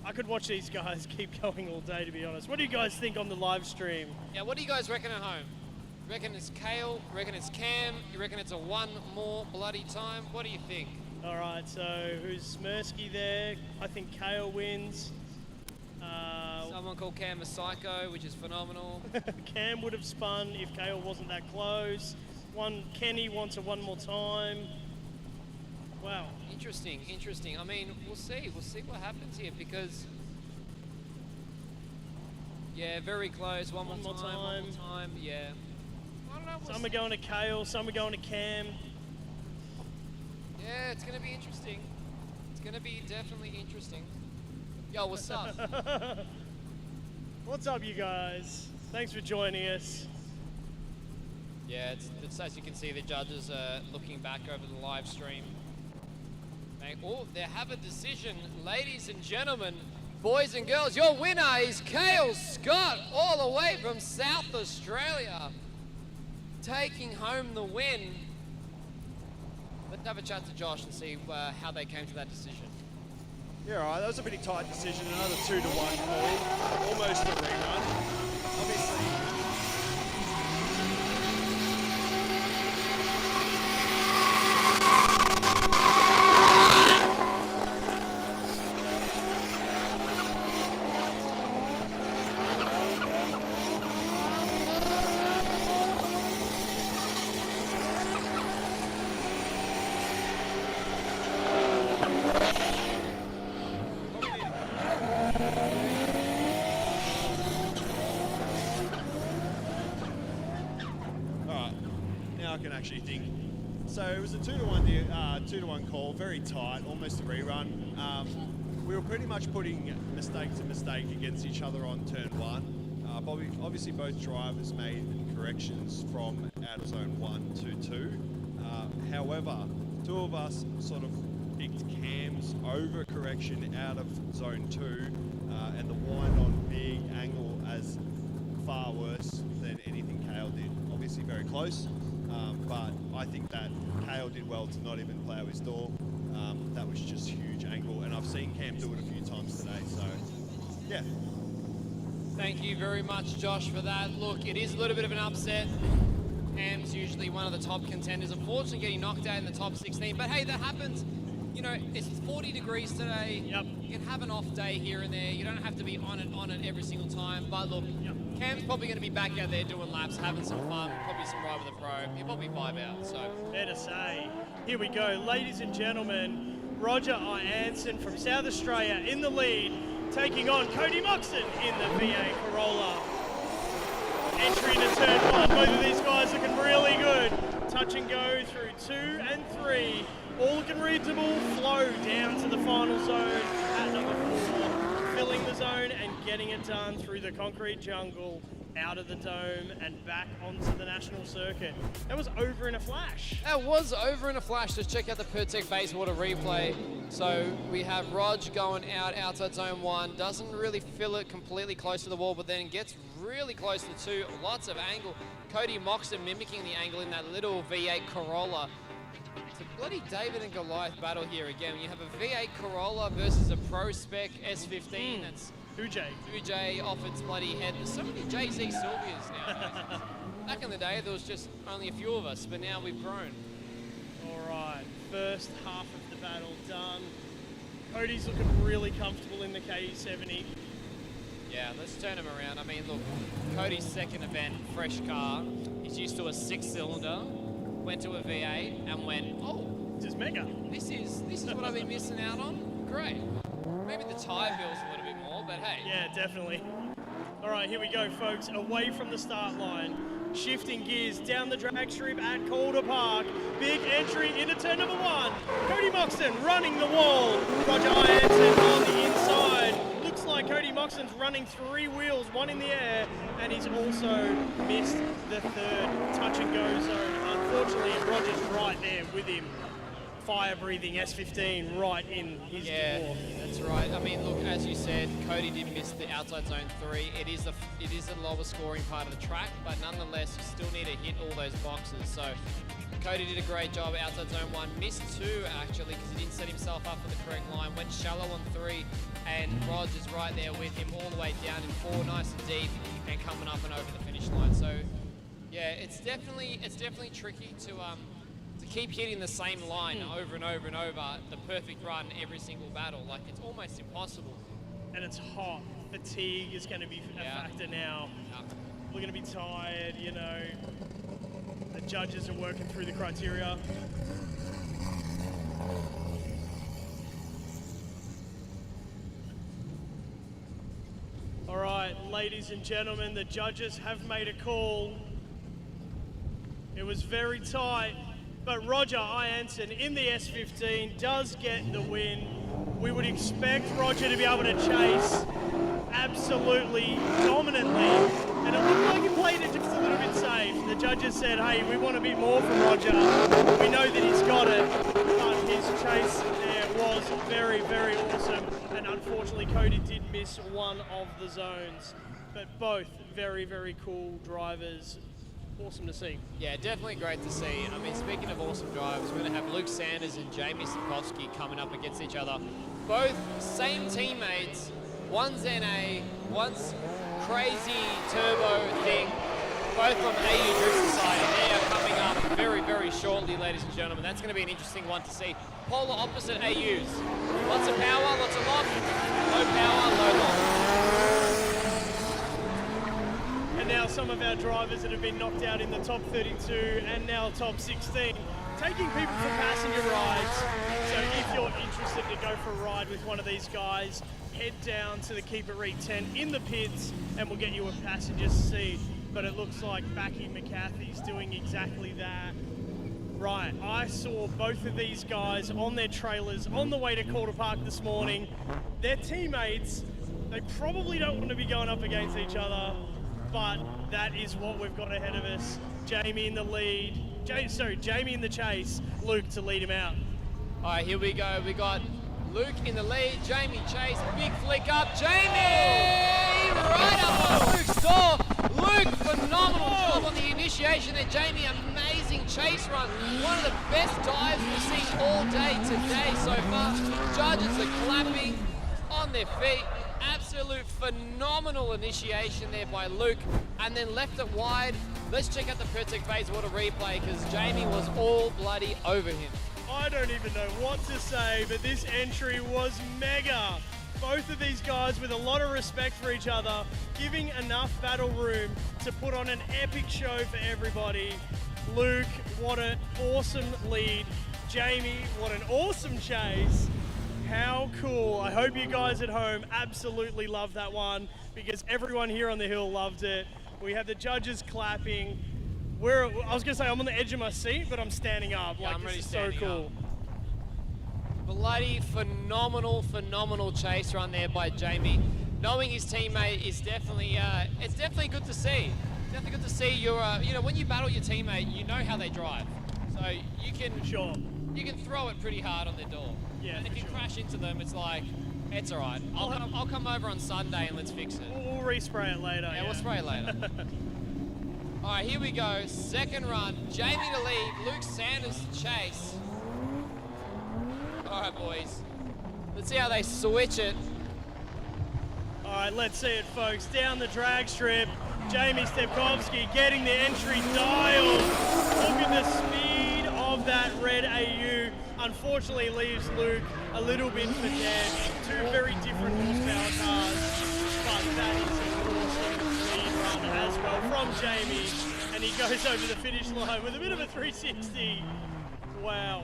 Speaker 4: I could watch these guys keep going all day, to be honest. What do you guys think on the live stream?
Speaker 5: Yeah, what do you guys reckon at home? Reckon it's Kale? Reckon it's Cam? You reckon it's a one more bloody time? What do you think?
Speaker 4: All right, so who's Smirsky there? I think Kale wins.
Speaker 5: Someone called Cam a psycho, which is phenomenal.
Speaker 4: Cam would have spun if Kale wasn't that close. Kenny wants a one more time. Wow.
Speaker 5: Interesting, interesting. I mean, we'll see. We'll see what happens here, because yeah, very close. One more time. Yeah. I don't know.
Speaker 4: Some are going to Kale, some are going to Cam.
Speaker 5: Yeah, it's going to be interesting. It's going to be definitely interesting. Yo, what's up?
Speaker 4: What's up, you guys? Thanks for joining us.
Speaker 5: Yeah, it's as you can see, the judges are looking back over the live stream. They have a decision, ladies and gentlemen, boys and girls. Your winner is Kale Scott, all the way from South Australia, taking home the win. Let's have a chat to Josh and see how they came to that decision.
Speaker 6: Yeah, all right, that was a pretty tight decision. Another 2-1 call, almost a rerun. Obviously, actually think. So it was a 2-1 call, very tight, almost a rerun. We were pretty much putting mistake to mistake against each other on turn 1. Obviously both drivers made corrections from out of zone 1 to 2. However, 2 of us sort of picked Cam's over correction out of zone 2 and the wind on big angle as far worse than anything Kale did. Obviously very close. But I think that Kale did well to not even plough his door. That was just huge angle, and I've seen Cam do it a few times today, so yeah.
Speaker 5: Thank you very much, Josh, for that. Look, it is a little bit of an upset. Cam's usually one of the top contenders. Unfortunately, getting knocked out in the top 16, but hey, that happens. You know, it's 40 degrees today.
Speaker 4: Yep.
Speaker 5: You can have an off day here and there. You don't have to be on it every single time. But look, Cam's probably going to be back out there doing laps, having some fun, probably some ride with a pro. He'll probably 5 out, so.
Speaker 4: Fair to say. Here we go, ladies and gentlemen. Roger Ianson from South Australia in the lead, taking on Cody Moxon in the VA Corolla. Entry into turn 1. Both of these guys looking really good. Touch and go through 2 and 3. All looking reasonable. Flow down to the final zone at number 4. Filling the zone and getting it done through the concrete jungle, out of the dome and back onto the national circuit. That was over in a flash.
Speaker 5: That was over in a flash. Just check out the Pesic Basewater replay. So we have Rog going outside zone 1. Doesn't really fill it completely close to the wall, but then gets really close to 2. Lots of angle. Cody Moxon mimicking the angle in that little V8 Corolla. It's a bloody David and Goliath battle here again. You have a V8 Corolla versus a Pro Spec S15. That's Ujay off its bloody head. There's so many JZ Sylvias now. Back in the day, there was just only a few of us, but now we've grown.
Speaker 4: All right, first half of the battle done. Cody's looking really comfortable in the KE70.
Speaker 5: Yeah, let's turn him around. I mean, look, Cody's second event, fresh car. He's used to a 6-cylinder. Went to a V8 and went, oh,
Speaker 4: this is mega.
Speaker 5: This is what I've been missing out on. Great. Maybe the tyre bill's a little bit more, but hey.
Speaker 4: Yeah, definitely. All right, here we go, folks. Away from the start line. Shifting gears down the drag strip at Calder Park. Big entry into turn number 1. Cody Moxon running the wall. Roger Ianson on the inside. Looks like Cody Moxon's running 3 wheels, 1 in the air, and he's also missed the third touch and go zone. Unfortunately, Roger's right there with him. Fire-breathing S15 right in his door.
Speaker 5: That's right. I mean, look, as you said, Cody did miss the outside zone 3. It is a lower scoring part of the track, but nonetheless, you still need to hit all those boxes. So Cody did a great job outside zone 1. Missed 2, actually, because he didn't set himself up for the correct line. Went shallow on 3, and Rog is right there with him all the way down in 4, nice and deep, and coming up and over the finish line. So, yeah, it's definitely tricky to keep hitting the same line over and over and over, the perfect run every single battle. Like, it's almost impossible.
Speaker 4: And it's hot. Fatigue is going to be a factor now. We're going to be tired, you know. The judges are working through the criteria. All right, ladies and gentlemen, the judges have made a call. It was very tight. But Roger Ianson in the S15 does get the win. we would expect Roger to be able to chase absolutely dominantly. And it looked like he played it just a little bit safe. The judges said, hey, we want a bit more from Roger. We know that he's got it, but his chase there was very, very awesome. And unfortunately, Cody did miss one of the zones. But both very, very cool drivers. Awesome to see.
Speaker 5: Yeah, definitely great to see. I mean, speaking of awesome drivers, we're going to have Luke Sanders and Jamie Stevkovski coming up against each other. Both same teammates. One's NA, one's crazy turbo thing. Both from AU Drift Society. They are coming up very, very shortly, ladies and gentlemen. That's going to be an interesting one to see. Polar opposite AUs. Lots of power, lots of loft. Low power, low loft.
Speaker 4: And now some of our drivers that have been knocked out in the top 32 and now top 16, taking people for passenger rides. So if you're interested to go for a ride with one of these guys, head down to the Keep It Read tent in the pits and we'll get you a passenger seat. But it looks like Backy McCarthy's doing exactly that. Right, I saw both of these guys on their trailers on the way to Calder Park this morning. They're teammates. They probably don't want to be going up against each other, but that is what we've got ahead of us. Jamie in the lead. Jamie in the chase. Luke to lead him out.
Speaker 5: All right, here we go. We got Luke in the lead. Jamie chase. Big flick up. Jamie! Right up on Luke's door. Luke, phenomenal job on the initiation there. Jamie, amazing chase run. One of the best dives we've seen all day today so far. Judges are clapping on their feet. Absolute phenomenal initiation there by Luke. And then left it wide. Let's check out the Pesic Bayswater replay because Jamie was all bloody over him.
Speaker 4: I don't even know what to say, but this entry was mega. Both of these guys with a lot of respect for each other, giving enough battle room to put on an epic show for everybody. Luke, what an awesome lead. Jamie, what an awesome chase. How cool. I hope you guys at home absolutely loved that one because everyone here on the hill loved it. We had the judges clapping. I was going to say I'm on the edge of my seat, but I'm standing up.
Speaker 5: Yeah, I'm
Speaker 4: this
Speaker 5: really
Speaker 4: is so
Speaker 5: standing
Speaker 4: cool.
Speaker 5: up. Bloody phenomenal chase run there by Jamie. Knowing his teammate is definitely, it's definitely good to see. Definitely good to see your, when you battle your teammate, you know how they drive. So you can,
Speaker 4: Sure.
Speaker 5: you can throw it pretty hard on their door.
Speaker 4: Yeah,
Speaker 5: and if you
Speaker 4: sure.
Speaker 5: crash into them, it's like, it's all right. I'll come over on Sunday and let's fix it.
Speaker 4: We'll respray it later.
Speaker 5: Yeah, we'll spray it later. All right, here we go. Second run. Jamie to lead. Luke Sanders to chase. All right, boys. Let's see how they switch it.
Speaker 4: All right, let's see it, folks. Down the drag strip. Jamie Stevkovski getting the entry dialed. Look at the speed of that red AU. Unfortunately, leaves Luke a little bit for dead. Two very different horsepower cars, but that is an awesome lead run as well from Jamie. And he goes over the finish line with a bit of a 360. Wow.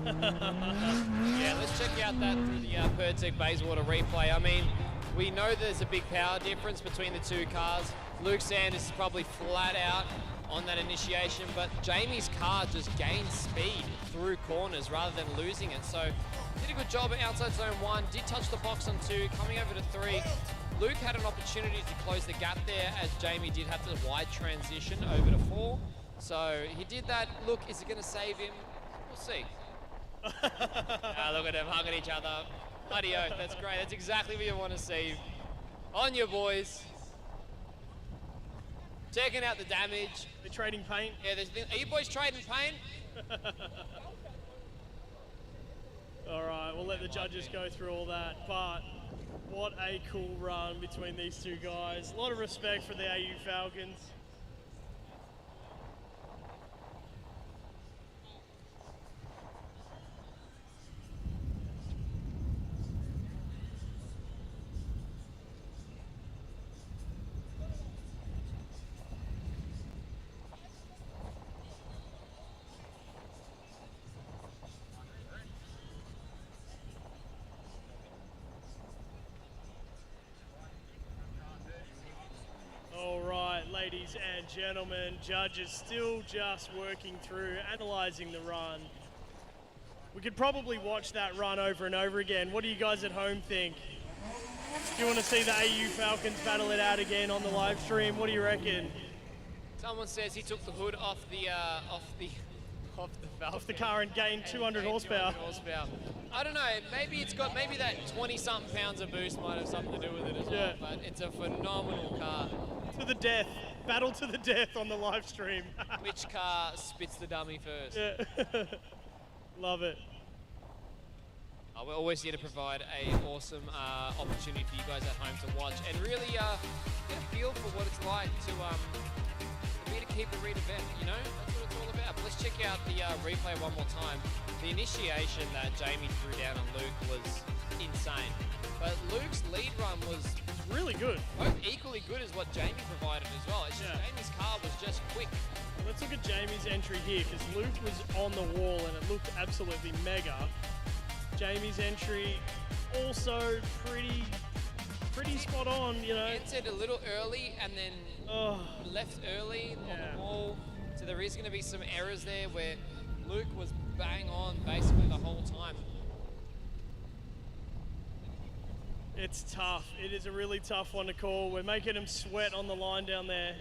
Speaker 5: Yeah, let's check out that through the Pesic Bayswater replay. I mean, we know there's a big power difference between the two cars. Luke Sanders is probably flat out on that initiation, but Jamie's car just gained speed through corners rather than losing it. So did a good job at outside zone 1, did touch the box on 2, coming over to 3. Luke had an opportunity to close the gap there as Jamie did have to wide transition over to 4. So he did that. Look, is it going to save him? We'll see. Look at them hugging each other. Bloody oath, that's great. That's exactly what you want to see. On your boys. Checking out the damage.
Speaker 4: They're trading paint.
Speaker 5: Yeah, are you boys trading paint?
Speaker 4: All right, we'll let the judges go through all that, but what a cool run between these two guys. A lot of respect for the AU Falcons. Ladies and gentlemen, judges still just working through, analysing the run. We could probably watch that run over and over again. What do you guys at home think? Do you want to see the AU Falcons battle it out again on the live stream? What do you reckon?
Speaker 5: Someone says he took the hood off the Falcon.
Speaker 4: Off the car and gained 200 horsepower.
Speaker 5: 200 horsepower. I don't know. Maybe that 20-something pounds of boost might have something to do with it as well. But it's a phenomenal car.
Speaker 4: To the death. Battle to the death on the live stream.
Speaker 5: Which car spits the dummy first?
Speaker 4: Yeah. Love it.
Speaker 5: We're always here to provide a awesome opportunity for you guys at home to watch and really get a feel for what it's like to be a Keep It Read event. You know, that's what it's all about. But let's check out the replay one more time. The initiation that Jamie threw down on Luke was insane, but Luke's lead run was
Speaker 4: really good.
Speaker 5: Both equally good as what Jamie provided as well. It's just Jamie's car was just quick.
Speaker 4: Let's look at Jamie's entry here, because Luke was on the wall and it looked absolutely mega. Jamie's entry also pretty spot on, you know.
Speaker 5: Entered a little early and then left early on the wall. So there is going to be some errors there where Luke was bang on basically the whole time.
Speaker 4: It's tough. It is a really tough one to call. We're making him sweat on the line down there.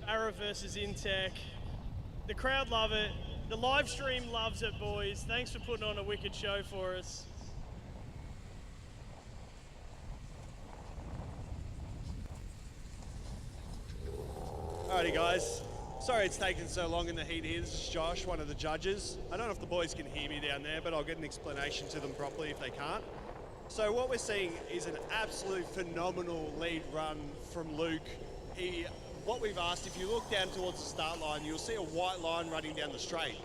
Speaker 4: Arrow versus Intech. The crowd love it. The live stream loves it, boys. Thanks for putting on a wicked show for us.
Speaker 6: Alrighty guys, sorry it's taken so long in the heat here. This is Josh, one of the judges. I don't know if the boys can hear me down there, but I'll get an explanation to them properly if they can't. So what we're seeing is an absolute phenomenal lead run from Luke. What we've asked, if you look down towards the start line, you'll see a white line running down the straight.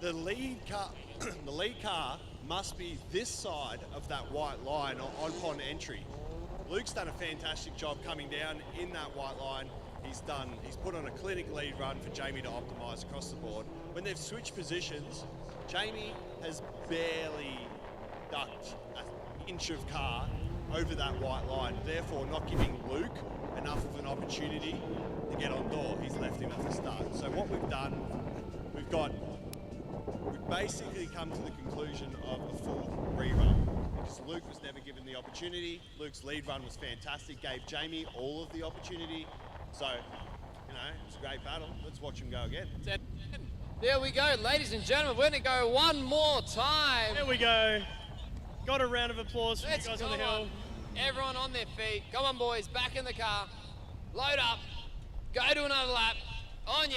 Speaker 6: The lead car must be this side of that white line upon entry. Luke's done a fantastic job coming down in that white line. He's put on a clinic lead run for Jamie to optimise across the board. When they've switched positions, Jamie has barely ducked an inch of car over that white line, therefore not giving Luke enough of an opportunity to get on door. He's left him at the start. So what we've done, we've basically come to the conclusion of a full rerun, because Luke was never given the opportunity. Luke's lead run was fantastic, gave Jamie all of the opportunity. So, you know, it's a great battle. Let's watch him go again.
Speaker 5: There we go, ladies and gentlemen. We're going to go one more time.
Speaker 4: There we go. Got a round of applause for you guys on the hill.
Speaker 5: Everyone on their feet. Come on, boys. Back in the car. Load up. Go to another lap. On ya.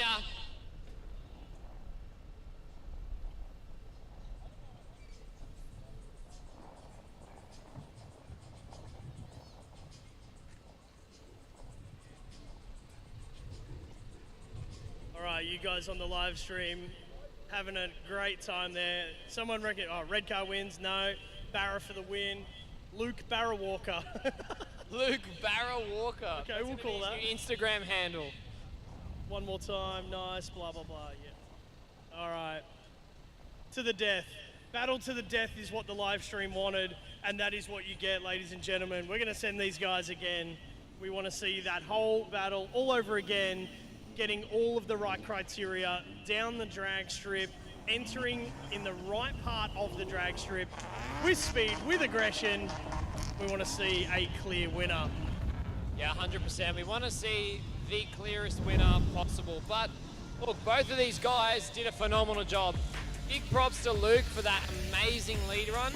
Speaker 4: All right, you guys on the live stream having a great time there. Someone reckon, red car wins. No. Barra for the win. Luke Barra Walker.
Speaker 5: Luke Barra Walker.
Speaker 4: Okay,
Speaker 5: That's
Speaker 4: we'll call that.
Speaker 5: your Instagram handle.
Speaker 4: One more time. Nice. Blah, blah, blah. Yeah. All right. To the death. Battle to the death is what the live stream wanted, and that is what you get, ladies and gentlemen. We're going to send these guys again. We want to see that whole battle all over again, getting all of the right criteria down the drag strip, entering in the right part of the drag strip with speed, with aggression. We want to see a clear winner.
Speaker 5: Yeah, 100%. We want to see the clearest winner possible. But look, both of these guys did a phenomenal job. Big props to Luke for that amazing lead run.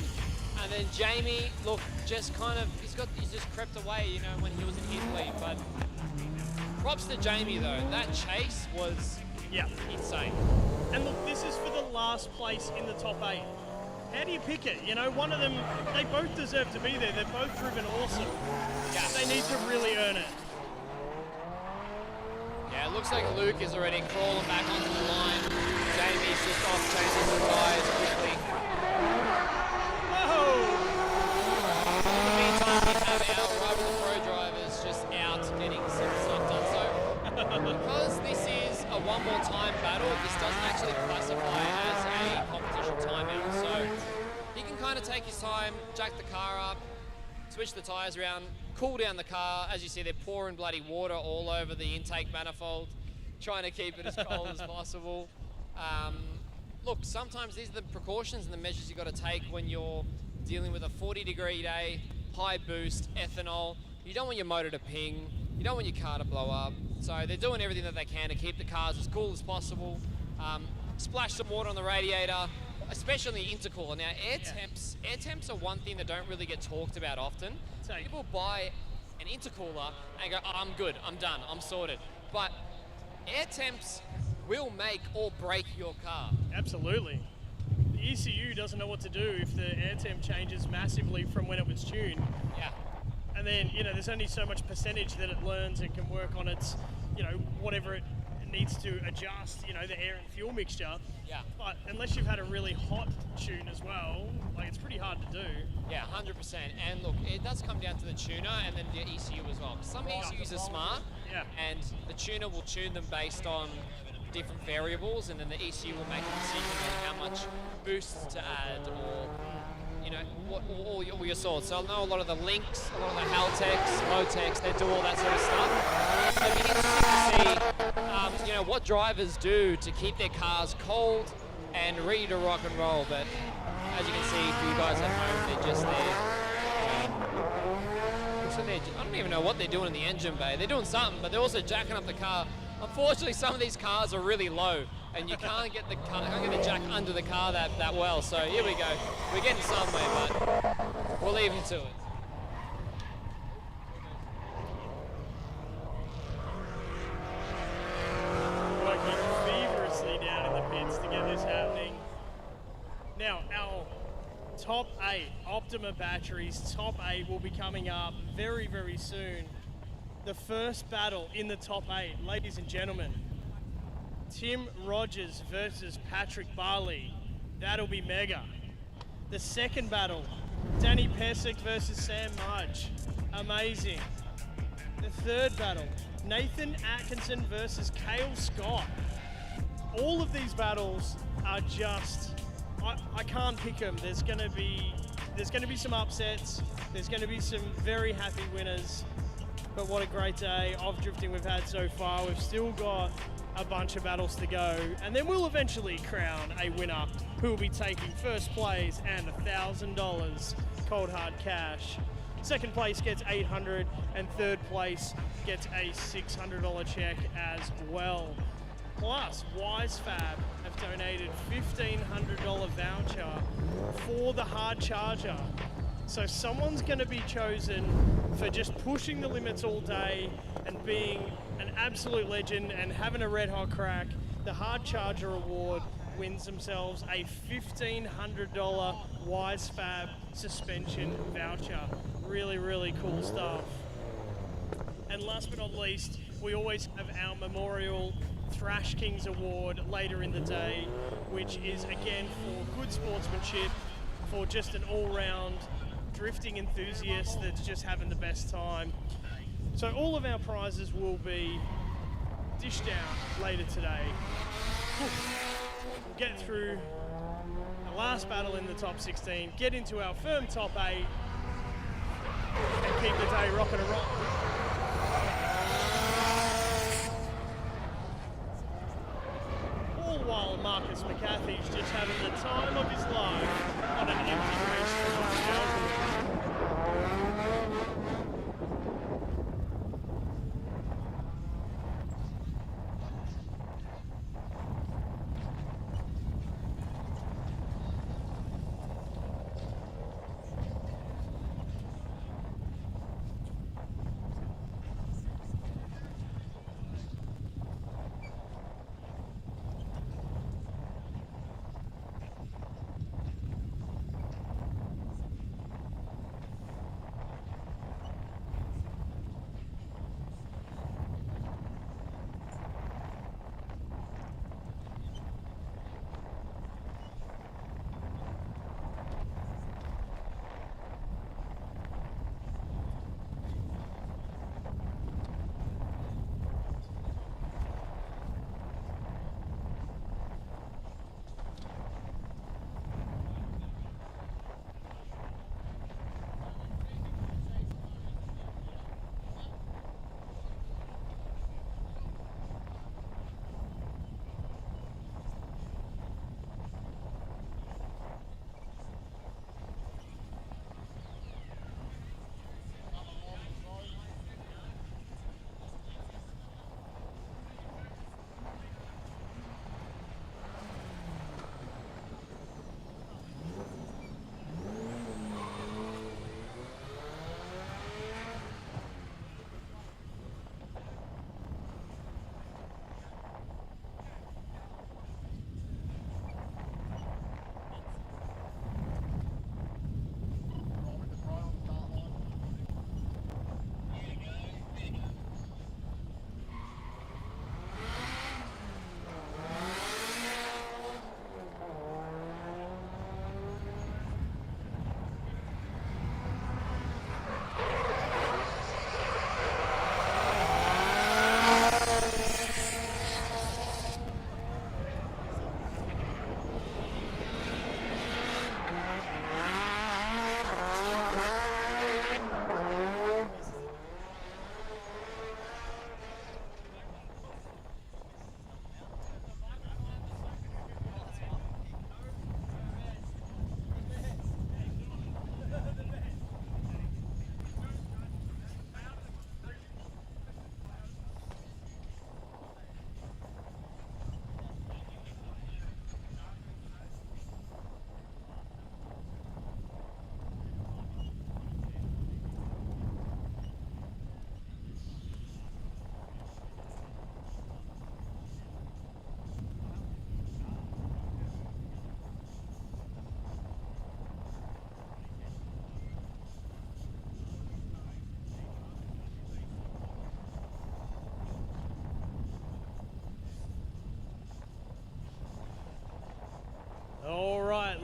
Speaker 5: And then Jamie, look, just kind of, he's just crept away, you know, when he was in his lead. But props to Jamie though. That chase was insane.
Speaker 4: And look, this is for the last place in the top 8. How do you pick it? You know, one of them, they both deserve to be there. They've both driven awesome.
Speaker 5: Yeah.
Speaker 4: They need to really earn it.
Speaker 5: Yeah, it looks like Luke is already crawling back onto the line. Jamie's just off chasing the tyres quickly.
Speaker 4: Whoa!
Speaker 5: In the meantime, we have our Rival the Pro drivers just out getting some stuff done. So, because this is a one more time battle, this doesn't actually classify as a competition timeout. So, he can kind of take his time, jack the car up, switch the tyres around, cool down the car. As you see, they're pouring bloody water all over the intake manifold, trying to keep it as cold as possible. look, sometimes these are the precautions and the measures you got to take when you're dealing with a 40-degree day, high boost, ethanol. You don't want your motor to ping. You don't want your car to blow up. So they're doing everything that they can to keep the cars as cool as possible. Splash some water on the radiator, especially intercooler. Now, air temps are one thing that don't really get talked about often. People buy an intercooler and go, oh, I'm good, I'm done, I'm sorted. But air temps will make or break your car.
Speaker 4: Absolutely. The ECU doesn't know what to do if the air temp changes massively from when it was tuned.
Speaker 5: Yeah.
Speaker 4: And then, there's only so much percentage that it learns and can work on its, whatever it needs to adjust, the air and fuel mixture.
Speaker 5: Yeah.
Speaker 4: But unless you've had a really hot tune as well, it's pretty hard to do.
Speaker 5: Yeah, 100%. And look, it does come down to the tuner and then the ECU as well. Some ECUs are smart, and the tuner will tune them based on different variables, and then the ECU will make a decision on how much boost to add, or all your sorts. So I'll know a lot of the links, a lot of the Haltex, Motex, they do all that sort of stuff. So it'll be interesting to see, what drivers do to keep their cars cold and ready to rock and roll. But as you can see, for you guys at home, they're just there. I don't even know what they're doing in the engine bay. They're doing something, but they're also jacking up the car. Unfortunately, some of these cars are really low, and you can't get the jack under the car that well. So here we go. We're getting somewhere, but we'll leave them to it.
Speaker 4: Working feverishly down in the pits to get this happening. Now, our top 8 Optima batteries, top 8 will be coming up very, very soon. The first battle in the top 8, ladies and gentlemen, Tim Rogers versus Patrick Barlee. That'll be mega. The second battle, Danny Pesic versus Sam Mudge. Amazing. The third battle, Nathan Atkinson versus Kale Scott. All of these battles are just, I can't pick them. There's gonna be some upsets. There's gonna be some very happy winners. But what a great day of drifting we've had so far. We've still got a bunch of battles to go, and then we'll eventually crown a winner who will be taking first place and $1,000 cold hard cash. Second place gets $800, and third place gets a $600 check as well. Plus, WiseFab have donated $1,500 voucher for the hard charger. So someone's going to be chosen for just pushing the limits all day and being an absolute legend and having a red hot crack. The hard charger award wins themselves a $1,500 WiseFab suspension voucher. Really, really cool stuff. And last but not least, we always have our Memorial Thrash Kings Award later in the day, which is again for good sportsmanship, for just an all-round drifting enthusiast that's just having the best time. So all of our prizes will be dished out later today. We'll get through the last battle in the top 16, get into our firm top 8, and keep the day rocking and rolling. All while Marcus McCarthy's just having the time of his life on an empty racetrack.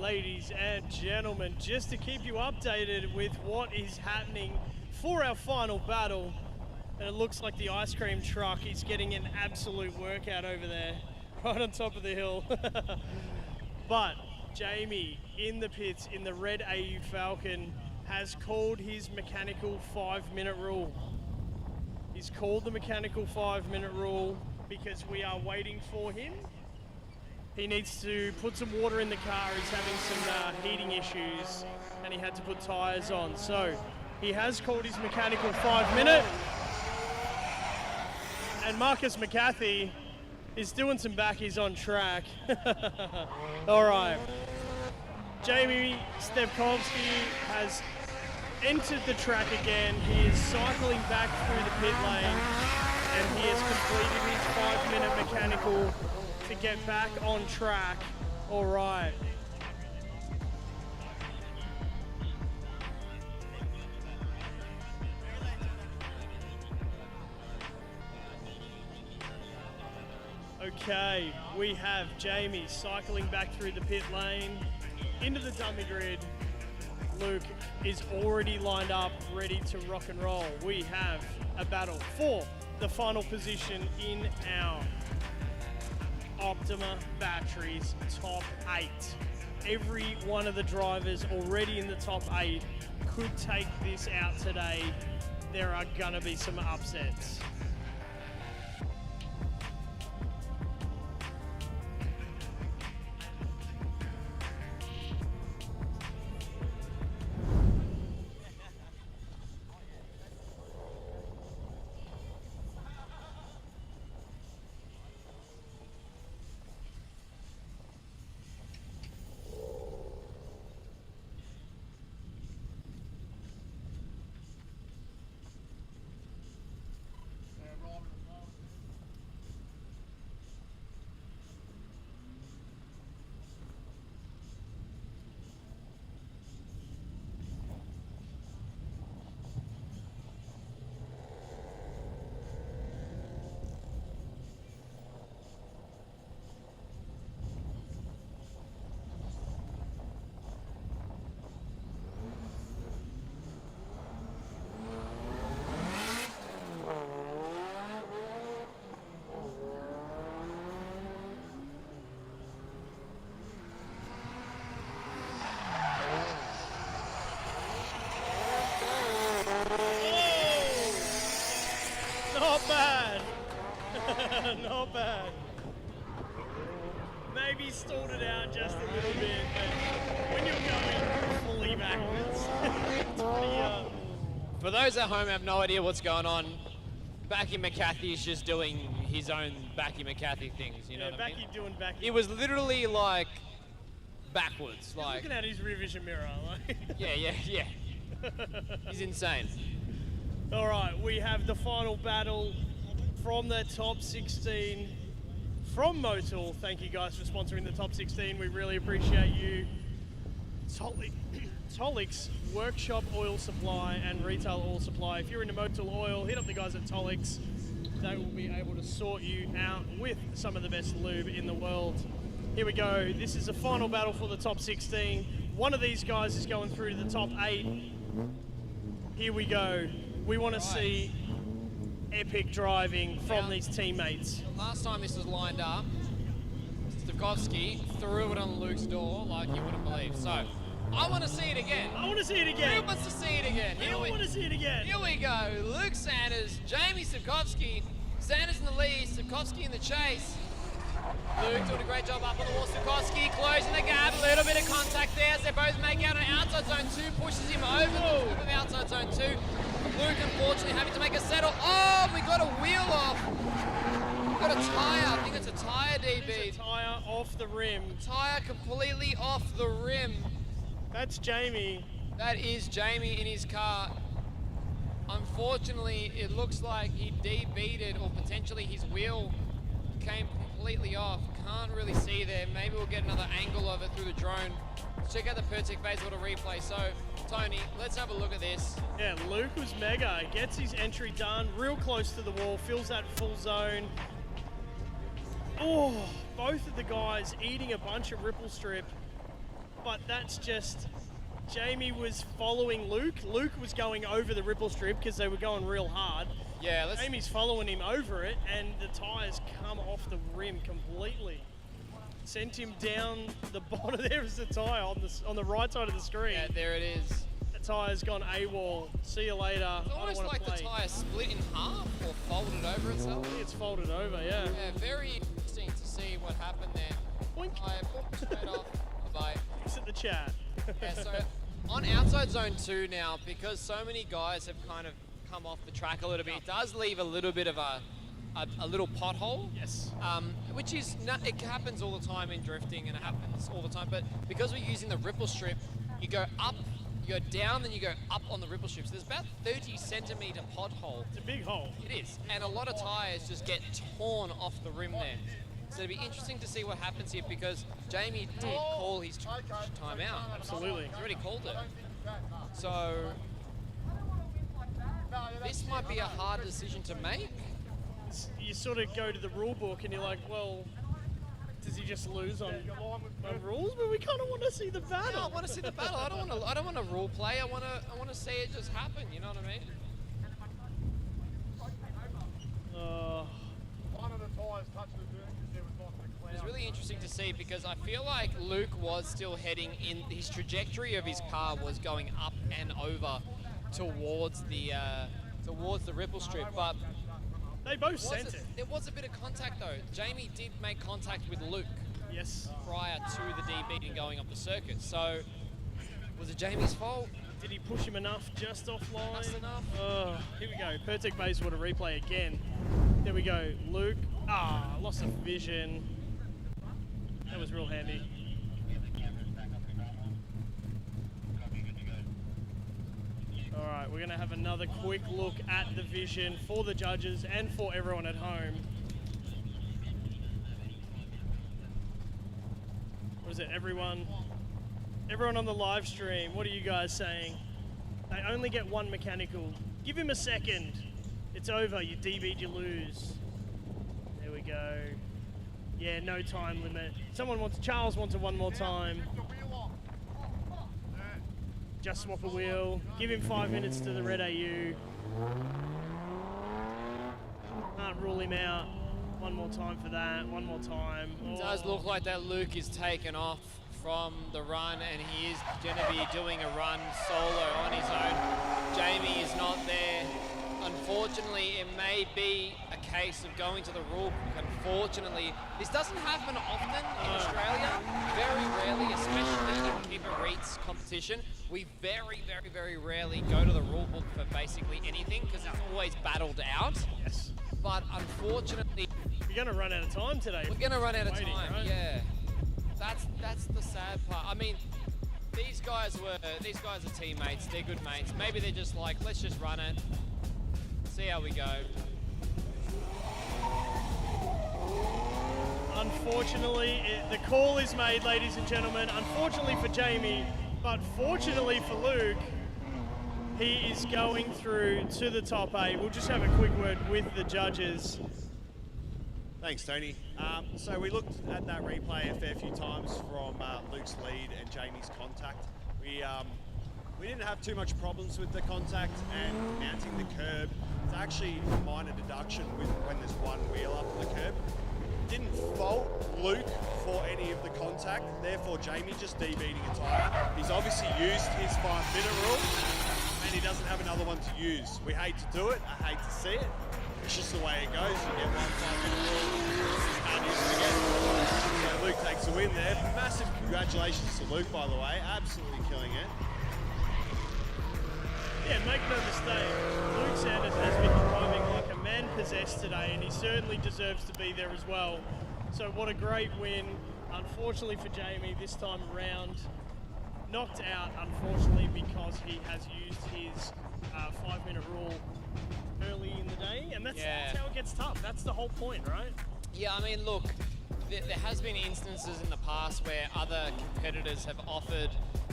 Speaker 4: ladies and gentlemen, just to keep you updated with what is happening for our final battle. And it looks like the ice cream truck is getting an absolute workout over there, right on top of the hill. But Jamie in the pits in the red AU Falcon has called his mechanical 5-minute rule. He's called the mechanical 5-minute rule because we are waiting for him. He needs to put some water in the car. He's having some heating issues and he had to put tyres on. So he has called his mechanical 5-minute. And Marcus McCarthy is doing some backies on track. All right. Jamie Stevkovski has entered the track again. He is cycling back through the pit lane and he has completed his 5-minute mechanical to get back on track. All right. Okay, we have Jamie cycling back through the pit lane into the dummy grid. Luke is already lined up, ready to rock and roll. We have a battle for the final position in our Optima Batteries top 8. Every one of the drivers already in the top 8 could take this out today. There are gonna be some upsets. Not bad. Not bad. Maybe stalled it out just a little bit, but when you're going fully backwards, it's pretty,
Speaker 5: For those at home who have no idea what's going on, Backy McCarthy is just doing his own Backy McCarthy things, you know what I mean?
Speaker 4: Backy doing Backy.
Speaker 5: It was literally like backwards, like
Speaker 4: Looking at his rear vision mirror, like.
Speaker 5: yeah. He's insane.
Speaker 4: All right, we have the final battle from the top 16 from Motul. Thank you guys for sponsoring the top 16. We really appreciate you. Tolik's Workshop Oil Supply and Retail Oil Supply. If you're into Motul Oil, hit up the guys at Tolik's. They will be able to sort you out with some of the best lube in the world. Here we go. This is the final battle for the top 16. One of these guys is going through to the top 8. Here we go. We want to see epic driving from these teammates.
Speaker 5: Last time this was lined up, Stevkovski threw it on Luke's door like you wouldn't believe. So, I want to see it again.
Speaker 4: I want to see it again.
Speaker 5: Who wants to see it again?
Speaker 4: I want to see it again.
Speaker 5: Here we go. Luke Sanders, Jamie Stevkovski. Sanders in the lead, Stevkovski in the chase. Luke doing a great job up on the wall. Stevkovski closing the gap. A little bit of contact there as they both make out on outside zone 2. Pushes him over the top of outside zone 2. Luke unfortunately having to make a settle. Oh, we got a wheel off. Got a tyre. I think it's a tyre, DB.
Speaker 4: It's a tyre off the rim.
Speaker 5: Tyre completely off the rim.
Speaker 4: That's Jamie.
Speaker 5: That is Jamie in his car. Unfortunately, it looks like he debeated, or potentially his wheel came completely off. Can't really see there. Maybe we'll get another angle of it through the drone. Check out the Pesic base auto replay. So, Tony, let's have a look at this.
Speaker 4: Yeah, Luke was mega. Gets his entry done, real close to the wall, fills that full zone. Oh, both of the guys eating a bunch of ripple strip. but that's just, Jamie was following Luke. Luke was going over the ripple strip because they were going real hard.
Speaker 5: Yeah, let's...
Speaker 4: Jamie's following him over it, and the tyres come off the rim completely. Sent him down the bottom. There's the tyre on the right side of the screen.
Speaker 5: Yeah, there it is.
Speaker 4: The tyre's gone AWOL. See you later.
Speaker 5: It's almost like the tyre split in half or folded over itself.
Speaker 4: I think it's folded over, yeah.
Speaker 5: Yeah, very interesting to see what happened there.
Speaker 4: Boink.
Speaker 5: Tyre straight off. Bye-bye.
Speaker 4: Thanks at the chat.
Speaker 5: Yeah, so on outside zone 2 now, because so many guys have kind of come off the track a little bit, it does leave a little bit of a little pothole.
Speaker 4: Yes.
Speaker 5: Which is, it happens all the time in drifting and it happens all the time, but because we're using the ripple strip, you go up, you go down, then you go up on the ripple strip. So there's about 30 centimetre pothole.
Speaker 4: It's a big hole.
Speaker 5: It is, and a lot of tyres just get torn off the rim there. So it'd be interesting to see what happens here because Jamie did call his timeout.
Speaker 4: Absolutely.
Speaker 5: He's already called it. So this might be a hard decision to make.
Speaker 4: You sort of go to the rule book and you're like, well, does he just lose on rules? But we kind of want to see the battle.
Speaker 5: Yeah, I want to see the battle. I don't want to rule play. I want to see it just happen. You know what I mean?
Speaker 8: One of the tyres touched the dirt because there was like a cloud.
Speaker 5: It's really interesting to see because I feel like Luke was still heading in. His trajectory of his car was going up and over towards the ripple strip, but
Speaker 4: they both sent it.
Speaker 5: There was a bit of contact though. Jamie did make contact with Luke.
Speaker 4: Yes.
Speaker 5: Prior to the DB and going up the circuit. So was it Jamie's fault?
Speaker 4: Did he push him enough just offline?
Speaker 5: Just enough.
Speaker 4: Here we go. Pesic base water replay again. There we go. Luke. Lost of vision. That was real handy. All right, we're going to have another quick look at the vision for the judges and for everyone at home. What is it, everyone? Everyone on the live stream, what are you guys saying? They only get one mechanical. Give him a second. It's over. You DB'd, you lose. There we go. Yeah, no time limit. Charles wants it one more time. Just swap a wheel. Give him 5 minutes to the red AU. Can't rule him out. One more time for that. One more time.
Speaker 5: It does look like that Luke is taken off from the run and he is going to be doing a run solo on his own. Jamie is not there. Unfortunately, it may be a case of going to the rule book. Unfortunately, this doesn't happen often in Australia. Very rarely, especially in Keeper Reed's competition. We very, very, very rarely go to the rule book for basically anything because it's always battled out.
Speaker 4: Yes.
Speaker 5: But unfortunately,
Speaker 4: you're going to run out of time today.
Speaker 5: We're going to run out of time,
Speaker 4: right?
Speaker 5: yeah. That's the sad part. I mean, these guys are teammates. They're good mates. Maybe they're just like, let's just run it. See how we go.
Speaker 4: Unfortunately, the call is made, ladies and gentlemen. Unfortunately for Jamie, but fortunately for Luke, he is going through to the top 8. We'll just have a quick word with the judges.
Speaker 6: Thanks, Tony. So we looked at that replay a fair few times from Luke's lead and Jamie's contact. We didn't have too much problems with the contact and mounting the curb. It's actually a minor deduction when there's one wheel up the curb. Didn't fault Luke for any of the contact, therefore Jamie just debeating a tyre. He's obviously used his 5-minute rule and he doesn't have another one to use. We hate to do it, I hate to see it. It's just the way it goes. You get one 5-minute rule, can't use it again. So Luke takes a win there. Massive congratulations to Luke, by the way. Absolutely killing it.
Speaker 4: Yeah, make no mistake, Luke Sanders has been driving like a man possessed today, and he certainly deserves to be there as well. So what a great win. Unfortunately for Jamie, this time around, knocked out, unfortunately, because he has used his 5-minute rule early in the day, and that's how it gets tough. That's the whole point, right?
Speaker 5: Yeah, I mean, look, there has been instances in the past where other competitors have offered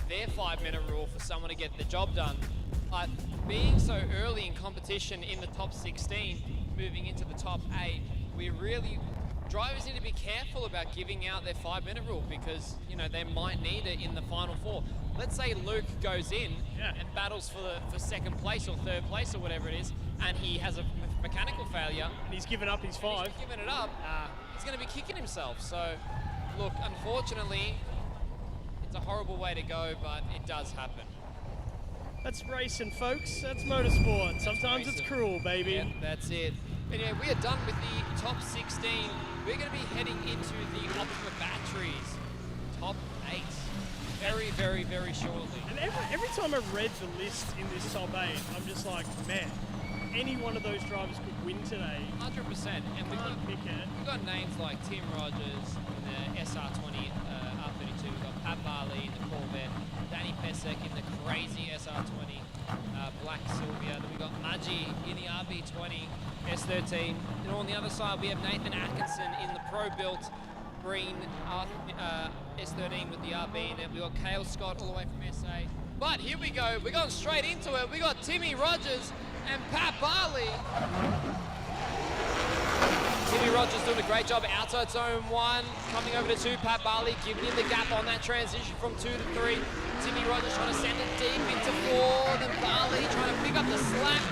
Speaker 5: their 5-minute rule for someone to get the job done. But being so early in competition in the top 16, moving into the top 8, we really drivers need to be careful about giving out their 5-minute rule because, you know, they might need it in the final 4. Let's say Luke goes in and battles for second place or third place or whatever it is, and he has a mechanical failure.
Speaker 4: And he's given up his 5.
Speaker 5: He's given it up. He's going to be kicking himself. So, look, unfortunately, it's a horrible way to go, but it does happen.
Speaker 4: That's racing, folks. That's motorsport. Sometimes it's cruel, baby.
Speaker 5: Yeah, that's it. Anyway, we are done with the top 16. We're going to be heading into the Optima Batteries top 8 very, very, very shortly.
Speaker 4: And every time I read the list in this top 8, I'm just like, man, any one of those drivers could win today.
Speaker 5: 100%. And we've got names like Tim Rogers in the SR20 R32. We've got Pat Barlee in the Corvette, Danny Pesic in the crazy SR20 Black Sylvia. Then we've got Mudge in the RB20 S13. And on the other side, we have Nathan Atkinson in the pro-built green S13 with the RB. And then we've got Kale Scott all the way from SA. But here we go. We're going straight into it. We got Timmy Rogers and Pat Barlee. Timmy Rogers doing a great job outside zone 1, coming over to 2. Pat Barlee giving him the gap on that transition from 2 to 3. Timmy Rogers trying to send it deep into 4. Then Barlee trying to pick up the slack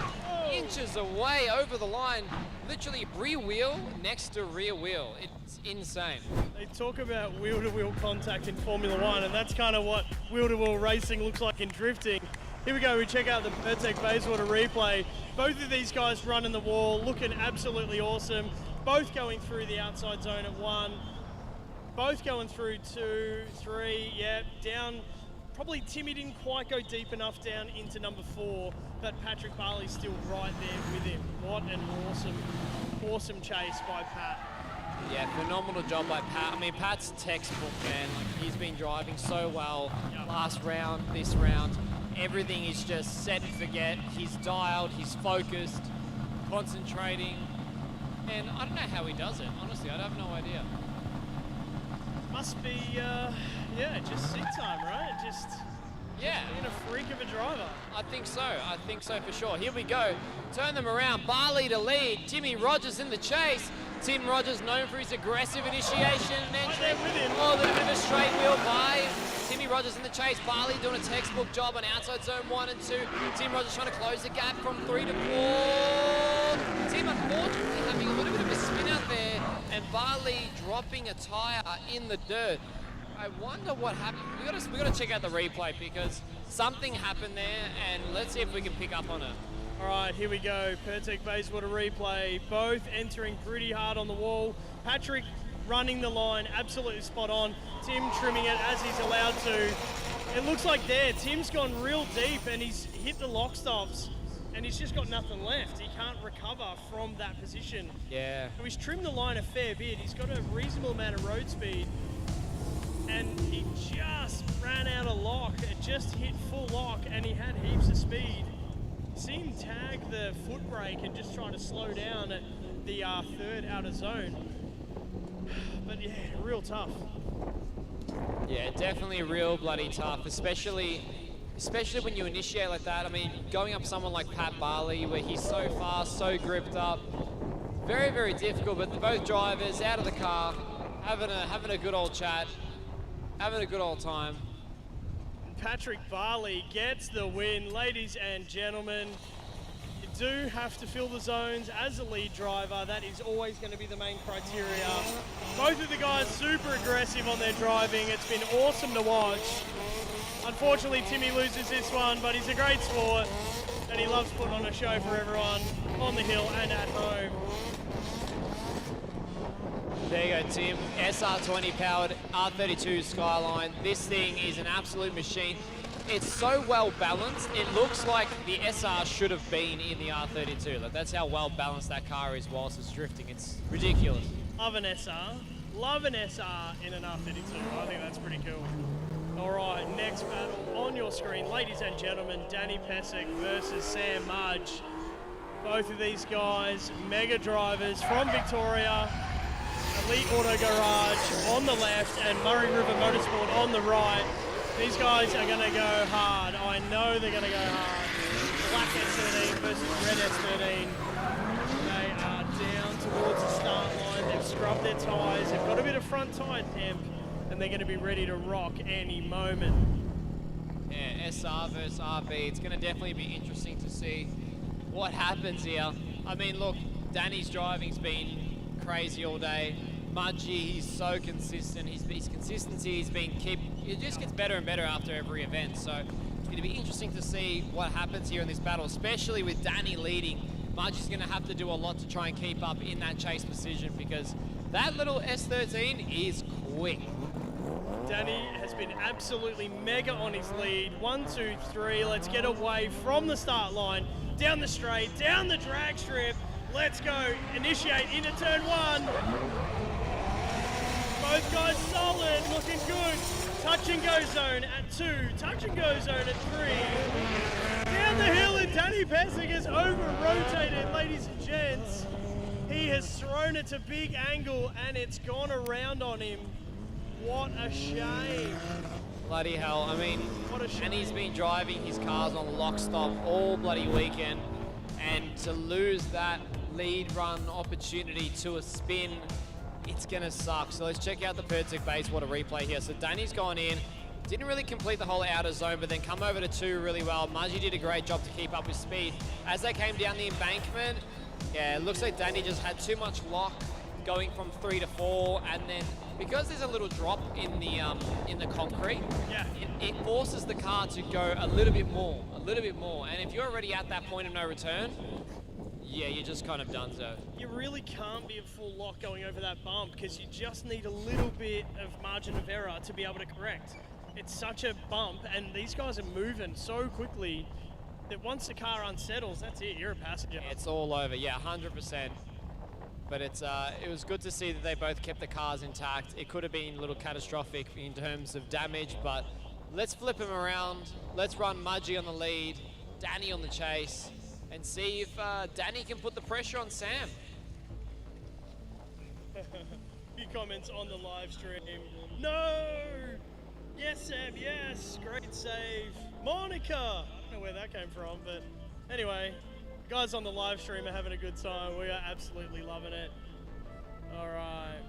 Speaker 5: inches away over the line. Literally rear wheel next to rear wheel. It's insane.
Speaker 4: They talk about wheel-to-wheel contact in Formula 1, and that's kind of what wheel-to-wheel racing looks like in drifting. Here we go, we check out the Pesic Bayswater replay. Both of these guys running the wall, looking absolutely awesome. Both going through the outside zone at 1. Both going through 2, 3, yeah, down. Probably Timmy didn't quite go deep enough down into number 4, but Patrick Barlee's still right there with him. What an awesome chase by Pat.
Speaker 5: Yeah, phenomenal job by Pat. I mean, Pat's textbook, man. Like, he's been driving so well last round, this round. Everything is just set and forget. He's dialed, he's focused, concentrating. And I don't know how he does it, honestly. I have no idea.
Speaker 4: Must be, just seat time, right? Just being a freak of a driver.
Speaker 5: I think so for sure. Here we go. Turn them around. Barlee to lead. Timmy Rogers in the chase. Tim Rogers known for his aggressive initiation and entry. Oh, a little bit of a straight wheel by Timmy Rogers in the chase. Barlee doing a textbook job on outside zone 1 and 2. Tim Rogers trying to close the gap from 3 to 4. Tim unfortunately having a little bit of a spin out there, and Barlee dropping a tyre in the dirt. I wonder what happened. We got to check out the replay because something happened there, and let's see if we can pick up on it.
Speaker 4: All right, here we go. Pesic Bayswater replay. Both entering pretty hard on the wall. Patrick running the line, absolutely spot on. Tim trimming it as he's allowed to. It looks like there, Tim's gone real deep and he's hit the lock stops and he's just got nothing left. He can't recover from that position.
Speaker 5: Yeah.
Speaker 4: So he's trimmed the line a fair bit. He's got a reasonable amount of road speed and he just ran out of lock. It just hit full lock and he had heaps of speed. See him tag the foot brake and just trying to slow down at the third outer zone. But yeah, real tough.
Speaker 5: Yeah, definitely real bloody tough, especially when you initiate like that. I mean, going up someone like Pat Barlee, where he's so fast, so gripped up, very, very difficult. But both drivers out of the car, having a good old chat, having a good old time.
Speaker 4: Patrick Barlee gets the win. Ladies and gentlemen, you do have to fill the zones as a lead driver. That is always going to be the main criteria. Both of the guys super aggressive on their driving. It's been awesome to watch. Unfortunately, Timmy loses this one, but he's a great sport and he loves putting on a show for everyone on the hill and at home.
Speaker 5: There you go, Tim. SR20 powered R32 Skyline. This thing is an absolute machine. It's so well balanced. It looks like the SR should have been in the R32. Like, that's how well balanced that car is whilst it's drifting. It's ridiculous.
Speaker 4: Love an SR. Love an SR in an R32. I think that's pretty cool. All right, next battle on your screen. Ladies and gentlemen, Danny Pesic versus Sam Mudge. Both of these guys, mega drivers from Victoria. Elite Auto Garage on the left and Murray River Motorsport on the right. These guys are going to go hard. I know they're going to go hard. Black S13 versus red S13. They are down towards the start line. They've scrubbed their tyres. They've got a bit of front tyre temp, and they're going to be ready to rock any moment.
Speaker 5: Yeah, SR versus RB. It's going to definitely be interesting to see what happens here. I mean, look, Danny's driving's been crazy all day. Mudgy, he's so consistent. His consistency has been it just gets better and better after every event. So it's going to be interesting to see what happens here in this battle, especially with Danny leading. Mudgy's going to have to do a lot to try and keep up in that chase position because that little S13 is quick.
Speaker 4: Danny has been absolutely mega on his lead. 1, 2, 3. Let's get away from the start line. Down the straight, down the drag strip. Let's go. Initiate into turn 1. Both guys solid, looking good. Touch and go zone at 2. Touch and go zone at 3. Down the hill, and Danny Pesic has over-rotated, ladies and gents. He has thrown it to big angle, and it's gone around on him. What a shame.
Speaker 5: Bloody hell, I mean,
Speaker 4: What a shame.
Speaker 5: and he's been driving his cars on lock stop all bloody weekend, and to lose that lead run opportunity to a spin, it's gonna suck. So let's check out the Pesic base. What a replay here. So Danny's gone in, didn't really complete the whole outer zone, but then come over to 2 really well. Mudgy did a great job to keep up with speed. As they came down the embankment, yeah, it looks like Danny just had too much lock going from 3 to 4, and then because there's a little drop in the concrete,
Speaker 4: Yeah.
Speaker 5: it forces the car to go a little bit more. And if you're already at that point of no return, yeah, you're just kind of donezo.
Speaker 4: You really can't be at full lock going over that bump because you just need a little bit of margin of error to be able to correct. It's such a bump, and these guys are moving so quickly that once the car unsettles, that's it, you're a passenger.
Speaker 5: It's all over, yeah, 100%. But it was good to see that they both kept the cars intact. It could have been a little catastrophic in terms of damage, but let's flip them around. Let's run Mudgy on the lead, Danny on the chase, and see if Danny can put the pressure on Sam.
Speaker 4: Few comments on the live stream. No! Yes, Sam, yes! Great save. Monica! I don't know where that came from, but anyway, guys on the live stream are having a good time. We are absolutely loving it. All right.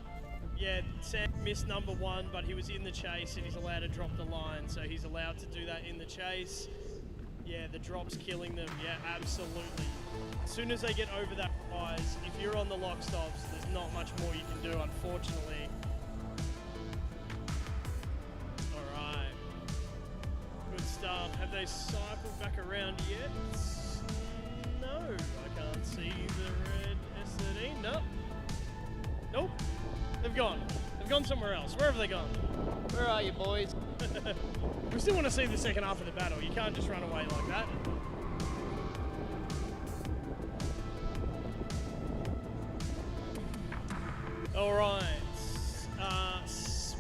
Speaker 4: Yeah, Sam missed number 1, but he was in the chase and he's allowed to drop the line, so he's allowed to do that in the chase. Yeah, the drop's killing them. Yeah, absolutely. As soon as they get over that rise, if you're on the lock stops, there's not much more you can do, unfortunately. All right. Good stuff. Have they cycled back around yet? No, I can't see the red S13. Nope. Nope. They've gone. They've gone somewhere else. Where have they gone?
Speaker 5: Where are you, boys?
Speaker 4: We still want to see the second half of the battle. You can't just run away like that. All right.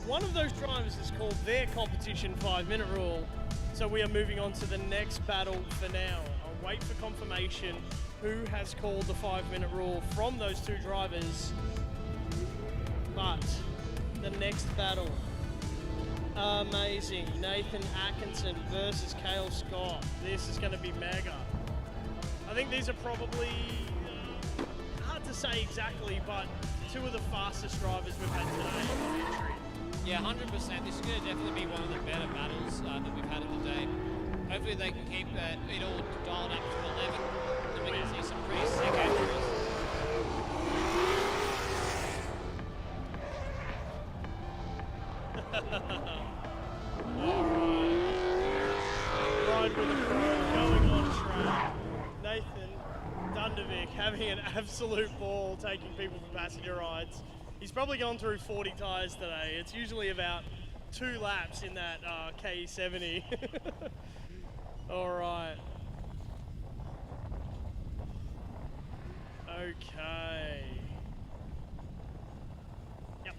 Speaker 4: One of those drivers is called their competition 5-minute rule. So we are moving on to the next battle for now. I'll wait for confirmation who has called the 5-minute rule from those 2 drivers. But the next battle, amazing. Nathan Atkinson versus Kale Scott. This is going to be mega. I think these are probably, hard to say exactly, but 2 of the fastest drivers we've had today on the entry.
Speaker 5: Yeah, 100%. This is going to definitely be one of the better battles that we've had in the day. Hopefully they can keep it all dialed up to 11, and we can see some pretty sick entries.
Speaker 4: Ride with a pro, going on track. Nathan Dundervik having an absolute ball, taking people for passenger rides. He's probably gone through 40 tyres today. It's usually about 2 laps in that KE70. All right. Okay. Yep.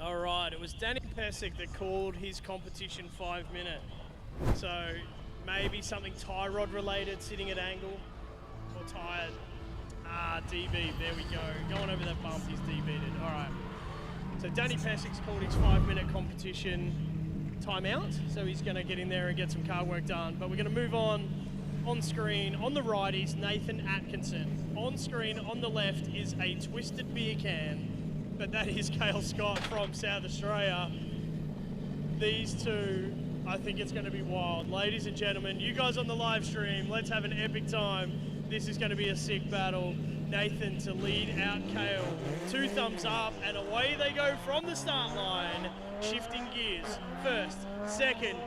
Speaker 4: All right, it was Danny Pesic that called his competition 5-minute. So maybe something tie rod related, sitting at angle, or tired. DB, there we go. Going over that bump, he's DB'd it. All right. So Danny Pesic's called his 5-minute competition timeout. So he's going to get in there and get some car work done. But we're going to move on on screen, on the right is Nathan Atkinson. On screen, on the left is a twisted beer can, but that is Kale Scott from South Australia. These two, I think it's going to be wild. Ladies and gentlemen, you guys on the live stream, let's have an epic time. This is going to be a sick battle. Nathan to lead out Kale. 2 thumbs up, and away they go from the start line, shifting gears. First, second,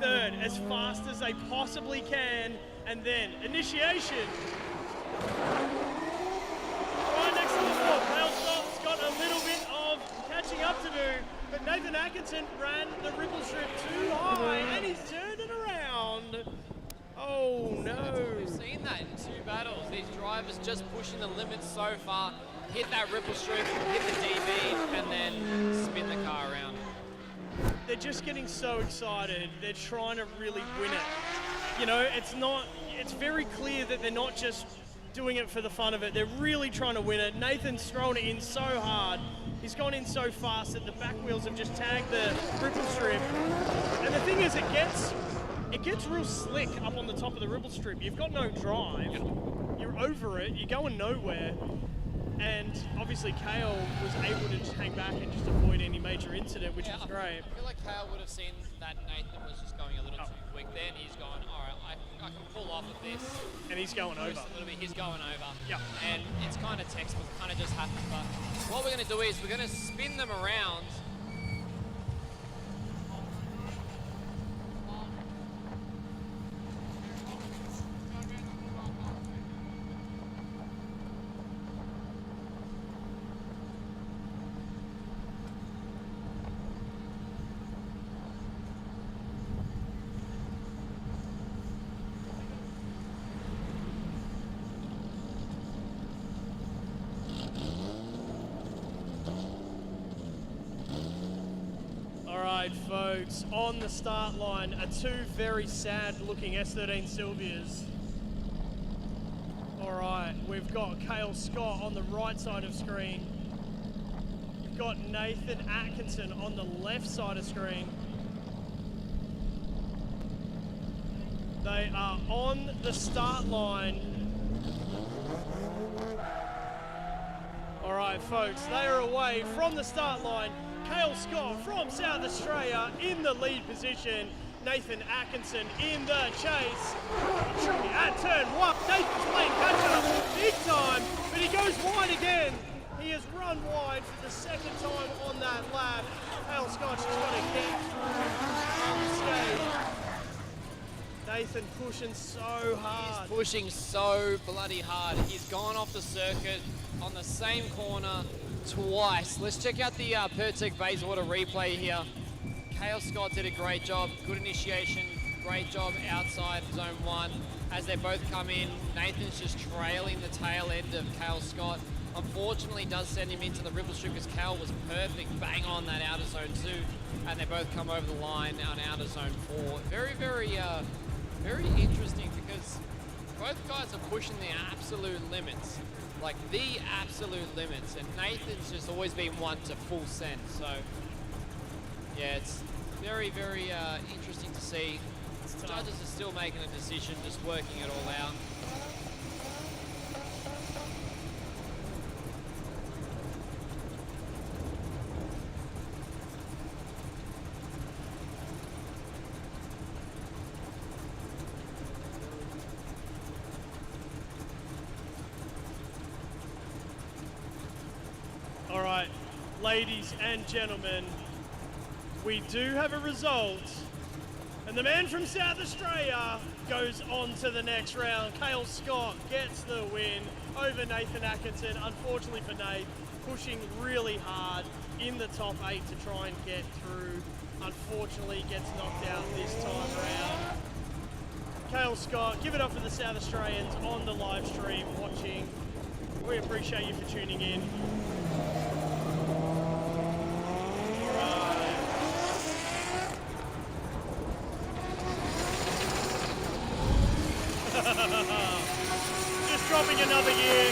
Speaker 4: third, as fast as they possibly can, and then initiation. Right next to the wall, Kale Scott's got a little bit of catching up to do, but Nathan Atkinson ran the ripple strip too high, and he's turned it around. Oh no.
Speaker 5: We've seen that in 2 battles. These drivers just pushing the limits so far, hit that ripple strip, hit the DB, and then spin the car around.
Speaker 4: They're just getting so excited. They're trying to really win it. You know, it's very clear that they're not just doing it for the fun of it. They're really trying to win it. Nathan's thrown it in so hard. He's gone in so fast that the back wheels have just tagged the ripple strip. And the thing is, it gets real slick up on the top of the ripple strip. You've got no drive. You're over it. You're going nowhere. And obviously Kale was able to just hang back and just avoid any major incident, which was great.
Speaker 5: I feel like Kale would have seen that Nathan was just going a little too quick there, and he's gone, all right, I can pull off of this.
Speaker 4: And he's going over.
Speaker 5: Just a little bit, he's going over.
Speaker 4: Yeah.
Speaker 5: And it's kind of textbook, kind of just happens. But what we're going to do is we're going to spin them around.
Speaker 4: Folks, on the start line are 2 very sad looking S13 Sylvias. Alright, we've got Kale Scott on the right side of screen. We've got Nathan Atkinson on the left side of screen. They are on the start line. Alright folks, they are away from the start line. Kale Scott from South Australia in the lead position. Nathan Atkinson in the chase. At turn 1, Nathan's playing catch up big time, but he goes wide again. He has run wide for the 2nd time on that lap. Kale Scott's just got to get through unscathed. Nathan pushing so hard.
Speaker 5: He's pushing so bloody hard. He's gone off the circuit on the same corner twice. Let's check out the Pesic Bayswater replay here. Kale Scott did a great job, good initiation, great job outside zone 1. As they both come in, Nathan's just trailing the tail end of Kale Scott. Unfortunately does send him into the ripple strip because Kale was perfect, bang on that outer zone 2, and they both come over the line on outer zone 4. Very, very interesting because both guys are pushing the absolute limits. Like the absolute limits, and Nathan's just always been one to full send. So yeah, it's very, very interesting to see. The judges are still making a decision, just working it all out.
Speaker 4: Ladies and gentlemen, we do have a result, and the man from South Australia goes on to the next round. Kale Scott gets the win over Nathan Atkinson. Unfortunately for Nate, pushing really hard in the top 8 to try and get through. Unfortunately gets knocked out this time around. Kale Scott, give it up for the South Australians on the live stream watching. We appreciate you for tuning in. Just dropping another year.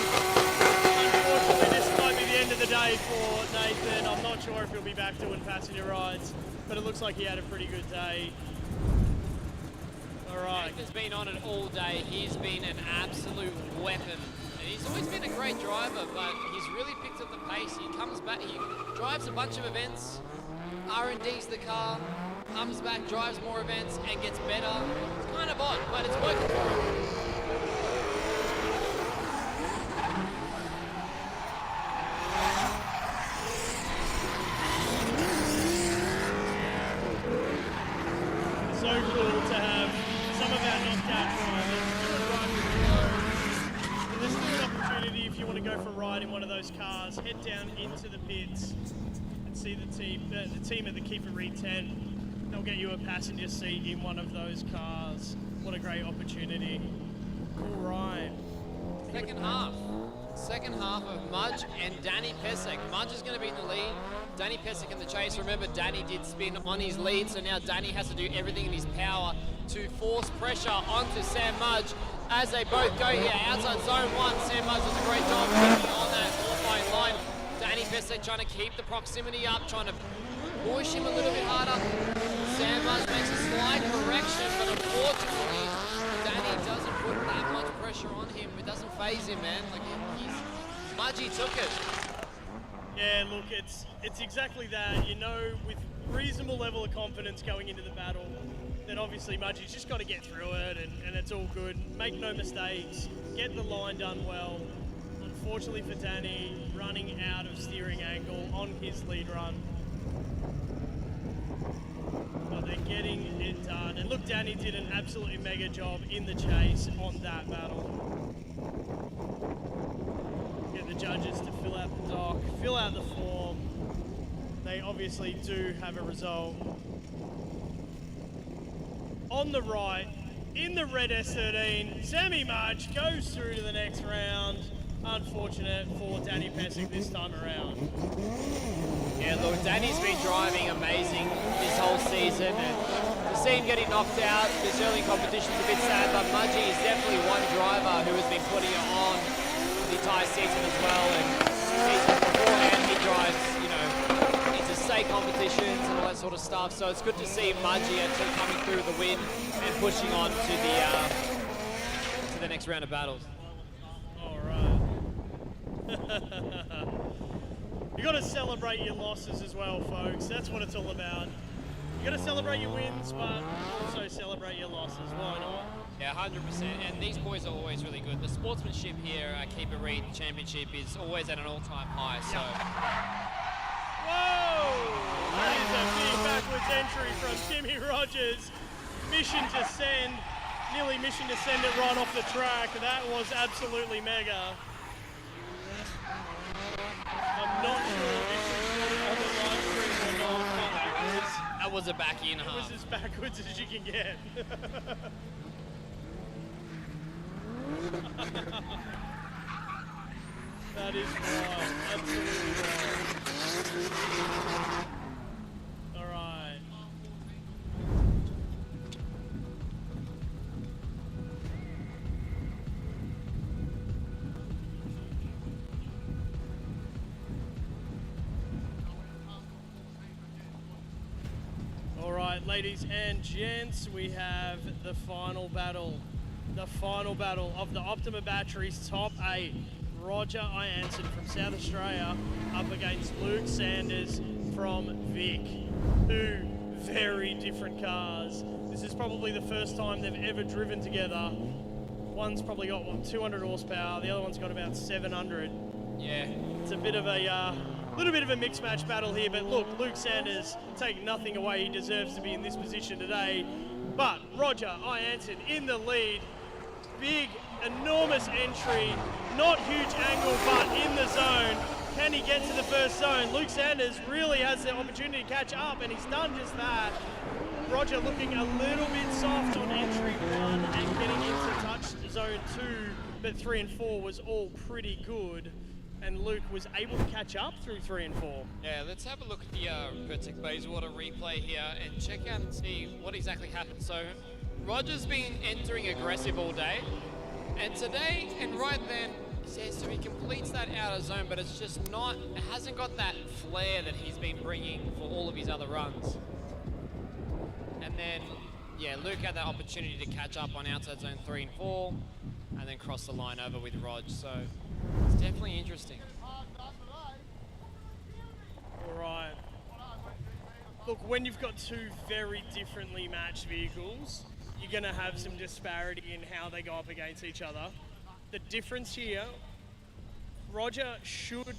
Speaker 4: Unfortunately, this might be the end of the day for Nathan. I'm not sure if he'll be back doing passenger rides, but it looks like he had a pretty good day. All right.
Speaker 5: Nathan's been on it all day. He's been an absolute weapon. And he's always been a great driver, but he's really picked up the pace. He comes back, he drives a bunch of events, R&D's the car, comes back, drives more events, and gets better. It's kind of odd, but it's working for him.
Speaker 4: So cool to have some of our knocked-out drivers doing right with the road. And there's still an opportunity if you want to go for a ride in one of those cars, head down into the pits and see the team at the Keep It Read 10. They'll get you a passenger seat in one of those cars. What a great opportunity. All right.
Speaker 5: Second half of Mudge and Danny Pesic. Mudge is going to be in the lead. Danny Pesic in the chase. Remember, Danny did spin on his lead, so now Danny has to do everything in his power to force pressure onto Sam Mudge as they both go here outside zone 1. Sam Mudge does a great job keeping on that qualifying line. Danny Pesic trying to keep the proximity up, trying to push him a little bit harder. Sam Mudge makes a slight correction, but unfortunately, Danny doesn't put that much pressure on him. It doesn't phase him, man. Like Mudgey took it.
Speaker 4: Yeah, look, it's exactly that. You know, with reasonable level of confidence going into the battle, then obviously Mudgey's just got to get through it, and it's all good. Make no mistakes. Get the line done well. Unfortunately for Danny, running out of steering angle on his lead run. But they're getting it done. And look, Danny did an absolutely mega job in the chase on that battle. Get the judges to fill out the doc, fill out the form. They obviously do have a result. On the right, in the red S13, Sammy Mudge goes through to the next round. Unfortunate for Danny Pesic this time around.
Speaker 5: Yeah, look, Danny's been driving amazing this whole season, and to see him getting knocked out this early competition's a bit sad, but Mudgey is definitely one driver who has been putting it on the entire season as well, and season beforehand he drives, you know, interstate competitions and all that sort of stuff, so it's good to see Mudgey actually coming through the win and pushing on to the next round of battles.
Speaker 4: All right. You got to celebrate your losses as well, folks. That's what it's all about. You got to celebrate your wins, but also celebrate your losses. Why not?
Speaker 5: Yeah, 100%. And these boys are always really good. The sportsmanship here at Keep It Read Championship is always at an all-time high. So.
Speaker 4: Whoa! That is a big backwards entry from Timmy Rogers. Mission to send, nearly mission to send it right off the track. That was absolutely mega. I'm not sure if it's on the live stream or not, but
Speaker 5: that was a back in half.
Speaker 4: It was as backwards as you can get. That is wild. Absolutely wild. All right. All right, ladies and gents, we have the final battle. The final battle of the Optima Batteries Top 8. Roger Ianson from South Australia up against Luke Sanders from Vic. Two very different cars. This is probably the first time they've ever driven together. One's probably got, what, 200 horsepower, the other one's got about 700.
Speaker 5: Yeah.
Speaker 4: It's a bit of a little bit of a mixed match battle here, but look, Luke Sanders, take nothing away, he deserves to be in this position today. But Roger Ianson in the lead. Big, enormous entry, not huge angle, but in the zone. Can he get to the first zone? Luke Sanders really has the opportunity to catch up, and he's done just that. Roger looking a little bit soft on entry 1 and getting into touch zone 2, but 3 and 4 was all pretty good. And Luke was able to catch up through 3 and 4.
Speaker 5: Yeah, let's have a look at the Pesic Bayswater replay here and check out and see what exactly happened. So Roger's been entering aggressive all day, and today and right then, so he completes that outer zone, but it's just not, it hasn't got that flair that he's been bringing for all of his other runs. And then yeah, Luke had that opportunity to catch up on outside zone 3 and 4, and then cross the line over with Rog. So it's definitely interesting.
Speaker 4: All right. Look, when you've got two very differently matched vehicles, you're going to have some disparity in how they go up against each other. The difference here, Roger should,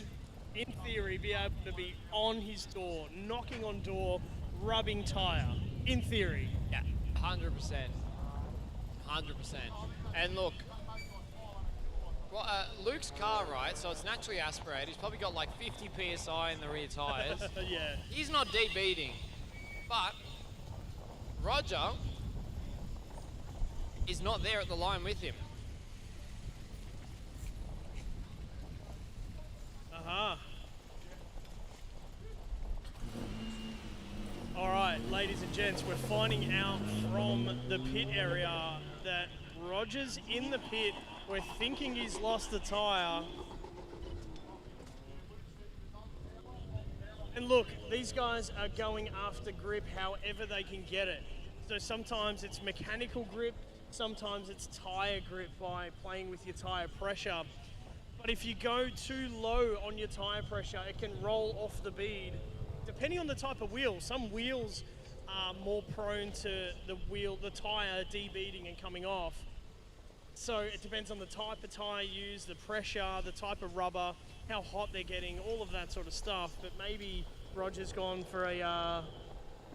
Speaker 4: in theory, be able to be on his door, knocking on door, rubbing tyre, in theory.
Speaker 5: Yeah, 100%. 100%. And look, well, Luke's car, right, so it's naturally aspirated. He's probably got like 50 PSI in the rear tyres.
Speaker 4: Yeah.
Speaker 5: He's not deep beating, but Roger is not there at the line with him.
Speaker 4: All right, ladies and gents, we're finding out from the pit area that Roger's in the pit. We're thinking he's lost the tyre. And look, these guys are going after grip however they can get it. So sometimes it's mechanical grip, sometimes it's tyre grip by playing with your tyre pressure. But if you go too low on your tyre pressure, it can roll off the bead. Depending on the type of wheel, some wheels are more prone to the tyre debeading and coming off. So it depends on the type of tyre used, the pressure, the type of rubber, how hot they're getting, all of that sort of stuff. But maybe Roger's gone for a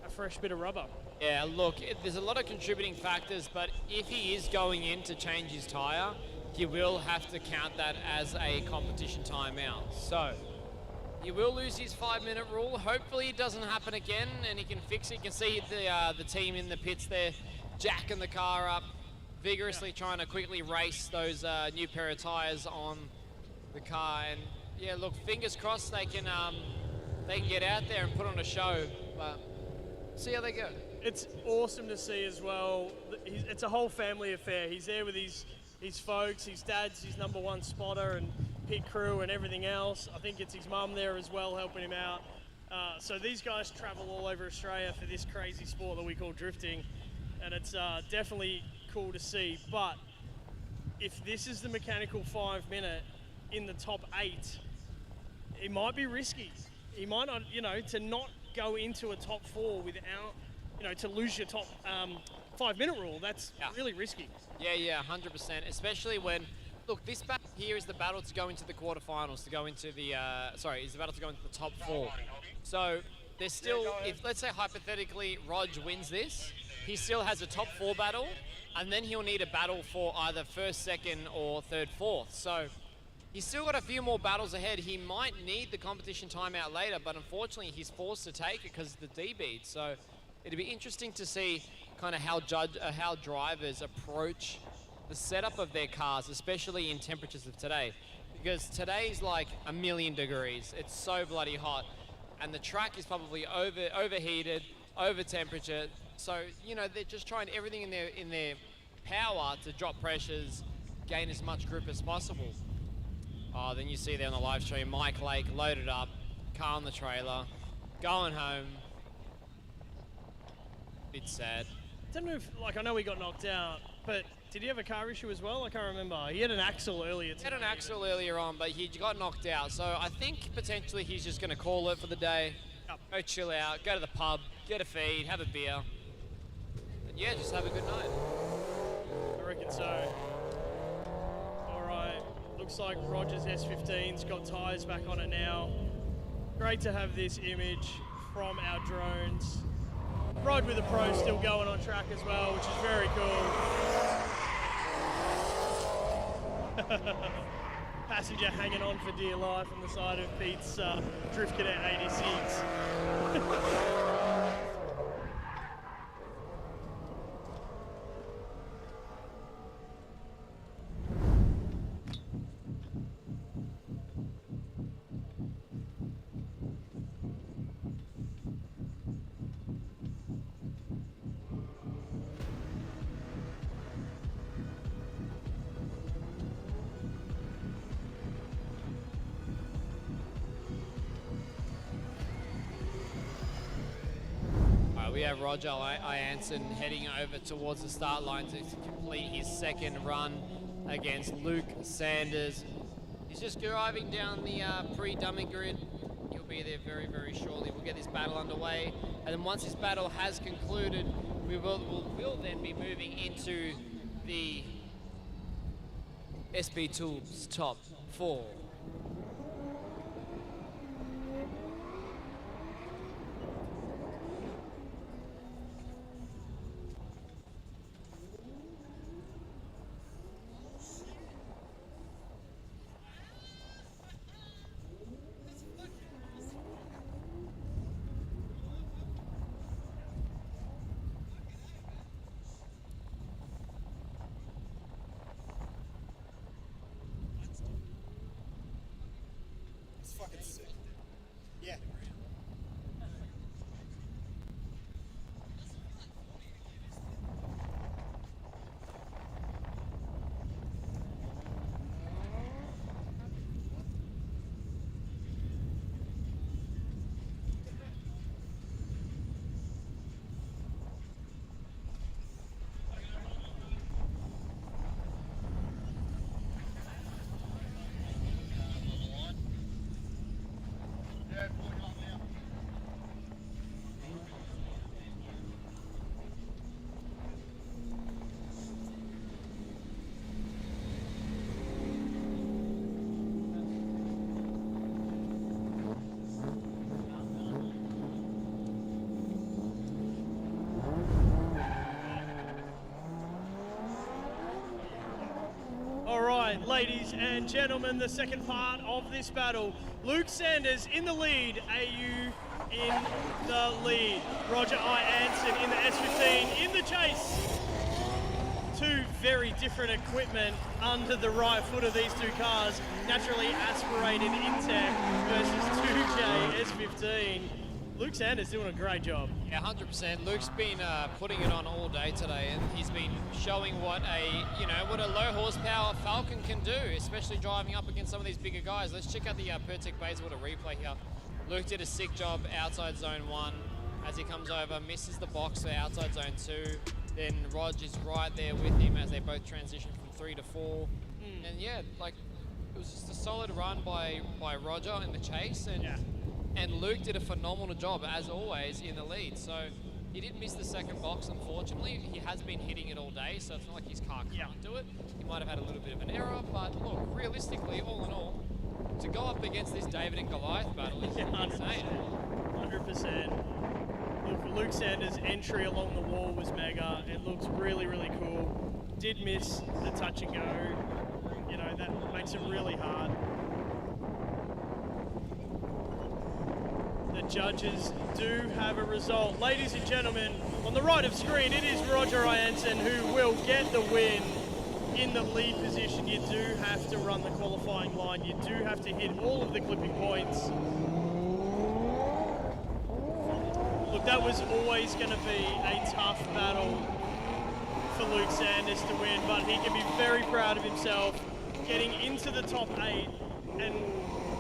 Speaker 4: fresh bit of rubber.
Speaker 5: Yeah, look, there's a lot of contributing factors, but if he is going in to change his tyre, he will have to count that as a competition timeout. So he will lose his 5-minute rule. Hopefully it doesn't happen again and he can fix it. You can see the team in the pits there jacking the car up, vigorously trying to quickly race those new pair of tyres on the car. And yeah, look, fingers crossed they can get out there and put on a show, but see how they go.
Speaker 4: It's awesome to see as well. It's a whole family affair. He's there with his folks, his dad's his #1 spotter and pit crew and everything else. I think it's his mum there as well helping him out. So these guys travel all over Australia for this crazy sport that we call drifting, and it's definitely cool to see. But if this is the mechanical 5-minute in the top 8, it might be risky. He might not, to not go into a top 4 without, to lose your top 5-minute rule. That's really risky.
Speaker 5: Yeah, 100%. Especially when, look, this battle here is the battle to go into the quarterfinals, to go into the, is the battle to go into the top 4. So there's still, if let's say hypothetically Rog wins this, he still has a top 4 battle, and then he'll need a battle for either 1st, 2nd, or 3rd, 4th. So he's still got a few more battles ahead. He might need the competition timeout later, but unfortunately he's forced to take it because of the D-bead. So it'd be interesting to see kind of how drivers approach the setup of their cars, especially in temperatures of today. Because today's like 1,000,000 degrees. It's so bloody hot. And the track is probably overheated, over temperature. So, they're just trying everything in their power to drop pressures, gain as much grip as possible. Oh, then you see there on the live stream, Mike Lake loaded up, car on the trailer, going home. Bit sad.
Speaker 4: I don't know if, I know he got knocked out, but did he have a car issue as well? I can't remember. He had an axle earlier today.
Speaker 5: He had an axle earlier on, but he got knocked out. So I think potentially he's just going to call it for the day.
Speaker 4: Yep.
Speaker 5: Go chill out, go to the pub, get a feed, have a beer. And yeah, just have a good night.
Speaker 4: I reckon so. All right. Looks like Roger's S15's got tyres back on it now. Great to have this image from our drones. Ride with a Pro still going on track as well, which is very cool. Passenger hanging on for dear life on the side of Pete's Drift Cadet 86.
Speaker 5: we have Roger Ianson heading over towards the start line to complete his second run against Luke Sanders. He's just driving down the pre-dummy grid. He'll be there very, very shortly. We'll get this battle underway, and then once this battle has concluded, we'll then be moving into the SB Tools top 4.
Speaker 9: It's fucking sick. Yeah.
Speaker 4: Ladies and gentlemen, the second part of this battle. Luke Sanders in the lead, AU in the lead. Roger Ianson in the S15 in the chase. Two very different equipment under the right foot of these two cars. Naturally aspirated Intec versus 2J S15. Luke Sanders doing a great job.
Speaker 5: Yeah, 100%. Luke's been putting it on all day today, and he's been showing what a low horsepower Falcon can do, especially driving up against some of these bigger guys. Let's check out the Pesic base with a replay here. Luke did a sick job outside zone 1 as he comes over, misses the box for outside zone 2. Then Rog is right there with him as they both transition from 3 to 4. And yeah, like it was just a solid run by Roger in the chase, and Luke did a phenomenal job, as always, in the lead. So he did miss the second box, unfortunately. He has been hitting it all day, so it's not like his car can't do it. He might have had a little bit of an error, but look, realistically, all in all, to go up against this David and Goliath battle is insane.
Speaker 4: 100%. Look, Luke Sanders' entry along the wall was mega. It looks really, really cool. Did miss the touch and go. You know, that makes it really hard. The judges do have a result. Ladies and gentlemen, on the right of screen, it is Roger Ianson who will get the win in the lead position. You do have to run the qualifying line. You do have to hit all of the clipping points. Look, that was always going to be a tough battle for Luke Sanders to win, but he can be very proud of himself getting into the top 8 and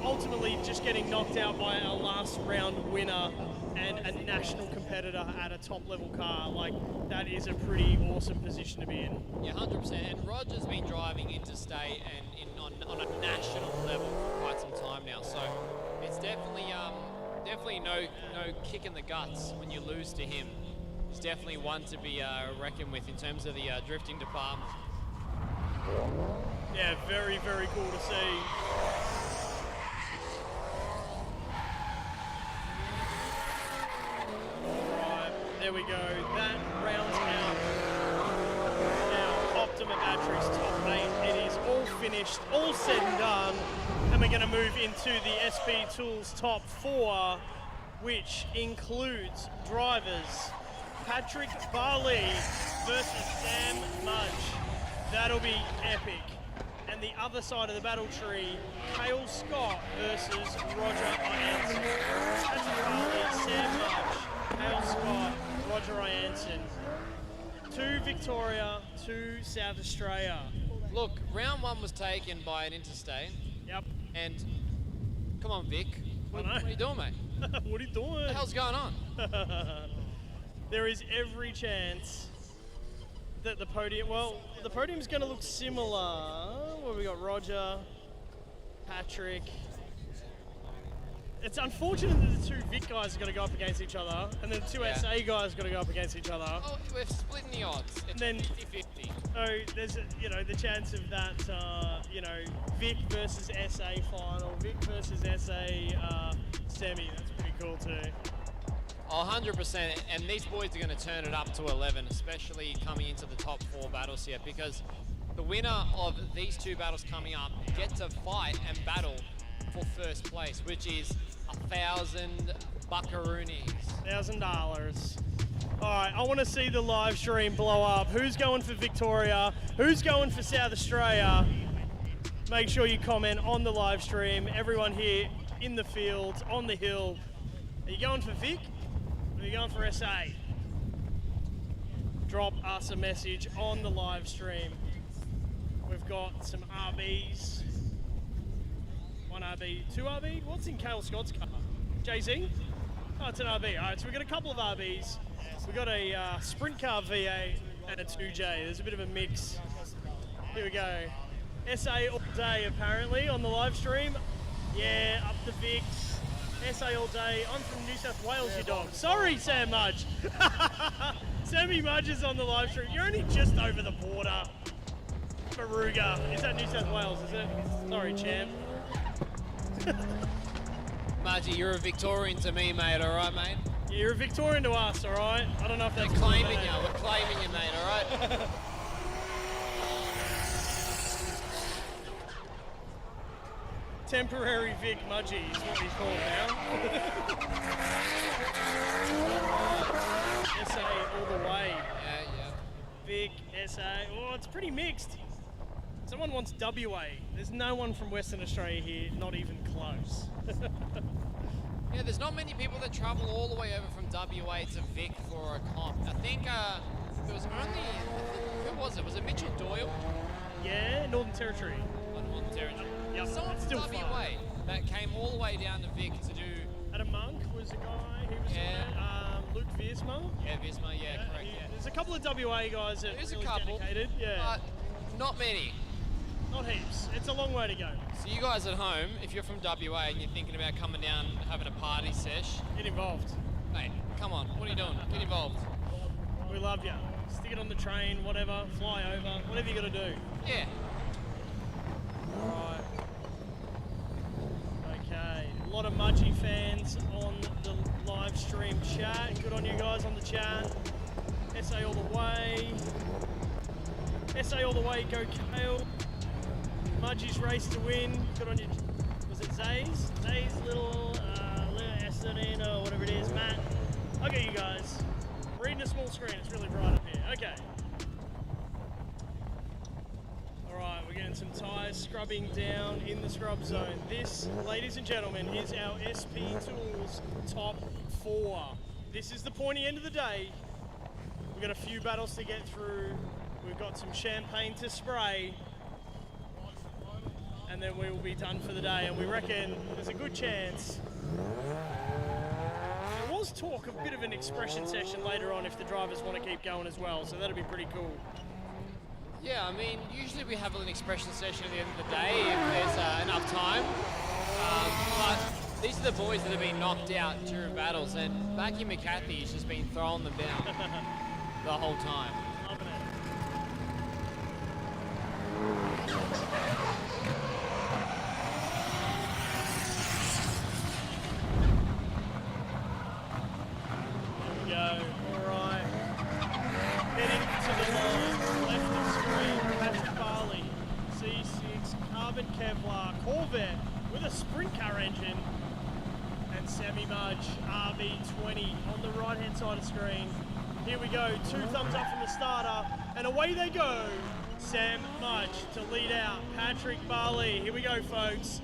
Speaker 4: ultimately just getting knocked out by a last round winner and a national competitor at a top level car. Like, that is a pretty awesome position to be in.
Speaker 5: Yeah, 100%. And Roger's been driving interstate and on a national level for quite some time now. So it's definitely no kick in the guts when you lose to him. He's definitely one to be reckoned with in terms of the drifting department.
Speaker 4: Yeah, very, very cool to see. There we go, that rounds out now Optima Batteries top 8. It is all finished, all said and done, and we're going to move into the SB Tools top 4, which includes drivers Patrick Barlee versus Sam Mudge. That'll be epic. And the other side of the battle tree, Kale Scott versus Roger Ianson. Patrick Barlee, Sam Mudge, Kale Scott, Roger Ianson. 2 Victoria, 2 South Australia.
Speaker 5: Look, round 1 was taken by an interstate.
Speaker 4: Yep.
Speaker 5: And come on, Vic. What are you doing, mate?
Speaker 4: What are you doing?
Speaker 5: What the hell's going on?
Speaker 4: there is every chance that the podium, well, the podium's going to look similar. Well, we got Roger, Patrick. It's unfortunate that the two Vic guys are going to go up against each other, and then the two SA guys are going to go up against each other.
Speaker 5: Oh, we're splitting the odds. It's
Speaker 4: then
Speaker 5: 50-50.
Speaker 4: So there's, the chance of that, Vic versus SA final, Vic versus SA semi. That's pretty cool too.
Speaker 5: Oh, 100%, and these boys are going to turn it up to 11, especially coming into the top 4 battles here, because the winner of these 2 battles coming up get to fight and battle for first place, which is 1,000 buckaroonies.
Speaker 4: $1,000. All right, I want to see the live stream blow up. Who's going for Victoria? Who's going for South Australia? Make sure you comment on the live stream. Everyone here in the field, on the hill. Are you going for Vic? Or are you going for SA? Drop us a message on the live stream. We've got some RBs. 1 RB, 2 RB? What's in Kale Scott's car? JZ? Oh, it's an RB. All right, so we've got a couple of RBs. We've got a sprint car V8 and a 2J. There's a bit of a mix. Here we go. SA all day, apparently, on the live stream. Yeah, up the Vic. SA all day. I'm from New South Wales, you dog. Sorry, Sam Mudge. Sammy Mudge is on the live stream. You're only just over the border. Maruga. Is that New South Wales, is it? Sorry, champ.
Speaker 5: Mudgy, you're a Victorian to me, mate, all right, mate?
Speaker 4: Yeah, you're a Victorian to us, all right? I don't know if that's
Speaker 5: We're claiming you, mate, all right?
Speaker 4: Temporary Vic Mudgy is what he's called now. SA all the way.
Speaker 5: Yeah.
Speaker 4: Vic, SA. Oh, it's pretty mixed. Someone wants WA. There's no one from Western Australia here, not even close.
Speaker 5: Yeah, there's not many people that travel all the way over from WA to Vic for a comp. I think there was only, who was it? Was it Mitchell Doyle?
Speaker 4: Yeah, Northern Territory.
Speaker 5: Northern Territory.
Speaker 4: Yep,
Speaker 5: Someone
Speaker 4: it's
Speaker 5: from
Speaker 4: still
Speaker 5: WA
Speaker 4: far.
Speaker 5: that came all the way down to Vic to do...
Speaker 4: Adam Monk was a guy, he was on it. Luke Viersma.
Speaker 5: Yeah, Visma, yeah, correct, yeah.
Speaker 4: There's a couple of WA guys that
Speaker 5: There's
Speaker 4: really
Speaker 5: a couple,
Speaker 4: dedicated. Yeah.
Speaker 5: but not many.
Speaker 4: Not heaps. It's a long way to go.
Speaker 5: So you guys at home, if you're from WA and you're thinking about coming down and having a party sesh,
Speaker 4: Get involved.
Speaker 5: mate, come on, what are you doing? Get involved.
Speaker 4: We love you. Stick it on the train, whatever, fly over, whatever you got to do.
Speaker 5: Yeah.
Speaker 4: Right. Okay. A lot of Mudgy fans on the live stream chat. Good on you guys on the chat. SA all the way. SA all the way, go Kale. Mudgy's race to win. Good on you. Was it Zay's? Zay's little Esserin or whatever it is. Matt. Okay, you guys. Reading a small screen. It's really bright up here. Okay. Alright, we're getting some tyres scrubbing down in the scrub zone. This, ladies and gentlemen, is our SP Tools top 4. This is the pointy end of the day. We've got a few battles to get through. We've got some champagne to spray. And then we will be done for the day. And we reckon there's a good chance. There was talk of a bit of an expression session later on if the drivers want to keep going as well. So that'll be pretty cool.
Speaker 5: Yeah, I mean, usually we have an expression session at the end of the day if there's enough time. But these are the boys that have been knocked out during battles, and Mackie McCarthy's just been throwing them down the whole time.
Speaker 4: Loving it. There we go. All right. Heading to the line, left of screen, Patrick Barlee, C6, Carbon Kevlar, Corvette with a sprint car engine, and Sammy Mudge, RB20 on the right-hand side of screen. Here we go, 2 thumbs up from the starter, and away they go. Sam Mudge to lead out, Patrick Barlee. Here we go, folks.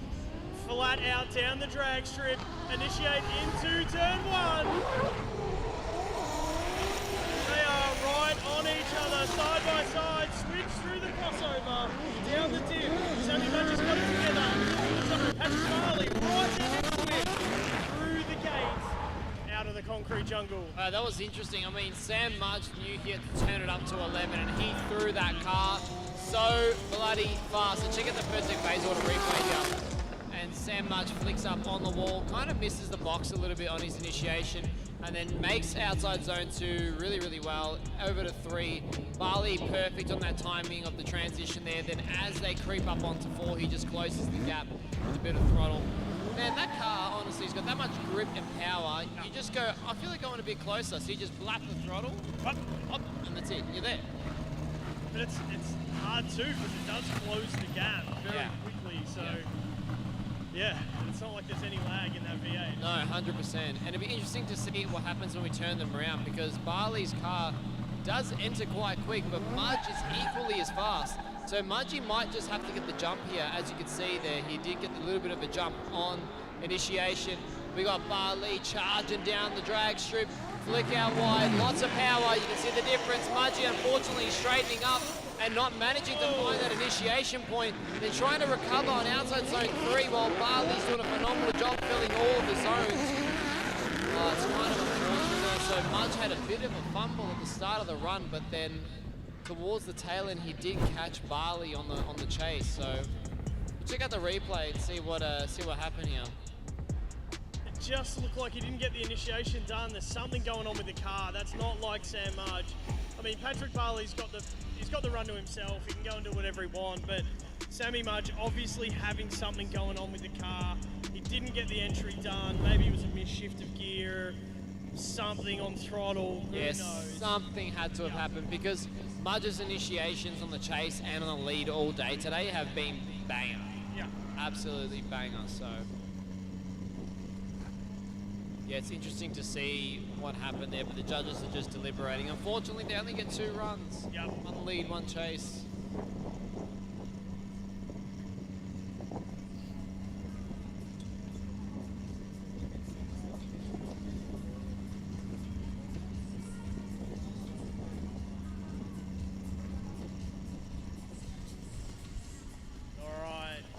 Speaker 4: Flat out down the drag strip, initiate into turn 1. They are right on each other, side by side, switch through the crossover, down the dip. Sammy Mudge has got it together. So Patrick Barlee right in into it, through the gate, out of the concrete jungle.
Speaker 5: That was interesting. I mean, Sam Mudge knew he had to turn it up to 11, and he threw that car so bloody fast. And check out the Pesic phase order replay here. And Sam Mudge flicks up on the wall, kind of misses the box a little bit on his initiation, and then makes outside zone 2 really, really well, over to 3. Barlee perfect on that timing of the transition there. Then as they creep up onto 4, he just closes the gap with a bit of throttle. Man, that car, honestly, has got that much grip and power. You just go, I feel like going a bit closer, so you just blap the throttle, up, and that's it, you're there.
Speaker 4: But it's hard too, because it does close the gap very quickly, so yeah, it's not like there's any lag in that V8.
Speaker 5: No, 100%. And it'd be interesting to see what happens when we turn them around, because Barlee's car does enter quite quick, but Mudge is equally as fast. So Mudgey might just have to get the jump here. As you can see there, he did get a little bit of a jump on initiation. We got Barlee charging down the drag strip, flick out wide, lots of power. You can see the difference. Mudgey unfortunately straightening up and not managing to find that initiation point. They're trying to recover on outside zone 3 while Barlee's doing a phenomenal job filling all of the zones. It's kind of unfortunate. So Mudge had a bit of a fumble at the start of the run, but then towards the tail end, he did catch Barlee on the chase. So check out the replay and see what happened here.
Speaker 4: It just looked like he didn't get the initiation done. There's something going on with the car. That's not like Sam Mudge. I mean, Patrick Barlee's got the run to himself. He can go and do whatever he wants. But Sammy Mudge obviously having something going on with the car. He didn't get the entry done. Maybe it was a misshift of gear, something on throttle. Who
Speaker 5: Yes,
Speaker 4: knows?
Speaker 5: something had to have happened, because Mudge's initiations on the chase and on the lead all day today have been banger.
Speaker 4: Yeah.
Speaker 5: Absolutely banger. So yeah, it's interesting to see what happened there, but the judges are just deliberating. Unfortunately, they only get 2 runs.
Speaker 4: Yep.
Speaker 5: 1 lead, 1 chase.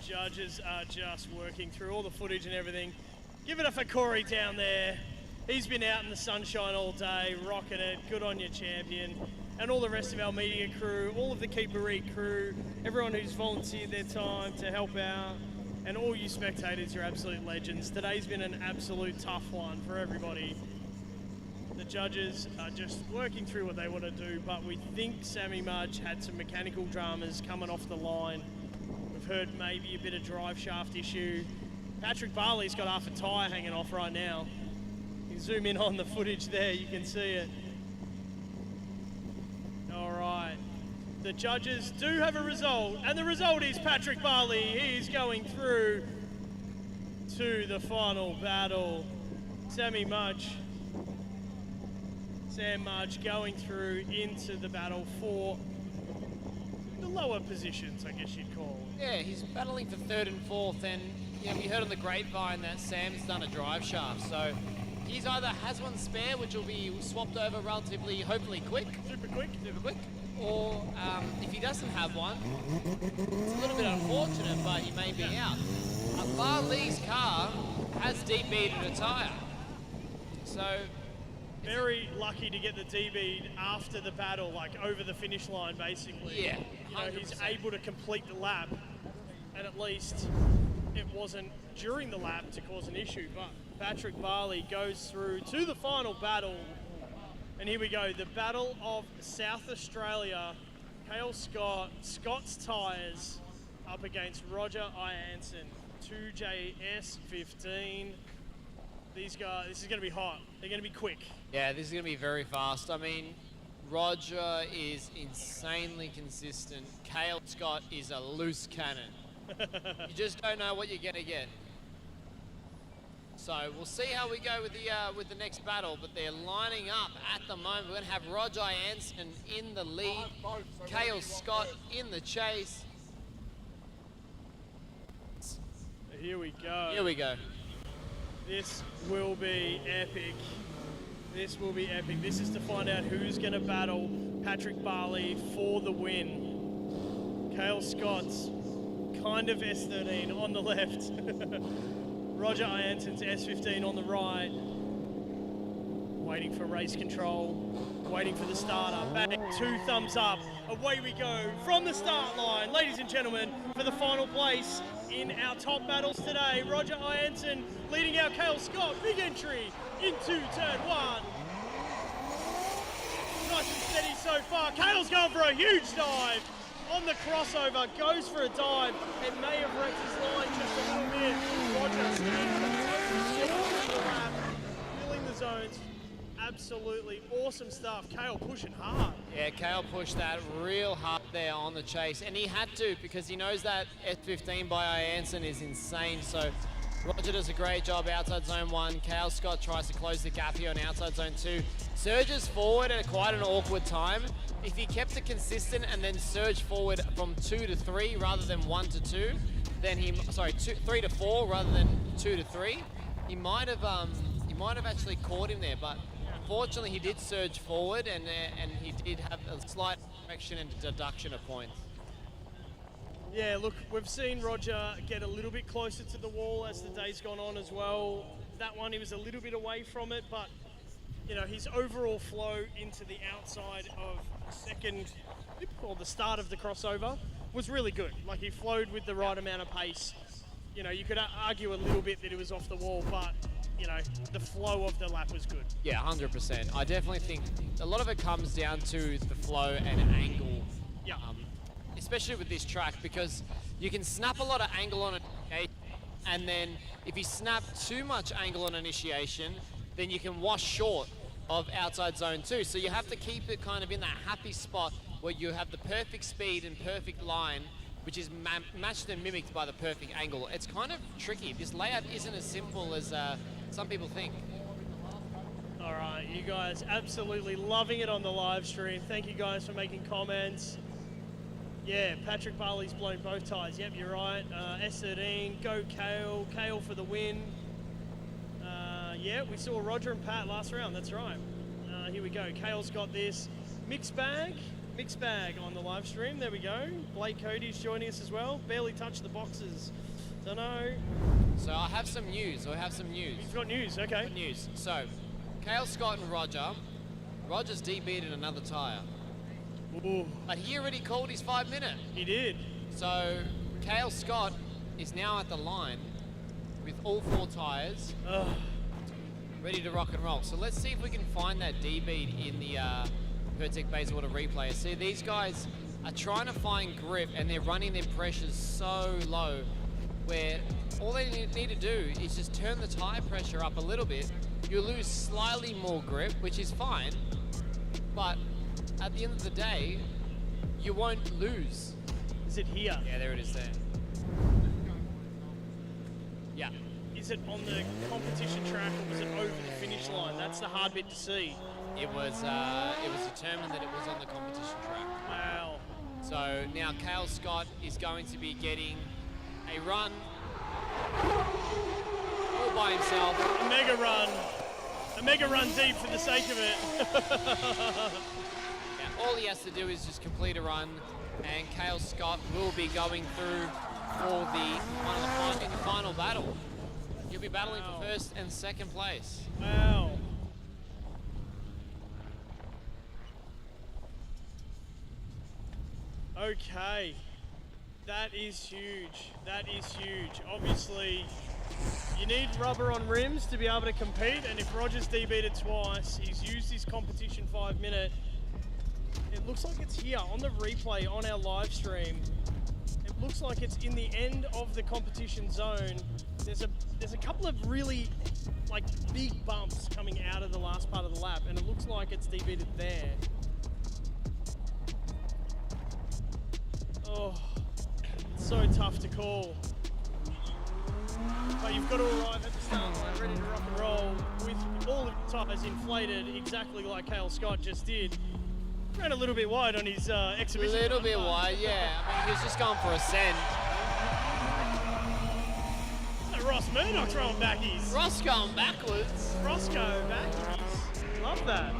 Speaker 4: Judges are just working through all the footage and everything. Give it up for Corey down there. He's been out in the sunshine all day, rocking it. Good on you, champion. And all the rest of our media crew, all of the Keeper Read crew, everyone who's volunteered their time to help out, and all you spectators, you're absolute legends. Today's been an absolute tough one for everybody. The judges are just working through what they want to do, but we think Sammy Mudge had some mechanical dramas coming off the line. Heard maybe a bit of drive shaft issue. Patrick Barlee's got half a tyre hanging off right now. You can zoom in on the footage there, you can see it. All right, the judges do have a result, and the result is Patrick Barlee. He is going through to the final battle. Sam Mudge going through into the battle for the lower positions, I guess you'd call.
Speaker 5: Yeah, he's battling for 3rd and 4th, and you know, we heard on the grapevine that Sam's done a drive shaft, so he's either has one spare, which will be swapped over relatively, hopefully quick, super quick, or if he doesn't have one, it's a little bit unfortunate, but he may be out. Barlee's car has DB'd a tyre, so
Speaker 4: very lucky to get the DB after the battle, like over the finish line, basically.
Speaker 5: Yeah, 100%.
Speaker 4: You know, he's able to complete the lap, and at least it wasn't during the lap to cause an issue. But Patrick Barlee goes through to the final battle, and here we go, the Battle of South Australia. Kale Scott's tyres up against Roger Ianson, 2JS15. These guys, this is going to be hot. They're going to be quick.
Speaker 5: Yeah, this is going to be very fast. I mean, Roger is insanely consistent. Kale Scott is a loose cannon. You just don't know what you're going to get. So we'll see how we go with the next battle, but they're lining up at the moment. We're going to have Roger Ianson in the lead, Kale Scott in the chase.
Speaker 4: Here we go.
Speaker 5: Here we go.
Speaker 4: This will be epic. This will be epic. This is to find out who's going to battle Patrick Barlee for the win. Kale Scott's kind of S13 on the left. Roger Ianson's S15 on the right. Waiting for race control, waiting for the starter. Bang, 2 thumbs up. Away we go from the start line, ladies and gentlemen, for the final place in our top battles today. Roger Ianson leading out Kale Scott. Big entry into turn 1. Nice and steady so far. Kale's going for a huge dive on the crossover, goes for a dive. It may have wrecked his line just a little bit. Roger staying the lap, filling the zones. Absolutely awesome stuff. Kale pushing hard.
Speaker 5: Yeah, Kale pushed that real hard there on the chase, and he had to because he knows that F15 by Ianson is insane. So Roger does a great job outside zone 1. Kale Scott tries to close the gap here on outside zone 2. Surges forward at quite an awkward time. If he kept it consistent and then surged forward from 2 to 3 rather than 1 to 2, then 3 to 4 rather than 2 to 3, he might have actually caught him there. But unfortunately, he did surge forward, and he did have a slight correction and deduction of points.
Speaker 4: Yeah, look, we've seen Roger get a little bit closer to the wall as the day's gone on as well. That one, he was a little bit away from it, but you know, his overall flow into the outside of the second, or the start of the crossover, was really good. Like, he flowed with the right amount of pace. You know, you could argue a little bit that it was off the wall, but you know, the flow of the lap was good.
Speaker 5: Yeah, 100%. I definitely think a lot of it comes down to the flow and angle.
Speaker 4: Yeah.
Speaker 5: Especially with this track, because you can snap a lot of angle on initiation, and then if you snap too much angle on initiation, then you can wash short of outside zone 2. So you have to keep it kind of in that happy spot where you have the perfect speed and perfect line, which is matched and mimicked by the perfect angle. It's kind of tricky. This layout isn't as simple as some people think.
Speaker 4: All right, you guys absolutely loving it on the live stream. Thank you guys for making comments. Yeah, Patrick Barlee's blown both tires. Yep, you're right. S13, go Kale. Kale for the win. Yeah, we saw Roger and Pat last round. That's right. Here we go. Kale's got this mixed bag on the live stream. There we go. Blake Cody's joining us as well. Barely touched the boxes. Don't know.
Speaker 5: So I have some news.
Speaker 4: You've got news, okay.
Speaker 5: Got news. So, Kale Scott and Roger. Roger's debeated another tyre.
Speaker 4: Ooh.
Speaker 5: But he already called his 5 minute.
Speaker 4: He did.
Speaker 5: So, Kale Scott is now at the line with all 4 tyres. Ready to rock and roll. So let's see if we can find that D-beat in the Pesic Bayswater replay. See, these guys are trying to find grip, and they're running their pressures so low, where all they need to do is just turn the tyre pressure up a little bit. You lose slightly more grip, which is fine, but at the end of the day, you won't lose.
Speaker 4: Is it here?
Speaker 5: Yeah, there it is there. Yeah.
Speaker 4: Is it on the competition track, or was it over the finish line? That's the hard bit to see.
Speaker 5: It was determined that it was on the competition track.
Speaker 4: Wow.
Speaker 5: So now Kale Scott is going to be getting a run all by himself.
Speaker 4: A mega run deep for the sake of it.
Speaker 5: Now, all he has to do is just complete a run, and Kale Scott will be going through for the final battle. He'll be battling for first and second place.
Speaker 4: Wow. Okay. That is huge. That is huge. Obviously, you need rubber on rims to be able to compete, and if Roger's debeated twice, he's used his competition 5 minute. It looks like it's here on the replay on our live stream. It looks like it's in the end of the competition zone. There's a couple of really like big bumps coming out of the last part of the lap, and it looks like it's debeated there. Oh, it's so tough to call. But you've got to arrive at the start line ready to rock and roll with all of the tyres inflated exactly like Kale Scott just did. Ran a little bit wide on his exhibition.
Speaker 5: A little bit wide, yeah. I mean, he was just going for a send.
Speaker 4: Ross Murdoch throwing backies.
Speaker 5: Ross going backwards.
Speaker 4: Roscoe backies. Love that.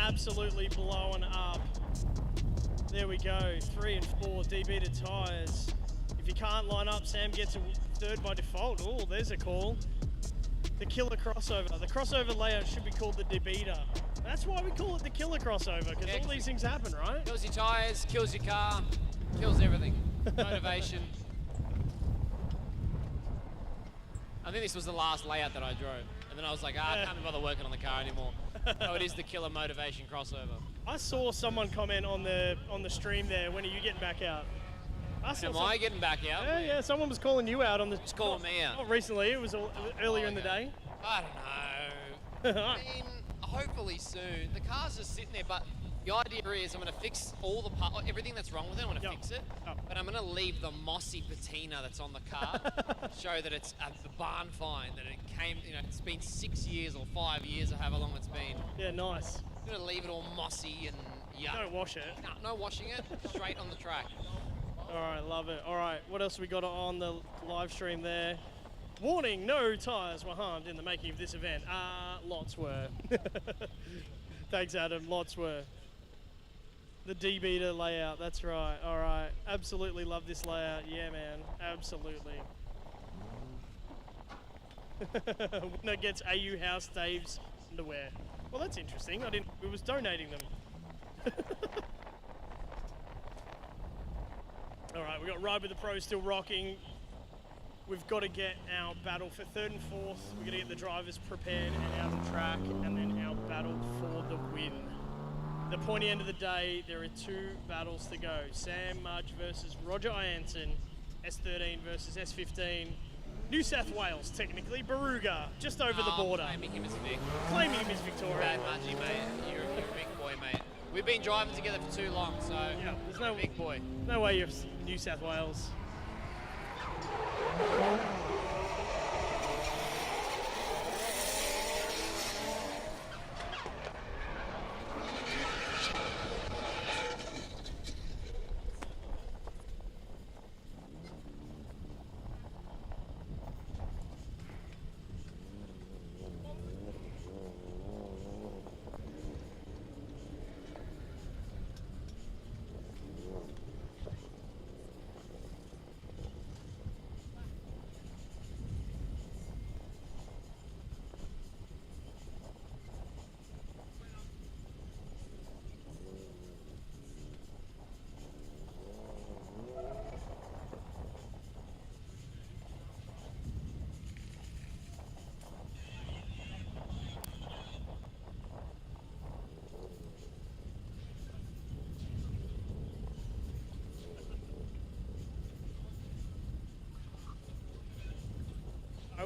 Speaker 4: absolutely blowing up. There we go, 3 and 4, DB to tyres. If you can't line up, Sam gets a third by default. Oh, there's a call. The killer crossover. The crossover layout should be called the debeater. That's why we call it the killer crossover, because all these things happen, right?
Speaker 5: Kills your tyres, kills your car, kills everything. Motivation. I think this was the last layout that I drove. And then I was like, I can't be bothered working on the car anymore. Oh, it is the killer motivation crossover.
Speaker 4: I saw someone comment on the stream there, when are you getting back out?
Speaker 5: Am I getting back out?
Speaker 4: Yeah, someone was calling you out on the...
Speaker 5: Just calling me out.
Speaker 4: Not recently, it was earlier in the day.
Speaker 5: I don't know. I mean, hopefully soon. The car's just sitting there, but the idea is I'm going to fix all the everything that's wrong with it. I'm going to fix it, but I'm going to leave the mossy patina that's on the car, show that it's the barn find, that it came, it's been 6 years or 5 years or however long it's been.
Speaker 4: Yeah, nice.
Speaker 5: I'm going to leave it all mossy and yuck.
Speaker 4: Don't wash it.
Speaker 5: No washing it, straight on the track.
Speaker 4: All right, love it. All right, what else we got on the live stream there? Warning, no tyres were harmed in the making of this event. Lots were. Thanks, Adam, lots were. The D-beater layout, that's right. All right, absolutely love this layout. Yeah, man, absolutely. Winner gets AU House Dave's underwear. Well, that's interesting. We was donating them. All right, we got Ride with the Pro still rocking. We've got to get our battle for 3rd and 4th. We're going to get the drivers prepared and out on track, and then our battle for the win. The pointy end of the day, there are 2 battles to go. Sam Mudge versus Roger Ianson, S13 versus S15. New South Wales, technically. Baruga, just over the border.
Speaker 5: Claiming him as Vic.
Speaker 4: Claiming him as Victoria.
Speaker 5: Bad Mudgey, mate. You're a big boy, mate. We've been driving together for too long, so
Speaker 4: yeah, there's no
Speaker 5: big boy.
Speaker 4: No way you're New South Wales.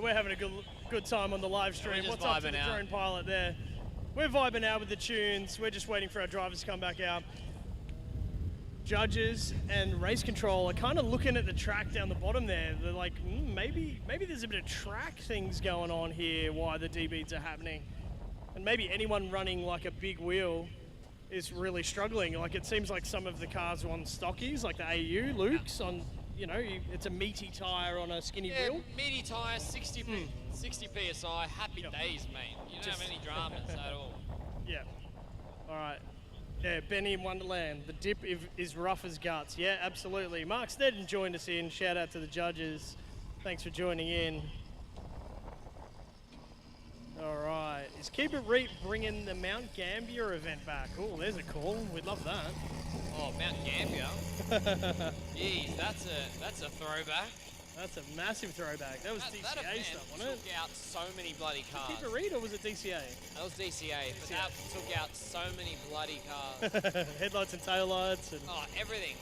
Speaker 4: We're having a good time on the live stream. What's up to the drone pilot there? We're vibing out with the tunes. We're just waiting for our drivers to come back out. Judges and race control are kind of looking at the track down the bottom there. They're like, maybe there's a bit of track things going on here why the D-beats are happening. And maybe anyone running like a big wheel is really struggling. Like it seems like some of the cars on stockies, like the AU, Luke's on, it's a meaty tyre on a skinny wheel.
Speaker 5: Meaty tyre, 60 PSI, happy days, mate. You don't have any dramas at all.
Speaker 4: Yeah. All right. Yeah, Benny in Wonderland. The dip is rough as guts. Yeah, absolutely. Mark Snedden joined us in. Shout out to the judges. Thanks for joining in. All right. Is Keep It Reap bringing the Mount Gambier event back? Oh, there's a call. We'd love that.
Speaker 5: Oh, Mount Gambier. Jeez, that's a throwback.
Speaker 4: That's a massive throwback. That was DCA stuff, wasn't it?
Speaker 5: Took out so many bloody cars.
Speaker 4: Keep It Reap or was it DCA?
Speaker 5: That was DCA, but that took out so many bloody cars.
Speaker 4: Headlights and taillights and
Speaker 5: everything.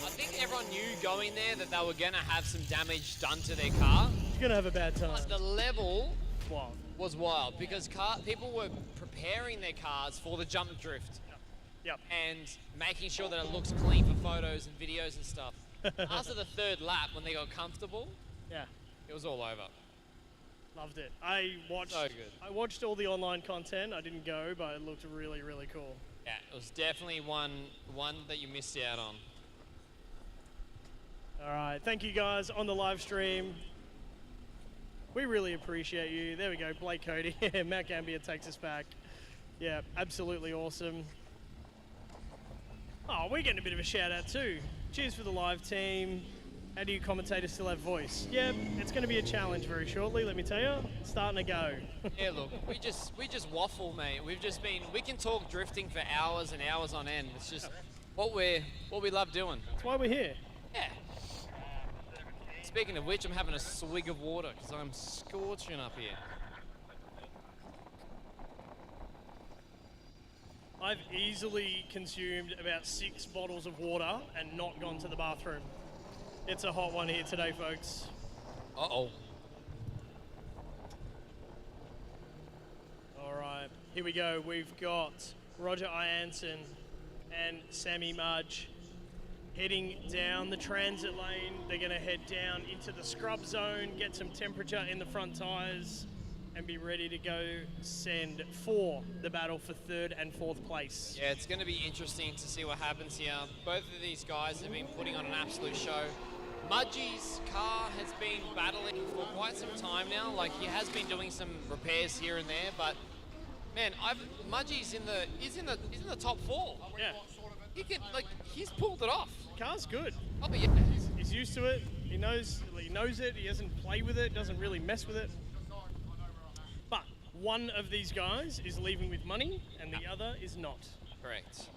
Speaker 5: I think everyone knew going there that they were gonna have some damage done to their car.
Speaker 4: You're gonna have a bad time.
Speaker 5: But the level
Speaker 4: wild.
Speaker 5: Was wild because people were preparing their cars for the jump drift.
Speaker 4: Yep.
Speaker 5: And making sure that it looks clean for photos and videos and stuff. After the 3rd lap, when they got comfortable, it was all over.
Speaker 4: Loved it. I watched all the online content. I didn't go, but it looked really, really cool.
Speaker 5: Yeah, it was definitely one that you missed out on.
Speaker 4: All right, thank you guys on the live stream. We really appreciate you. There we go, Blake Cody. Mount Gambier takes us back. Yeah, absolutely awesome. Oh, we're getting a bit of a shout out too. Cheers for the live team. How do you commentators still have voice? Yeah, it's going to be a challenge very shortly, let me tell you. It's starting to go.
Speaker 5: Yeah, look, we just waffle, mate. We can talk drifting for hours and hours on end. It's just what we love doing.
Speaker 4: That's why we're here.
Speaker 5: Yeah. Speaking of which, I'm having a swig of water because I'm scorching up here.
Speaker 4: I've easily consumed about 6 bottles of water and not gone to the bathroom. It's a hot one here today, folks.
Speaker 5: Uh-oh.
Speaker 4: All right, here we go. We've got Roger Ianson and Sammy Mudge heading down the transit lane. They're going to head down into the scrub zone, get some temperature in the front tyres, and be ready to go send for the battle for 3rd and 4th place.
Speaker 5: Yeah, it's going to be interesting to see what happens here. Both of these guys have been putting on an absolute show. Mudgy's car has been battling for quite some time now. Like, he has been doing some repairs here and there, but man, Mudgy's in the top 4.
Speaker 4: Yeah.
Speaker 5: He's pulled it off.
Speaker 4: Car's good.
Speaker 5: Oh yeah.
Speaker 4: He's used to it. He knows it. He doesn't play with it. Doesn't really mess with it. But one of these guys is leaving with money, and the other is not.
Speaker 5: Correct.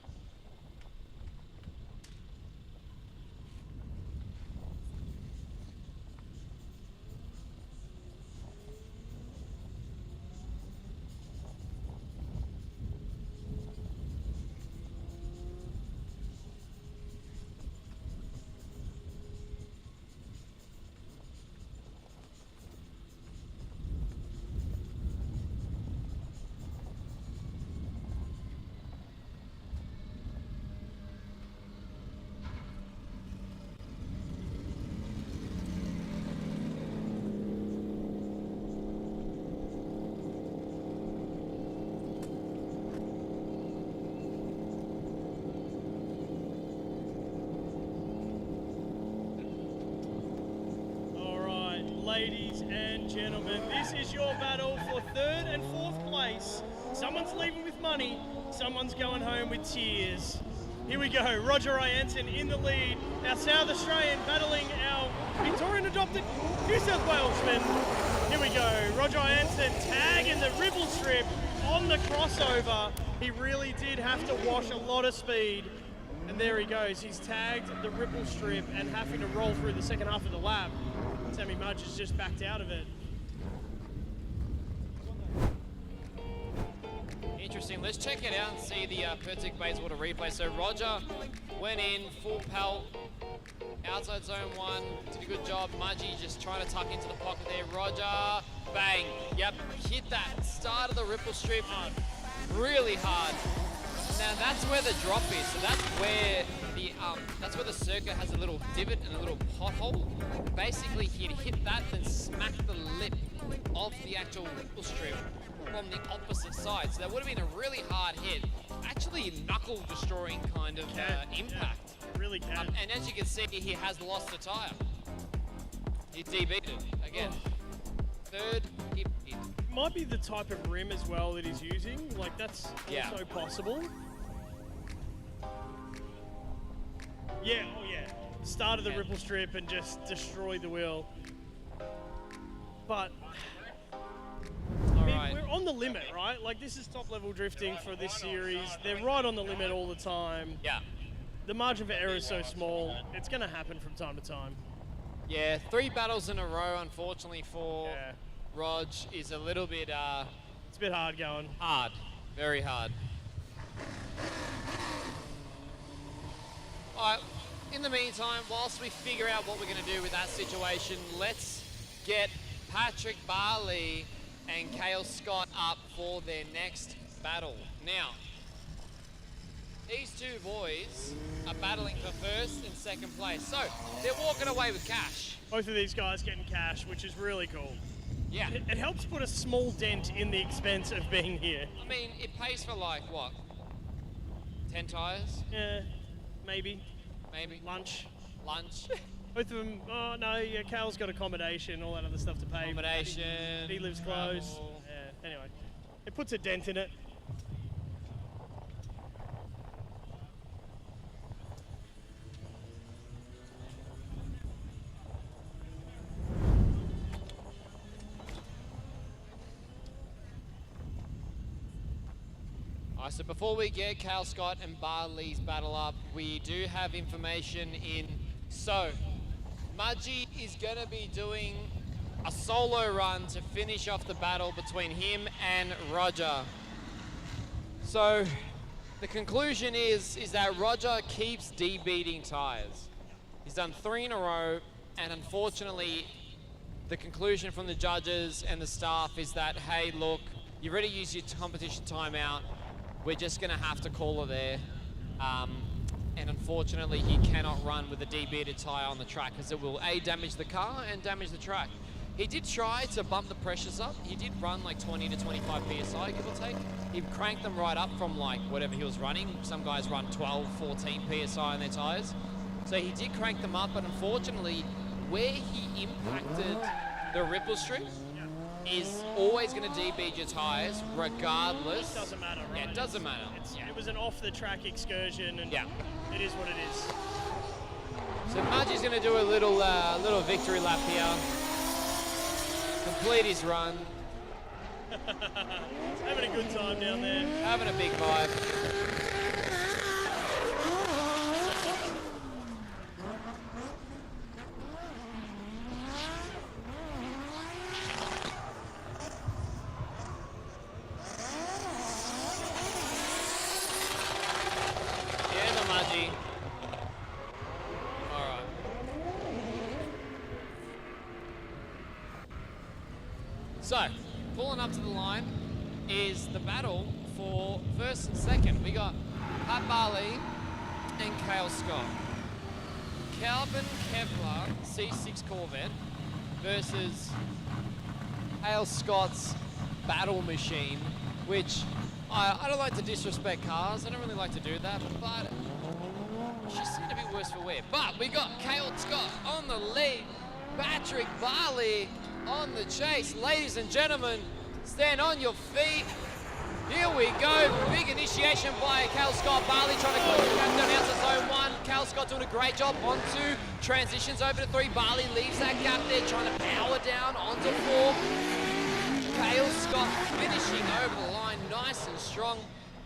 Speaker 4: Ladies and gentlemen, this is your battle for 3rd and 4th place. Someone's leaving with money, someone's going home with tears. Here we go, Roger Ianson in the lead. Our South Australian battling our Victorian adopted New South Walesman. Here we go, Roger Ianson tagging the ripple strip on the crossover. He really did have to wash a lot of speed. And there he goes, he's tagged the ripple strip and having to roll through the second half of the lap. Sammy Mudge has just backed out of it.
Speaker 5: Interesting. Let's check it out and see the Pesic Bayswater replay. So Roger went in full pelt, outside zone 1, did a good job. Mudgy just trying to tuck into the pocket there. Roger, bang. Yep, hit that. Start of the ripple strip really hard. Now that's where the drop is. So that's where the circuit has a little divot and a little pothole. Basically, he'd hit that, then smack the lip of the actual ripple strip from the opposite side. So that would have been a really hard hit. Actually, knuckle destroying kind of impact.
Speaker 4: Yeah, really can.
Speaker 5: And as you can see, he has lost the tire. He DB'd it again. Third, he
Speaker 4: might be the type of rim as well that he's using. Like, that's also possible. Yeah, oh yeah. Started the ripple strip and just destroyed the wheel. But we're on the limit, right? Like, this is top level drifting for this series. They're right on the limit all the time.
Speaker 5: Yeah.
Speaker 4: The margin for error is so small. It's going to happen from time to time.
Speaker 5: Yeah, 3 battles in a row, unfortunately, for Rog is a little bit...
Speaker 4: it's a bit hard going.
Speaker 5: Hard. Very hard. All right. In the meantime, whilst we figure out what we're going to do with that situation, let's get Patrick Barlee and Kale Scott up for their next battle. Now, these 2 boys are battling for 1st and 2nd place. So, they're walking away with cash.
Speaker 4: Both of these guys getting cash, which is really cool.
Speaker 5: Yeah.
Speaker 4: It helps put a small dent in the expense of being here.
Speaker 5: I mean, it pays for like, what, 10 tires?
Speaker 4: Yeah, maybe.
Speaker 5: Maybe.
Speaker 4: Lunch.
Speaker 5: Both
Speaker 4: of them, oh no, yeah, Kale's got accommodation, all that other stuff to pay.
Speaker 5: Accommodation.
Speaker 4: He lives close. Yeah, anyway. It puts a dent in it.
Speaker 5: All right, so before we get Kale Scott and Barlee's battle up, we do have information in. So, Mudge is going to be doing a solo run to finish off the battle between him and Roger. So, the conclusion is that Roger keeps de-beating tires. He's done 3 in a row, and unfortunately, the conclusion from the judges and the staff is that, hey, look, you've already used your competition timeout. We're just gonna have to call it there. And unfortunately, he cannot run with a de-beated tire on the track because it will A, damage the car and damage the track. He did try to bump the pressures up. He did run like 20 to 25 PSI, give or take. He cranked them right up from like whatever he was running. Some guys run 12, 14 PSI on their tires. So he did crank them up, but unfortunately, where he impacted the ripple strip is always going to de-beat your tires, regardless.
Speaker 4: It doesn't matter, right?
Speaker 5: Yeah, it doesn't matter.
Speaker 4: It was an off-the-track excursion, and it is what it is.
Speaker 5: So Mudge is going to do a little victory lap here. Complete his run.
Speaker 4: Having a good time down there.
Speaker 5: Having a big vibe. So, pulling up to the line is the battle for first and second. We got Pat Barlee and Kale Scott. Calvin Kevlar C6 Corvette versus Kale Scott's Battle Machine, which I don't like to disrespect cars. I don't really like to do that, but she's seen to be worse for wear. But we got Kale Scott on the lead, Patrick Barlee on the chase. Ladies and gentlemen, stand on your feet. Here we go. Big initiation by Kale Scott. Barlee trying to close the gap down outside zone 1. Kale Scott doing a great job on 2. Transitions over to 3. Barlee leaves that gap there, trying to power down onto 4. Kale Scott finishing over the line, nice and strong.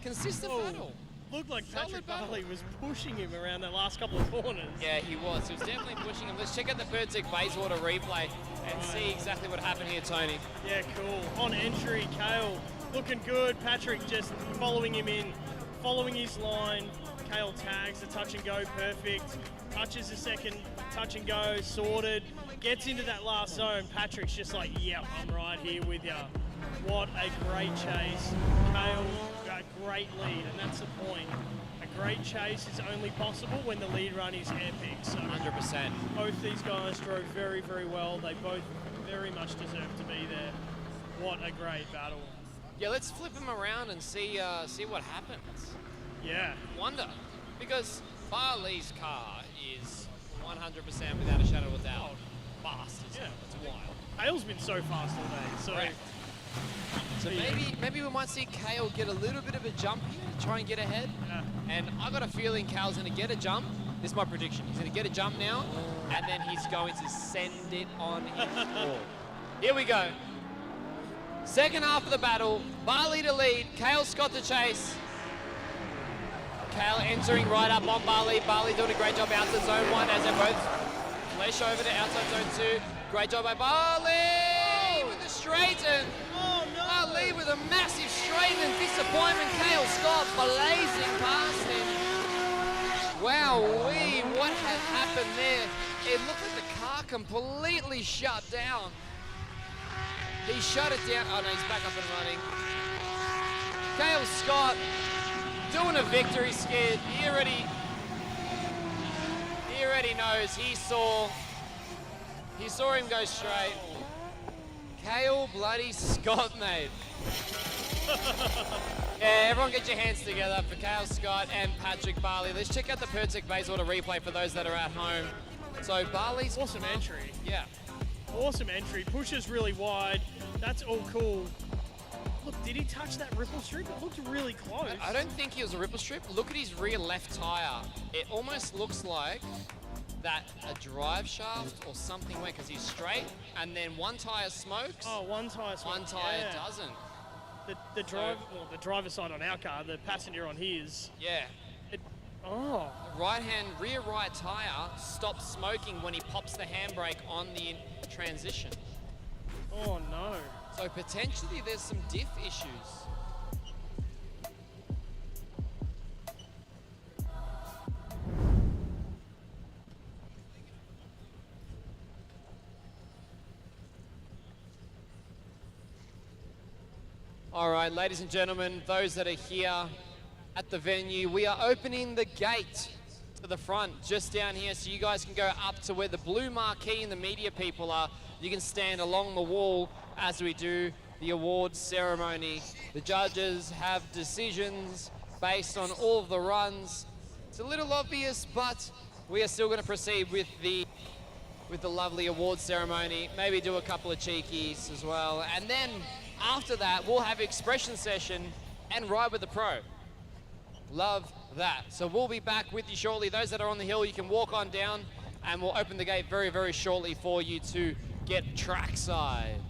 Speaker 5: Consistent battle.
Speaker 4: Looked like Patrick Barlee was pushing him around that last couple of corners.
Speaker 5: Yeah, he was. He was definitely pushing him. Let's check out the Pesic Bayswater replay and see exactly what happened here, Tony.
Speaker 4: Yeah, cool. On entry, Kale looking good. Patrick just following him in, following his line. Kale tags the touch and go perfect. Touches the second touch and go, sorted. Gets into that last zone. Patrick's just like, yep, I'm right here with ya. What a great chase. Kale, a great lead, and that's the point. A great chase is only possible when the lead run is epic. So
Speaker 5: 100%.
Speaker 4: Both these guys drove very, very well. They both very much deserve to be there. What a great battle.
Speaker 5: Yeah, let's flip them around and see what happens.
Speaker 4: Yeah.
Speaker 5: Wonder, because Barlee's car is 100% without a shadow of a doubt fast. It's wild.
Speaker 4: Kale's been so fast all day. So.
Speaker 5: Right. So maybe we might see Kale get a little bit of a jump here to try and get ahead.
Speaker 4: Yeah.
Speaker 5: And I got a feeling Kale's going to get a jump. This is my prediction. He's going to get a jump now, and then he's going to send it on his wall. Here we go. Second half of the battle. Barlee to lead. Kale Scott to chase. Kale entering right up on Barlee. Barlee doing a great job outside zone 1 as they both flesh over to outside zone 2. Great job by Barlee with the straighten. Barlee with a massive straighten and disappointment. Kale Scott blazing past him. Wowee, what had happened there? It looked like the car completely shut down. He shut it down. Oh no, he's back up and running. Kale Scott doing a victory skid. He already knows. He saw him go straight. Kale bloody Scott, mate. Yeah, everyone get your hands together for Kale Scott and Patrick Barlee. Let's check out the Pesic Bayswater replay for those that are at home. So Barlee's
Speaker 4: awesome entry.
Speaker 5: Yeah.
Speaker 4: Awesome entry. Pushes really wide. That's all cool. Look, did he touch that ripple strip? It looked really close.
Speaker 5: I don't think he was a ripple strip. Look at his rear left tire. It almost looks like that a drive shaft or something went because he's straight, and then one tire smokes.
Speaker 4: Oh, one tire smokes.
Speaker 5: One tire
Speaker 4: yeah.
Speaker 5: doesn't.
Speaker 4: The drive, well, the driver's side on our car, the passenger on his.
Speaker 5: Yeah.
Speaker 4: Oh.
Speaker 5: The rear right tyre stops smoking when he pops the handbrake on the transition.
Speaker 4: Oh no.
Speaker 5: So potentially there's some diff issues. All right, ladies and gentlemen, those that are here at the venue, we are opening the gate to the front, just down here, so you guys can go up to where the blue marquee and the media people are. You can stand along the wall as we do the awards ceremony. The judges have decisions based on all of the runs. It's a little obvious, but we are still going to proceed with the lovely awards ceremony. Maybe do a couple of cheekies as well, and then after that, we'll have expression session and ride with the pro. Love that. So we'll be back with you shortly. Those that are on the hill, you can walk on down, and we'll open the gate very, very shortly for you to get trackside.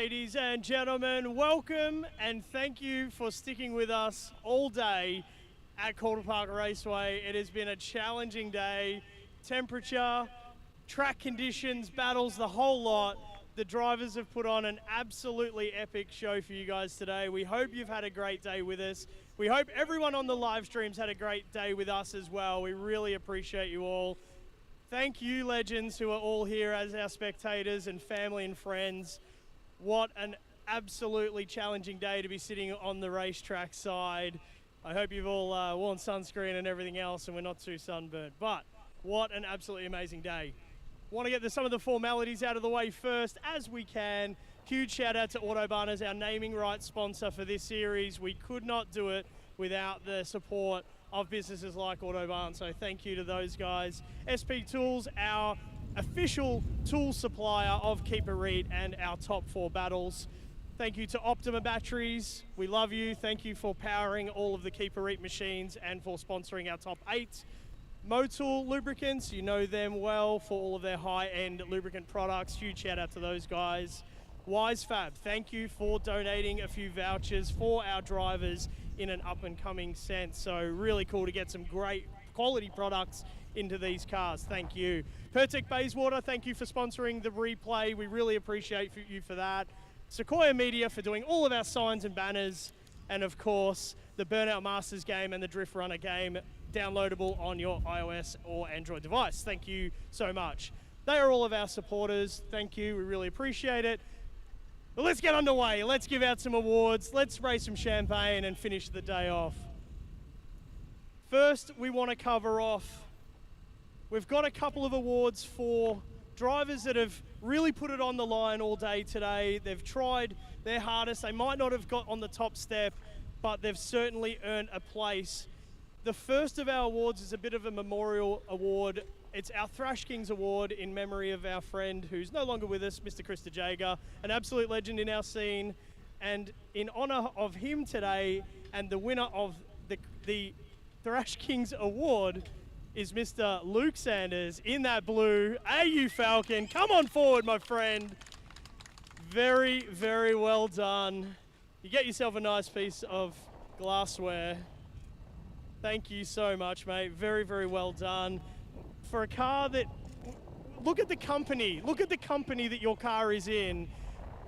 Speaker 4: Ladies and gentlemen, welcome and thank you for sticking with us all day at Calder Park Raceway. It has been a challenging day. Temperature, track conditions, battles, the whole lot. The drivers have put on an absolutely epic show for you guys today. We hope you've had a great day with us. We hope everyone on the live streams had a great day with us as well. We really appreciate you all. Thank you, legends, who are all here as our spectators and family and friends. What an absolutely challenging day to be sitting on the racetrack side. I hope you've all worn sunscreen and everything else and we're not too sunburned. But what an absolutely amazing day. Want to get some of the formalities out of the way first as we can. Huge shout out to Autobahn as our naming rights sponsor for this series. We could not do it without the support of businesses like Autobahn, so thank you to those guys. SP Tools, our official tool supplier of Keeper Reed and our top 4 battles. Thank you to Optima Batteries. We love you. Thank you for powering all of the Keeper Reed machines and for sponsoring our top 8. Motul Lubricants, you know them well for all of their high-end lubricant products. Huge shout out to those guys. WiseFab, thank you for donating a few vouchers for our drivers in an up-and-coming sense. So really cool to get some great quality products into these cars. Thank you. Pesic Bayswater, thank you for sponsoring the replay. We really appreciate you for that. Sequoia Media for doing all of our signs and banners. And of course, the Burnout Masters game and the Drift Runner game downloadable on your iOS or Android device. Thank you so much. They are all of our supporters. Thank you. We really appreciate it. But let's get underway. Let's give out some awards. Let's raise some champagne and finish the day off. First, we want to cover off. We've got a couple of awards for drivers that have really put it on the line all day today. They've tried their hardest. They might not have got on the top step, but they've certainly earned a place. The first of our awards is a bit of a memorial award. It's our Thrash Kings Award in memory of our friend who's no longer with us, Mr. Krista Jager, an absolute legend in our scene. And in honor of him today, and the winner of the Thrash Kings Award is Mr. Luke Sanders in that blue AU Falcon. Come on forward, my friend. Very, very well done. You get yourself a nice piece of glassware. Thank you so much, mate. Very, very well done. For a car that, look at the company that your car is in.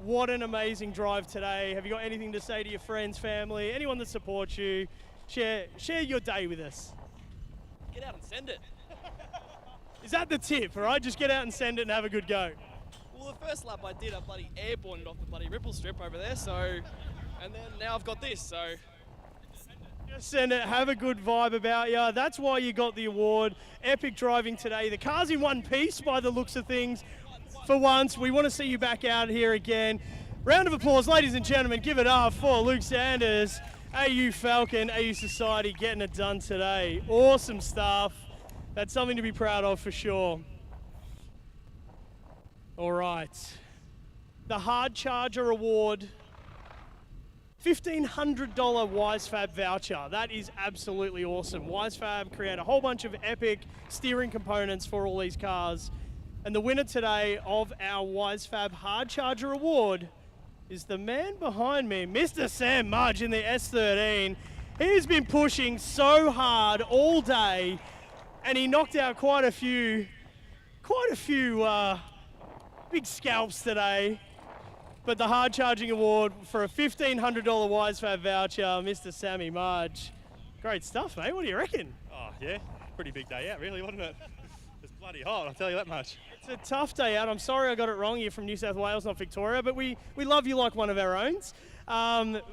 Speaker 4: What an amazing drive today. Have you got anything to say to your friends, family, anyone that supports you? Share your day with us.
Speaker 10: Get out and send it.
Speaker 4: Is that the tip, all right? Just get out and send it and have a good go.
Speaker 10: Well, the first lap I did, I bloody airborned off the bloody ripple strip over there, so, and then now I've got this, so.
Speaker 4: Just send it, have a good vibe about you. That's why you got the award. Epic driving today. The car's in one piece by the looks of things. For once, we want to see you back out here again. Round of applause, ladies and gentlemen. Give it up for Luke Sanders, AU Falcon, AU Society, getting it done today. Awesome stuff. That's something to be proud of for sure. All right. The Hard Charger Award. $1,500 WiseFab voucher. That is absolutely awesome. WiseFab create a whole bunch of epic steering components for all these cars. And the winner today of our WiseFab Hard Charger Award is the man behind me, Mr. Sam Mudge in the S13. He's been pushing so hard all day, and he knocked out quite a few big scalps today. But the Hard Charging Award for a $1,500 WiseFab voucher, Mr. Sammy Mudge. Great stuff, mate. What do you reckon?
Speaker 11: Oh, yeah. Pretty big day out, really, wasn't it? It's bloody hot, I'll tell you that much.
Speaker 4: It's a tough day out. I'm sorry I got it wrong. You're from New South Wales, not Victoria, but we love you like one of our own.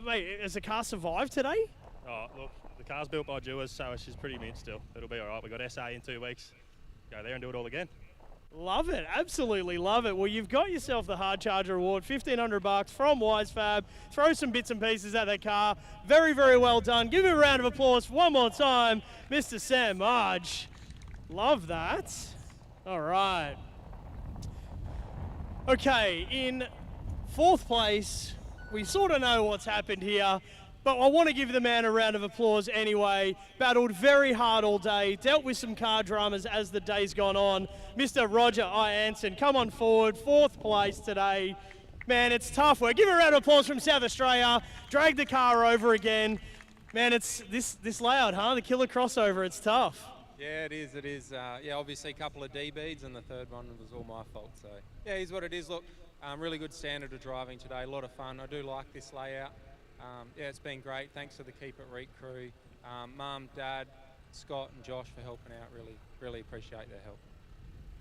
Speaker 4: Mate, has the car survived today?
Speaker 11: Oh, look, the car's built by Jewers, so she's pretty mint still. It'll be all right. We've got SA in 2 weeks. Go there and do it all again.
Speaker 4: Love it, absolutely love it. Well, you've got yourself the Hard Charger Award, $1,500 from WiseFab. Throw some bits and pieces at that car. Very, very well done. Give him a round of applause one more time, Mr. Sam Mudge. Love that. All right. Okay, in 4th place, we sort of know what's happened here, but I want to give the man a round of applause anyway. Battled very hard all day, dealt with some car dramas as the day's gone on. Mr. Roger Ianson, come on forward, 4th place today. Man, it's tough work. Give a round of applause from South Australia. Drag the car over again. Man, it's this layout, huh? The killer crossover, it's tough.
Speaker 12: Yeah, it is. It is. Yeah, obviously a couple of D beads, and the third one was all my fault. So yeah, here's what it is. Look, really good standard of driving today. A lot of fun. I do like this layout. Yeah, it's been great. Thanks to the Keep It Reek crew, Mum, Dad, Scott, and Josh for helping out. Really appreciate their help.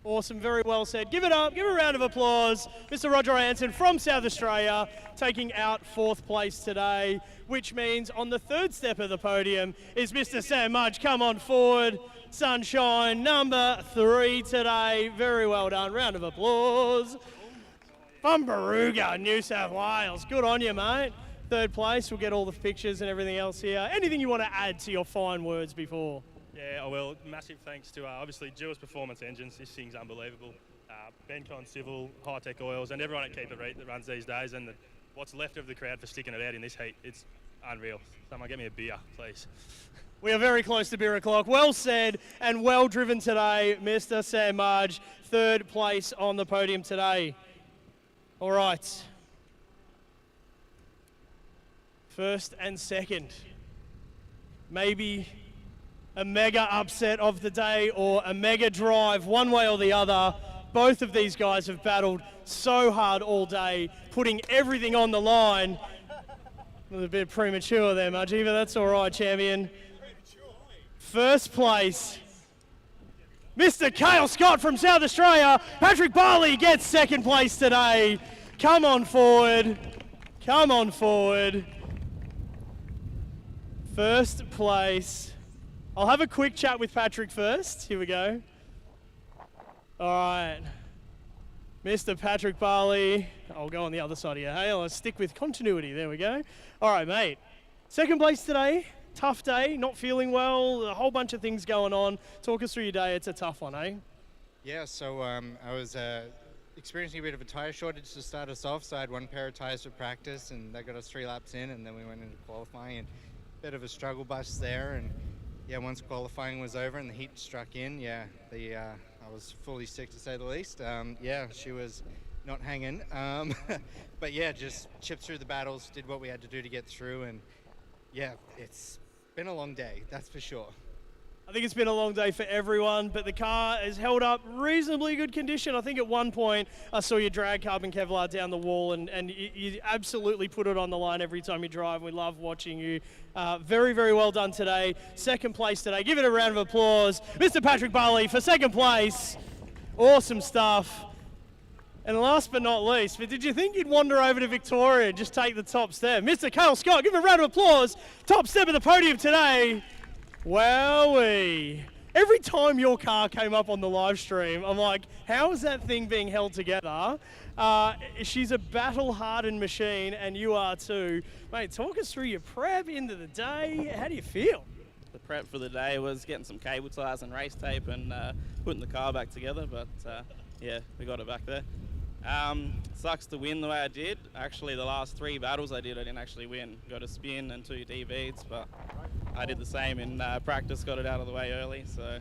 Speaker 4: Awesome, very well said. Give it up, give a round of applause. Mr. Roger Ianson from South Australia taking out 4th place today, which means on the 3rd step of the podium is Mr. Sam Mudge. Come on forward. Sunshine, number 3 today. Very well done. Round of applause. From Baruga, New South Wales. Good on you, mate. 3rd place. We'll get all the pictures and everything else here. Anything you want to add to your fine words before?
Speaker 11: Yeah, I will. Massive thanks to obviously Duos Performance Engines. This thing's unbelievable. Bencon Civil, High Tech Oils, and everyone at Keep It Reek that runs these days, and what's left of the crowd for sticking it out in this heat. It's unreal. Someone get me a beer, please.
Speaker 4: We are very close to beer o'clock. Well said and well driven today, Mr. Sam Mudge. 3rd place on the podium today. All right. 1st and 2nd. Maybe a mega upset of the day or a mega drive, one way or the other. Both of these guys have battled so hard all day, putting everything on the line. A little bit premature there, Mudgey, but that's all right, champion. 1st place, Mr. Kale Scott from South Australia. Patrick Barlee gets 2nd place today. Come on forward. Come on forward. 1st place. I'll have a quick chat with Patrick first. Here we go. All right. Mr. Patrick Barlee. I'll go on the other side of your hay. I'll stick with continuity. There we go. All right, mate. 2nd place today. Tough day. Not feeling well. A whole bunch of things going on. Talk us through your day. It's a tough one, eh?
Speaker 13: Yeah, so I was experiencing a bit of a tyre shortage to start us off. So I had 1 pair of tyres for practice, and that got us 3 laps in, and then we went into qualifying, and a bit of a struggle bus there. And yeah, once qualifying was over and the heat struck in, yeah, I was fully sick to say the least. Yeah, she was not hanging. But yeah, just chipped through the battles, did what we had to do to get through, and yeah, it's been a long day, that's for sure.
Speaker 4: I think it's been a long day for everyone, but the car has held up reasonably good condition. I think at one point I saw you drag carbon Kevlar down the wall, and you absolutely put it on the line every time you drive. We love watching you. Very, very well done today. 2nd place today. Give it a round of applause. Mr. Patrick Barlee for 2nd place. Awesome stuff. And last but not least, but did you think you'd wander over to Victoria and just take the top step? Mr. Kale Scott, give him a round of applause. Top step of the podium today. Wowee. Every time your car came up on the live stream, I'm like, how is that thing being held together? She's a battle-hardened machine, and you are too. Mate, talk us through your prep into the day. How do you feel?
Speaker 14: The prep for the day was getting some cable ties and race tape and putting the car back together, but yeah, we got it back there. Sucks to win the way I did. Actually, the last 3 battles I didn't actually win. Got a spin and 2 D beats, but I did the same in practice, got it out of the way early, so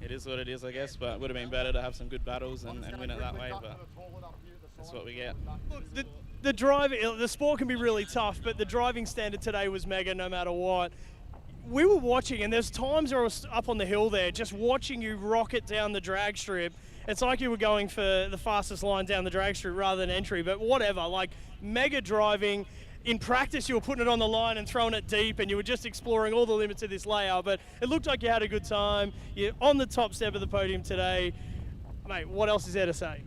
Speaker 14: it is what it is, I guess, but it would have been better to have some good battles and win it that way, but that's what we get.
Speaker 4: Look, the sport can be really tough, but the driving standard today was mega no matter what. We were watching, and there's times where I was up on the hill there, just watching you rocket down the drag strip. It's like you were going for the fastest line down the drag strip rather than entry, but whatever, like mega driving. In practice, you were putting it on the line and throwing it deep, and you were just exploring all the limits of this layout, but it looked like you had a good time. You're on the top step of the podium today. Mate, what else is there to say?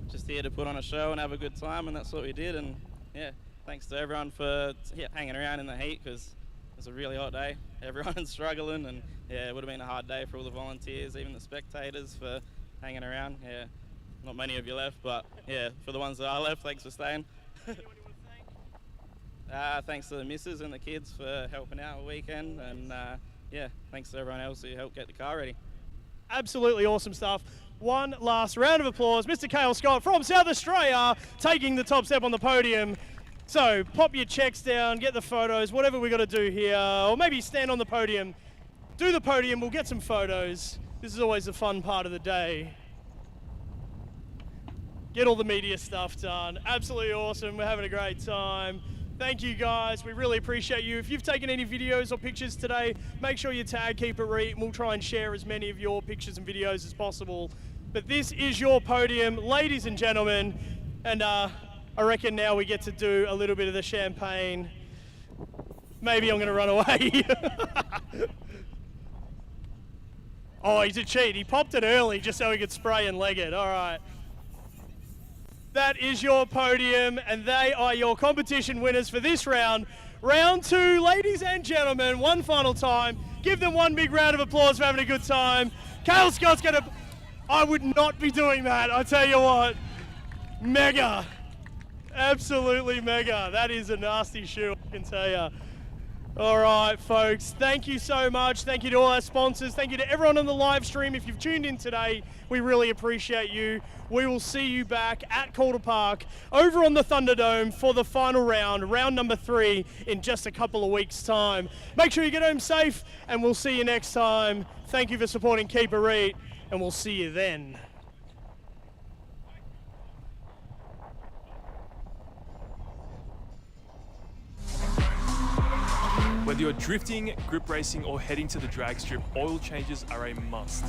Speaker 14: Just here to put on a show and have a good time, and that's what we did, and yeah, thanks to everyone for hanging around in the heat, because it's a really hot day. Everyone's struggling, and yeah, it would have been a hard day for all the volunteers, even the spectators for hanging around. Yeah, not many of you left, but yeah, for the ones that are left, thanks for staying. Thanks to the missus and the kids for helping out all weekend, and yeah, thanks to everyone else who helped get the car ready.
Speaker 4: Absolutely awesome stuff. One last round of applause. Mr. Kale Scott from South Australia taking the top step on the podium. So pop your checks down, get the photos, whatever we got to do here, or maybe stand on the podium. Do the podium, we'll get some photos. This is always the fun part of the day. get all the media stuff done. Absolutely awesome. We're having a great time. Thank you guys. We really appreciate you. If you've taken any videos or pictures today, make sure you tag Keep It Reet, and we'll try and share as many of your pictures and videos as possible. But this is your podium, ladies and gentlemen, and I reckon now we get to do a little bit of the champagne. Maybe I'm going to run away. Oh, he's a cheat. He popped it early just so he could spray and leg it. All right. That is your podium, and they are your competition winners for this round. Round 2, ladies and gentlemen, one final time. Give them one big round of applause for having a good time. Kale Scott's going to... I would not be doing that, I tell you what. Mega. Absolutely mega. That is a nasty shoe, I can tell you. All right, folks, thank you so much. Thank you to all our sponsors. Thank you to everyone on the live stream. If you've tuned in today, we really appreciate you. We will see you back at Calder Park over on the Thunderdome for the final round, round number 3, in just a couple of weeks' time. Make sure you get home safe, and we'll see you next time. Thank you for supporting Keep It Reet, and we'll see you then.
Speaker 3: Whether you're drifting, grip racing, or heading to the drag strip, oil changes are a must.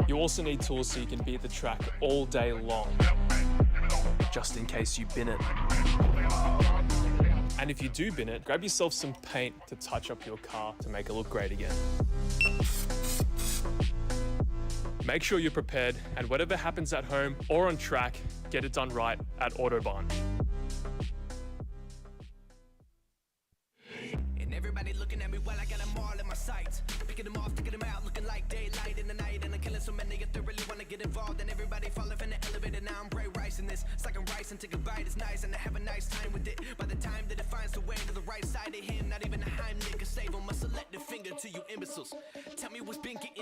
Speaker 3: You also need tools so you can be at the track all day long, just in case you bin it. And if you do bin it, grab yourself some paint to touch up your car to make it look great again. Make sure you're prepared, and whatever happens at home or on track, get it done right at Autobahn.
Speaker 1: Everybody looking at me while I got them all in my sights. Picking them off, taking them out, looking like daylight in the night. And I'm killing so many if they really want to get involved. And everybody falling from the elevator, now I'm bright rice in this. It's like I'm rice and take a bite, it's nice. And I have a nice time with it. By the time that it finds the way to the right side of him, not even a Heimlich can save him. A selective finger to you imbeciles. Tell me what's been getting